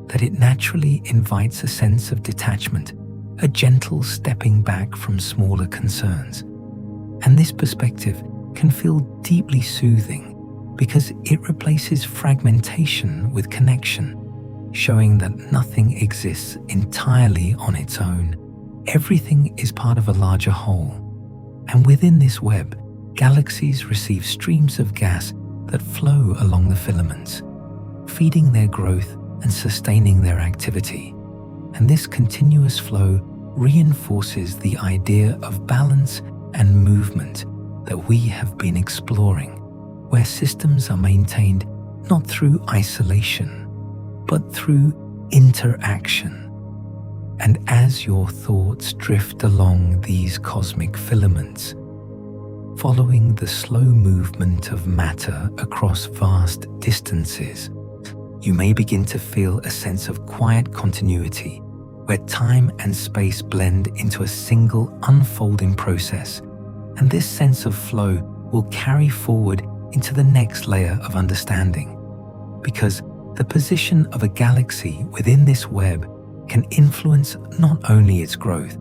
that it naturally invites a sense of detachment, a gentle stepping back from smaller concerns. And this perspective can feel deeply soothing, because it replaces fragmentation with connection, showing that nothing exists entirely on its own. Everything is part of a larger whole. And within this web, galaxies receive streams of gas that flow along the filaments, feeding their growth and sustaining their activity. And this continuous flow reinforces the idea of balance and movement that we have been exploring, where systems are maintained not through isolation, but through interaction. And as your thoughts drift along these cosmic filaments, following the slow movement of matter across vast distances, you may begin to feel a sense of quiet continuity, where time and space blend into a single unfolding process. And this sense of flow will carry forward into the next layer of understanding, because the position of a galaxy within this web can influence not only its growth,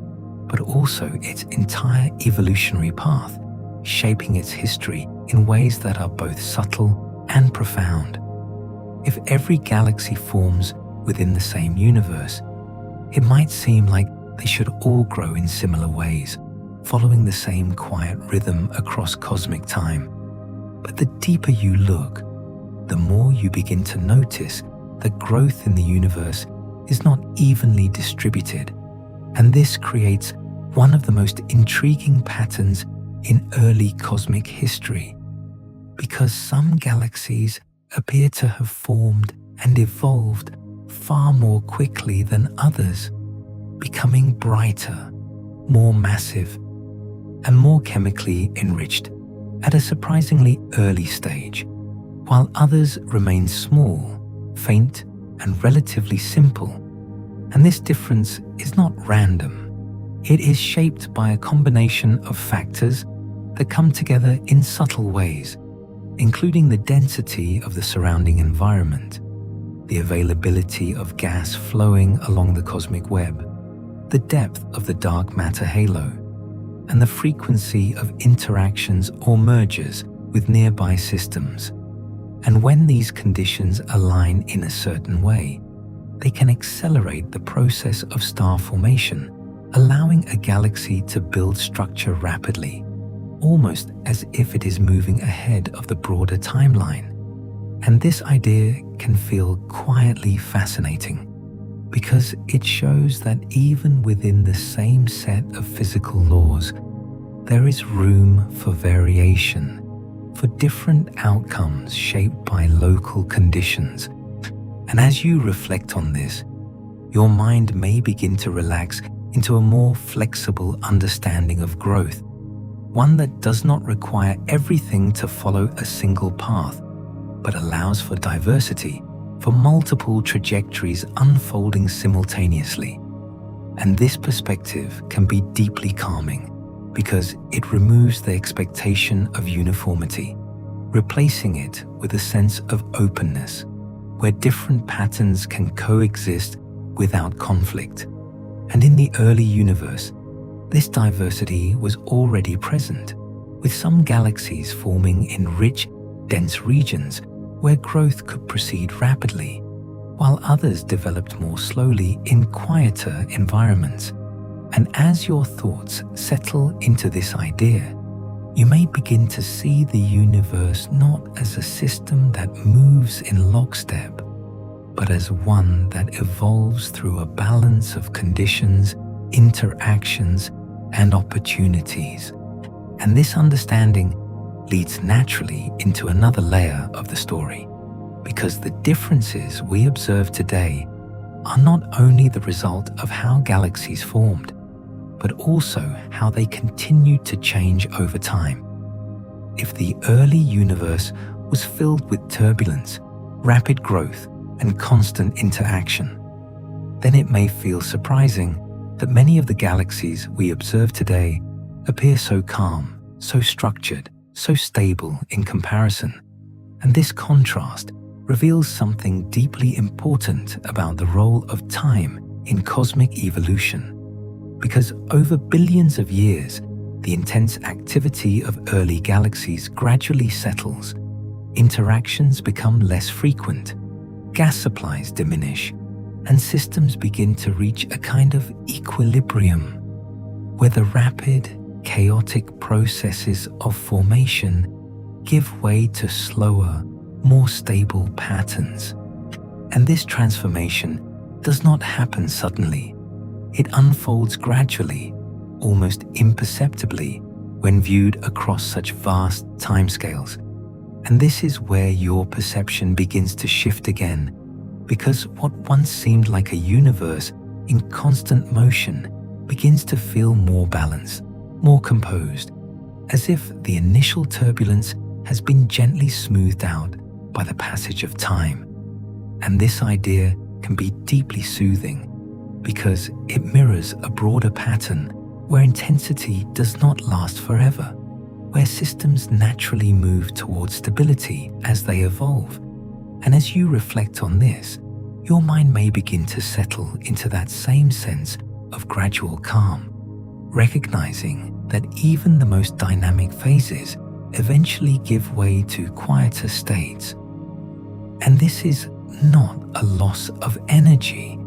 but also its entire evolutionary path, shaping its history in ways that are both subtle and profound. If every galaxy forms within the same universe, it might seem like they should all grow in similar ways, following the same quiet rhythm across cosmic time. But the deeper you look, the more you begin to notice that growth in the universe is not evenly distributed, and this creates one of the most intriguing patterns in early cosmic history, because some galaxies appear to have formed and evolved far more quickly than others, becoming brighter, more massive, and more chemically enriched at a surprisingly early stage, while others remain small, faint, and relatively simple. And this difference is not random. It is shaped by a combination of factors that come together in subtle ways, including the density of the surrounding environment, the availability of gas flowing along the cosmic web, the depth of the dark matter halo, and the frequency of interactions or mergers with nearby systems. And when these conditions align in a certain way, they can accelerate the process of star formation, allowing a galaxy to build structure rapidly, almost as if it is moving ahead of the broader timeline. And this idea can feel quietly fascinating, because it shows that even within the same set of physical laws, there is room for variation, for different outcomes shaped by local conditions. And as you reflect on this, your mind may begin to relax into a more flexible understanding of growth, one that does not require everything to follow a single path, but allows for diversity, for multiple trajectories unfolding simultaneously. And this perspective can be deeply calming, because it removes the expectation of uniformity, replacing it with a sense of openness, where different patterns can coexist without conflict. And in the early universe, this diversity was already present, with some galaxies forming in rich, dense regions where growth could proceed rapidly, while others developed more slowly in quieter environments. And as your thoughts settle into this idea, you may begin to see the universe not as a system that moves in lockstep, but as one that evolves through a balance of conditions, interactions, and opportunities. And this understanding leads naturally into another layer of the story, because the differences we observe today are not only the result of how galaxies formed, but also how they continued to change over time. If the early universe was filled with turbulence, rapid growth, and constant interaction, then it may feel surprising that many of the galaxies we observe today appear so calm, so structured, so stable in comparison. And this contrast reveals something deeply important about the role of time in cosmic evolution. Because over billions of years, the intense activity of early galaxies gradually settles, interactions become less frequent, gas supplies diminish, and systems begin to reach a kind of equilibrium, where the rapid, chaotic processes of formation give way to slower, more stable patterns. And this transformation does not happen suddenly. It unfolds gradually, almost imperceptibly, when viewed across such vast timescales. And this is where your perception begins to shift again, because what once seemed like a universe in constant motion begins to feel more balanced, more composed, as if the initial turbulence has been gently smoothed out by the passage of time. And this idea can be deeply soothing, because it mirrors a broader pattern where intensity does not last forever, where systems naturally move towards stability as they evolve. And as you reflect on this, your mind may begin to settle into that same sense of gradual calm, recognizing that even the most dynamic phases eventually give way to quieter states. And this is not a loss of energy,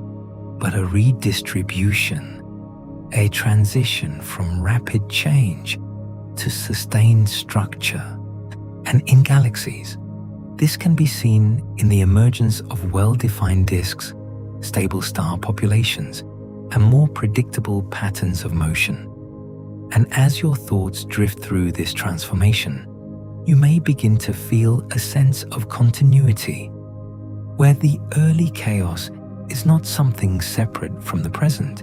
but a redistribution, a transition from rapid change to sustained structure. And in galaxies, this can be seen in the emergence of well-defined disks, stable star populations, and more predictable patterns of motion. And as your thoughts drift through this transformation, you may begin to feel a sense of continuity, where the early chaos is not something separate from the present,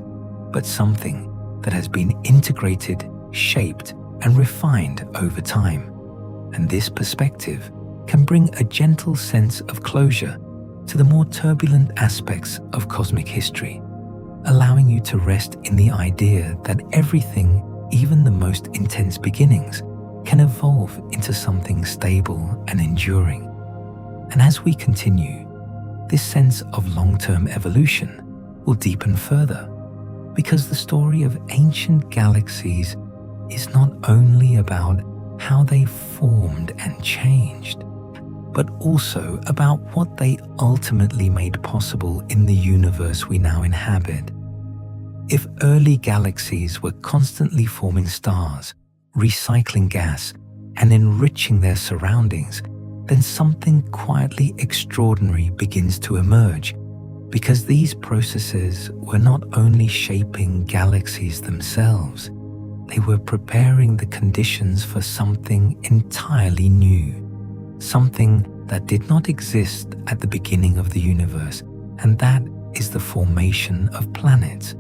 but something that has been integrated, shaped, and refined over time. And this perspective can bring a gentle sense of closure to the more turbulent aspects of cosmic history, allowing you to rest in the idea that everything, even the most intense beginnings, can evolve into something stable and enduring. And as we continue, this sense of long-term evolution will deepen further, because the story of ancient galaxies is not only about how they formed and changed, but also about what they ultimately made possible in the universe we now inhabit. If early galaxies were constantly forming stars, recycling gas, and enriching their surroundings, then something quietly extraordinary begins to emerge, because these processes were not only shaping galaxies themselves, they were preparing the conditions for something entirely new, something that did not exist at the beginning of the universe, and that is the formation of planets.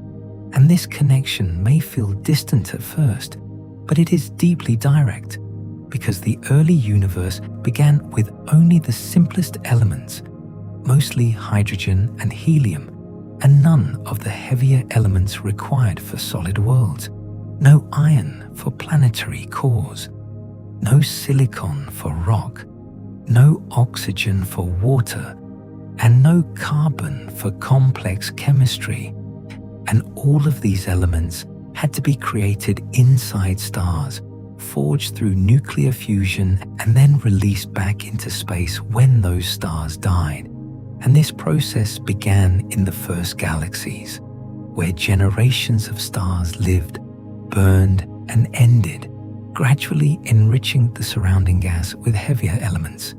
And this connection may feel distant at first, but it is deeply direct, because the early universe began with only the simplest elements, mostly hydrogen and helium, and none of the heavier elements required for solid worlds. No iron for planetary cores, no silicon for rock, no oxygen for water, and no carbon for complex chemistry. And all of these elements had to be created inside stars, forged through nuclear fusion, and then released back into space when those stars died. And this process began in the first galaxies, where generations of stars lived, burned, and ended, gradually enriching the surrounding gas with heavier elements.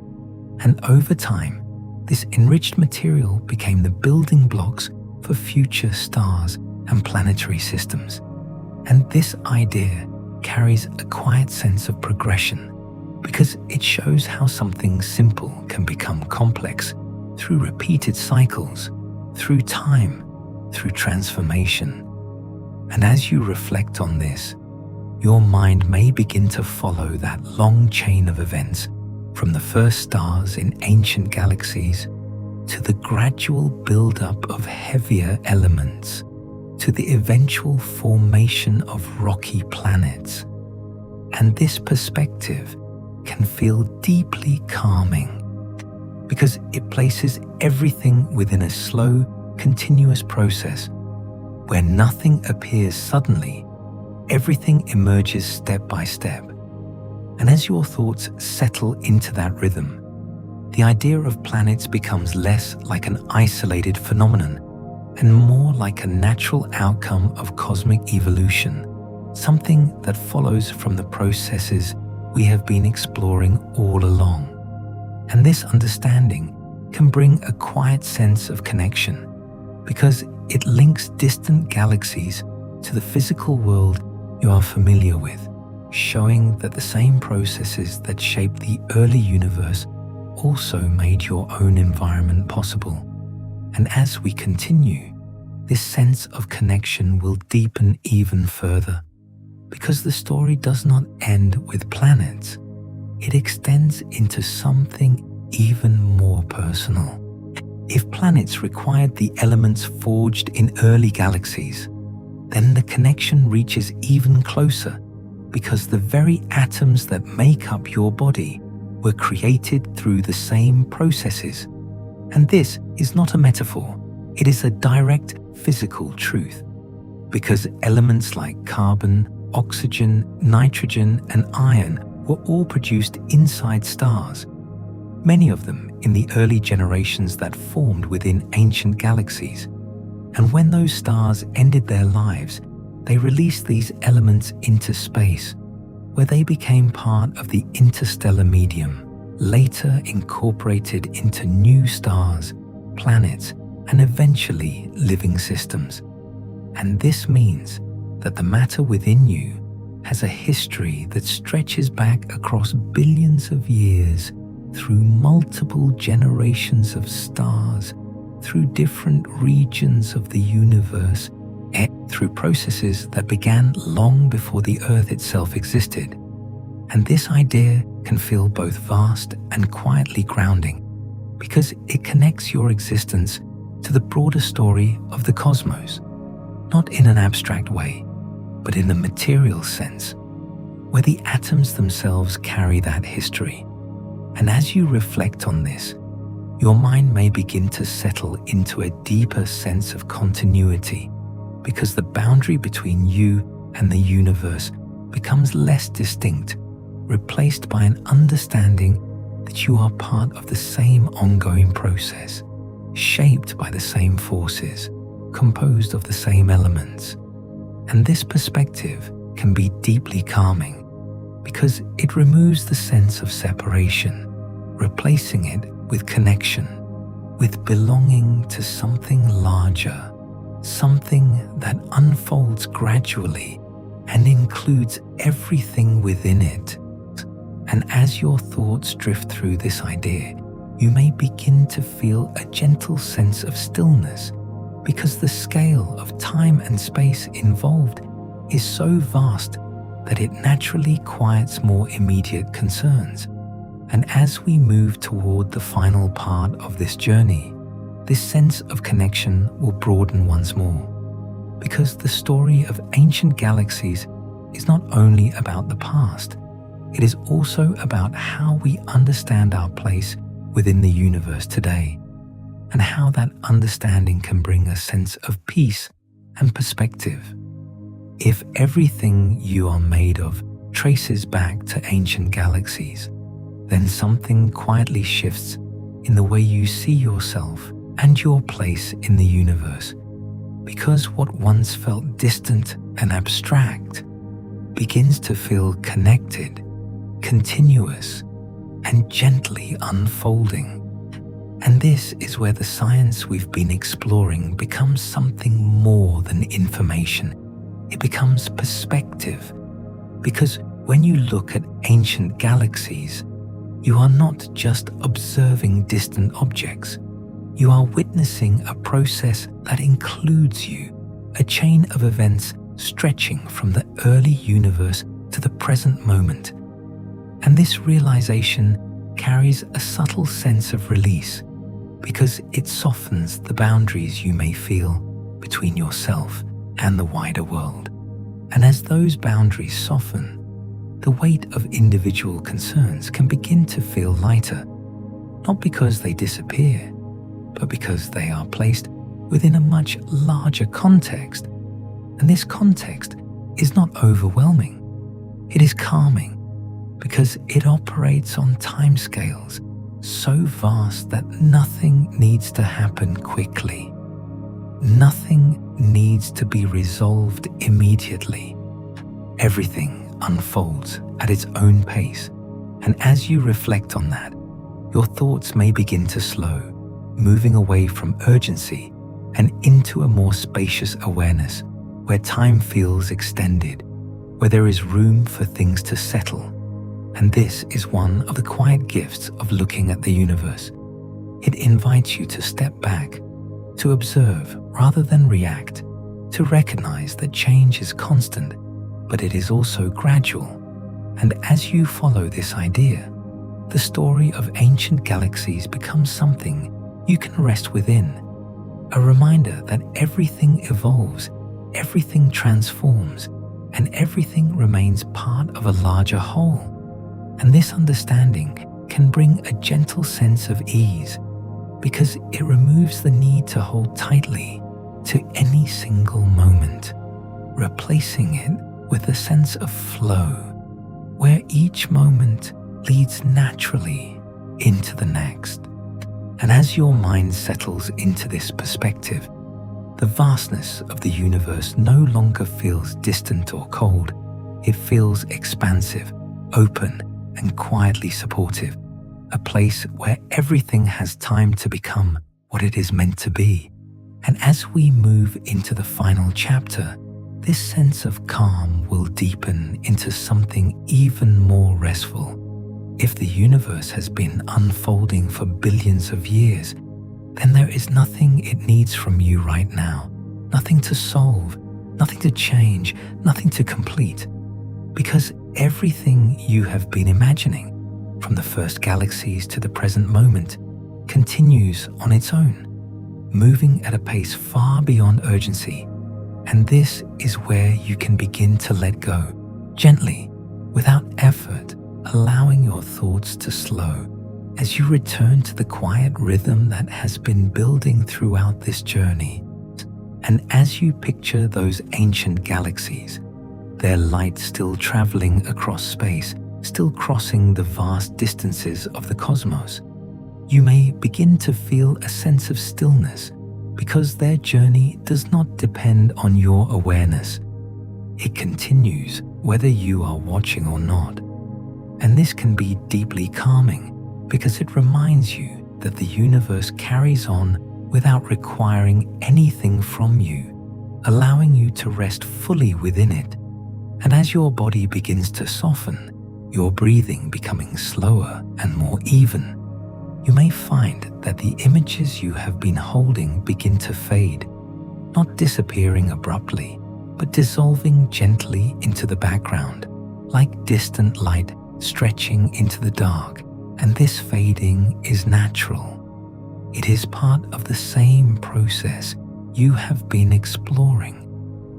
And over time, this enriched material became the building blocks for future stars and planetary systems. And this idea carries a quiet sense of progression, because it shows how something simple can become complex through repeated cycles, through time, through transformation. And as you reflect on this, your mind may begin to follow that long chain of events, from the first stars in ancient galaxies to the gradual buildup of heavier elements, to the eventual formation of rocky planets. And this perspective can feel deeply calming, because it places everything within a slow, continuous process where nothing appears suddenly. Everything emerges step by step. And as your thoughts settle into that rhythm, the idea of planets becomes less like an isolated phenomenon and more like a natural outcome of cosmic evolution, something that follows from the processes we have been exploring all along. And this understanding can bring a quiet sense of connection, because it links distant galaxies to the physical world you are familiar with, showing that the same processes that shaped the early universe also made your own environment possible. And as we continue, this sense of connection will deepen even further, because the story does not end with planets. It extends into something even more personal. If planets required the elements forged in early galaxies, then the connection reaches even closer, because the very atoms that make up your body were created through the same processes. And this is not a metaphor, it is a direct physical truth, because elements like carbon, oxygen, nitrogen, and iron were all produced inside stars, many of them in the early generations that formed within ancient galaxies. And when those stars ended their lives, they released these elements into space, where they became part of the interstellar medium, later incorporated into new stars, planets, and eventually living systems. And this means that the matter within you has a history that stretches back across billions of years, through multiple generations of stars, through different regions of the universe, and through processes that began long before the Earth itself existed. And this idea can feel both vast and quietly grounding, because it connects your existence to the broader story of the cosmos, not in an abstract way, but in the material sense, where the atoms themselves carry that history. And as you reflect on this, your mind may begin to settle into a deeper sense of continuity, because the boundary between you and the universe becomes less distinct, replaced by an understanding that you are part of the same ongoing process, shaped by the same forces, composed of the same elements. And this perspective can be deeply calming, because it removes the sense of separation, replacing it with connection, with belonging to something larger, something that unfolds gradually and includes everything within it. And as your thoughts drift through this idea, you may begin to feel a gentle sense of stillness, because the scale of time and space involved is so vast that it naturally quiets more immediate concerns. And as we move toward the final part of this journey, this sense of connection will broaden once more, because the story of ancient galaxies is not only about the past, it is also about how we understand our place within the universe today, and how that understanding can bring a sense of peace and perspective. If everything you are made of traces back to ancient galaxies, then something quietly shifts in the way you see yourself and your place in the universe, because what once felt distant and abstract begins to feel connected, continuous, and gently unfolding. And this is where the science we've been exploring becomes something more than information. It becomes perspective, because when you look at ancient galaxies, you are not just observing distant objects. You are witnessing a process that includes you, a chain of events stretching from the early universe to the present moment. And this realization carries a subtle sense of release, because it softens the boundaries you may feel between yourself and the wider world. And as those boundaries soften, the weight of individual concerns can begin to feel lighter, not because they disappear, but because they are placed within a much larger context. And this context is not overwhelming, it is calming, because it operates on timescales so vast that nothing needs to happen quickly. Nothing needs to be resolved immediately. Everything unfolds at its own pace, and as you reflect on that, your thoughts may begin to slow, moving away from urgency and into a more spacious awareness, where time feels extended, where there is room for things to settle. And this is one of the quiet gifts of looking at the universe. It invites you to step back, to observe rather than react, to recognize that change is constant, but it is also gradual. And as you follow this idea, the story of ancient galaxies becomes something you can rest within, a reminder that everything evolves, everything transforms, and everything remains part of a larger whole. And this understanding can bring a gentle sense of ease, because it removes the need to hold tightly to any single moment, replacing it with a sense of flow, where each moment leads naturally into the next. And as your mind settles into this perspective, the vastness of the universe no longer feels distant or cold. It feels expansive, open, and quietly supportive, a place where everything has time to become what it is meant to be. And as we move into the final chapter, this sense of calm will deepen into something even more restful. If the universe has been unfolding for billions of years, then there is nothing it needs from you right now. Nothing to solve, nothing to change, nothing to complete. Because everything you have been imagining, from the first galaxies to the present moment, continues on its own, moving at a pace far beyond urgency. And this is where you can begin to let go, gently, without effort, allowing your thoughts to slow as you return to the quiet rhythm that has been building throughout this journey. And as you picture those ancient galaxies, their light still traveling across space, still crossing the vast distances of the cosmos, you may begin to feel a sense of stillness because their journey does not depend on your awareness. It continues whether you are watching or not. And this can be deeply calming because it reminds you that the universe carries on without requiring anything from you, allowing you to rest fully within it. And as your body begins to soften, your breathing becoming slower and more even, you may find that the images you have been holding begin to fade, not disappearing abruptly, but dissolving gently into the background, like distant light stretching into the dark. And this fading is natural. It is part of the same process you have been exploring,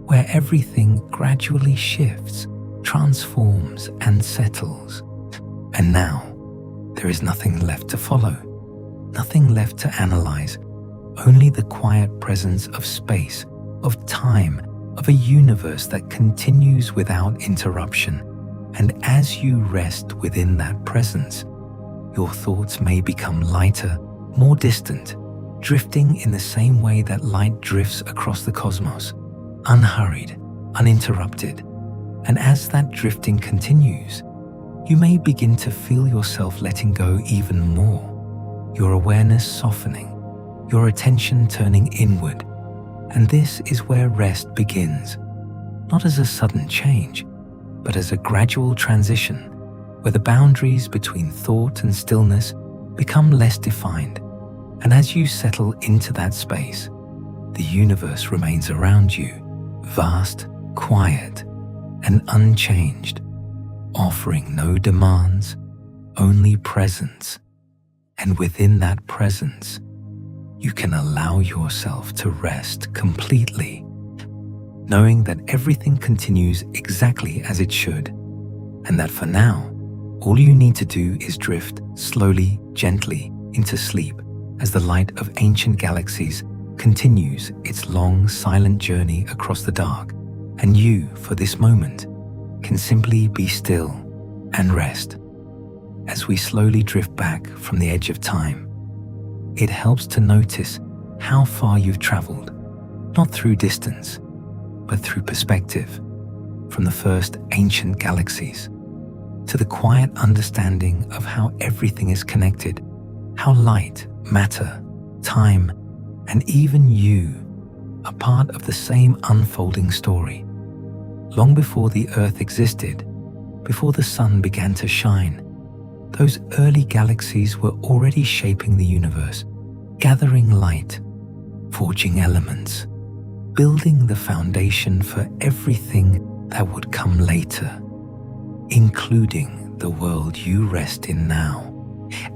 where everything gradually shifts, transforms, and settles. And now, there is nothing left to follow, nothing left to analyze, only the quiet presence of space, of time, of a universe that continues without interruption. And as you rest within that presence, your thoughts may become lighter, more distant, drifting in the same way that light drifts across the cosmos, unhurried, uninterrupted. And as that drifting continues, you may begin to feel yourself letting go even more, your awareness softening, your attention turning inward. And this is where rest begins, not as a sudden change, but as a gradual transition, where the boundaries between thought and stillness become less defined. And as you settle into that space, the universe remains around you, vast, quiet, and unchanged, offering no demands, only presence. And within that presence, you can allow yourself to rest completely, knowing that everything continues exactly as it should, and that for now, all you need to do is drift slowly, gently into sleep as the light of ancient galaxies continues its long, silent journey across the dark. And you, for this moment, can simply be still and rest. As we slowly drift back from the edge of time, it helps to notice how far you've traveled, not through distance, but through perspective, from the first ancient galaxies to the quiet understanding of how everything is connected, how light, matter, time, and even you are part of the same unfolding story. Long before the Earth existed, before the sun began to shine, those early galaxies were already shaping the universe, gathering light, forging elements, building the foundation for everything that would come later, including the world you rest in now.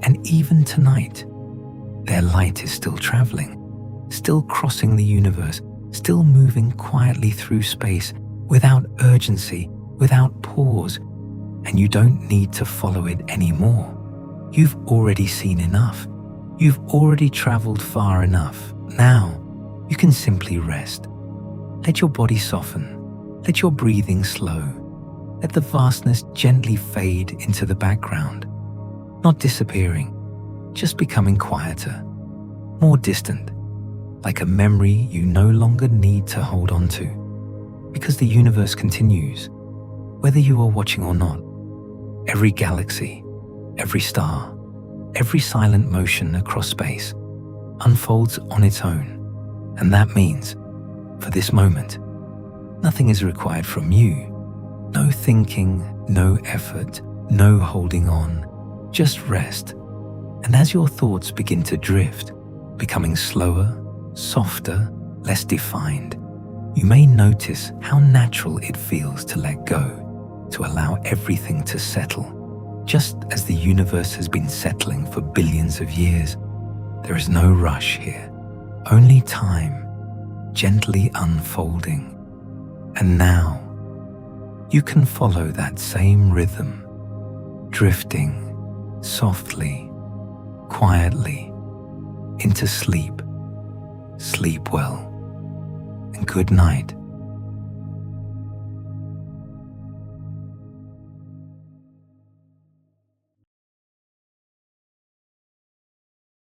And even tonight, their light is still traveling, still crossing the universe, still moving quietly through space without urgency, without pause. And you don't need to follow it anymore. You've already seen enough. You've already traveled far enough. Now, you can simply rest. Let your body soften. Let your breathing slow. Let the vastness gently fade into the background, not disappearing, just becoming quieter, more distant, like a memory you no longer need to hold on to, because the universe continues, Whether you are watching or not, every galaxy, every star, every silent motion across space unfolds on its own. And that means, for this moment, nothing is required from you. No thinking, no effort, no holding on, just rest. And as your thoughts begin to drift, becoming slower, softer, less defined, you may notice how natural it feels to let go, to allow everything to settle. Just as the universe has been settling for billions of years, there is no rush here, only time, gently unfolding. And now, you can follow that same rhythm, drifting softly, quietly, into sleep. Sleep well, and good night.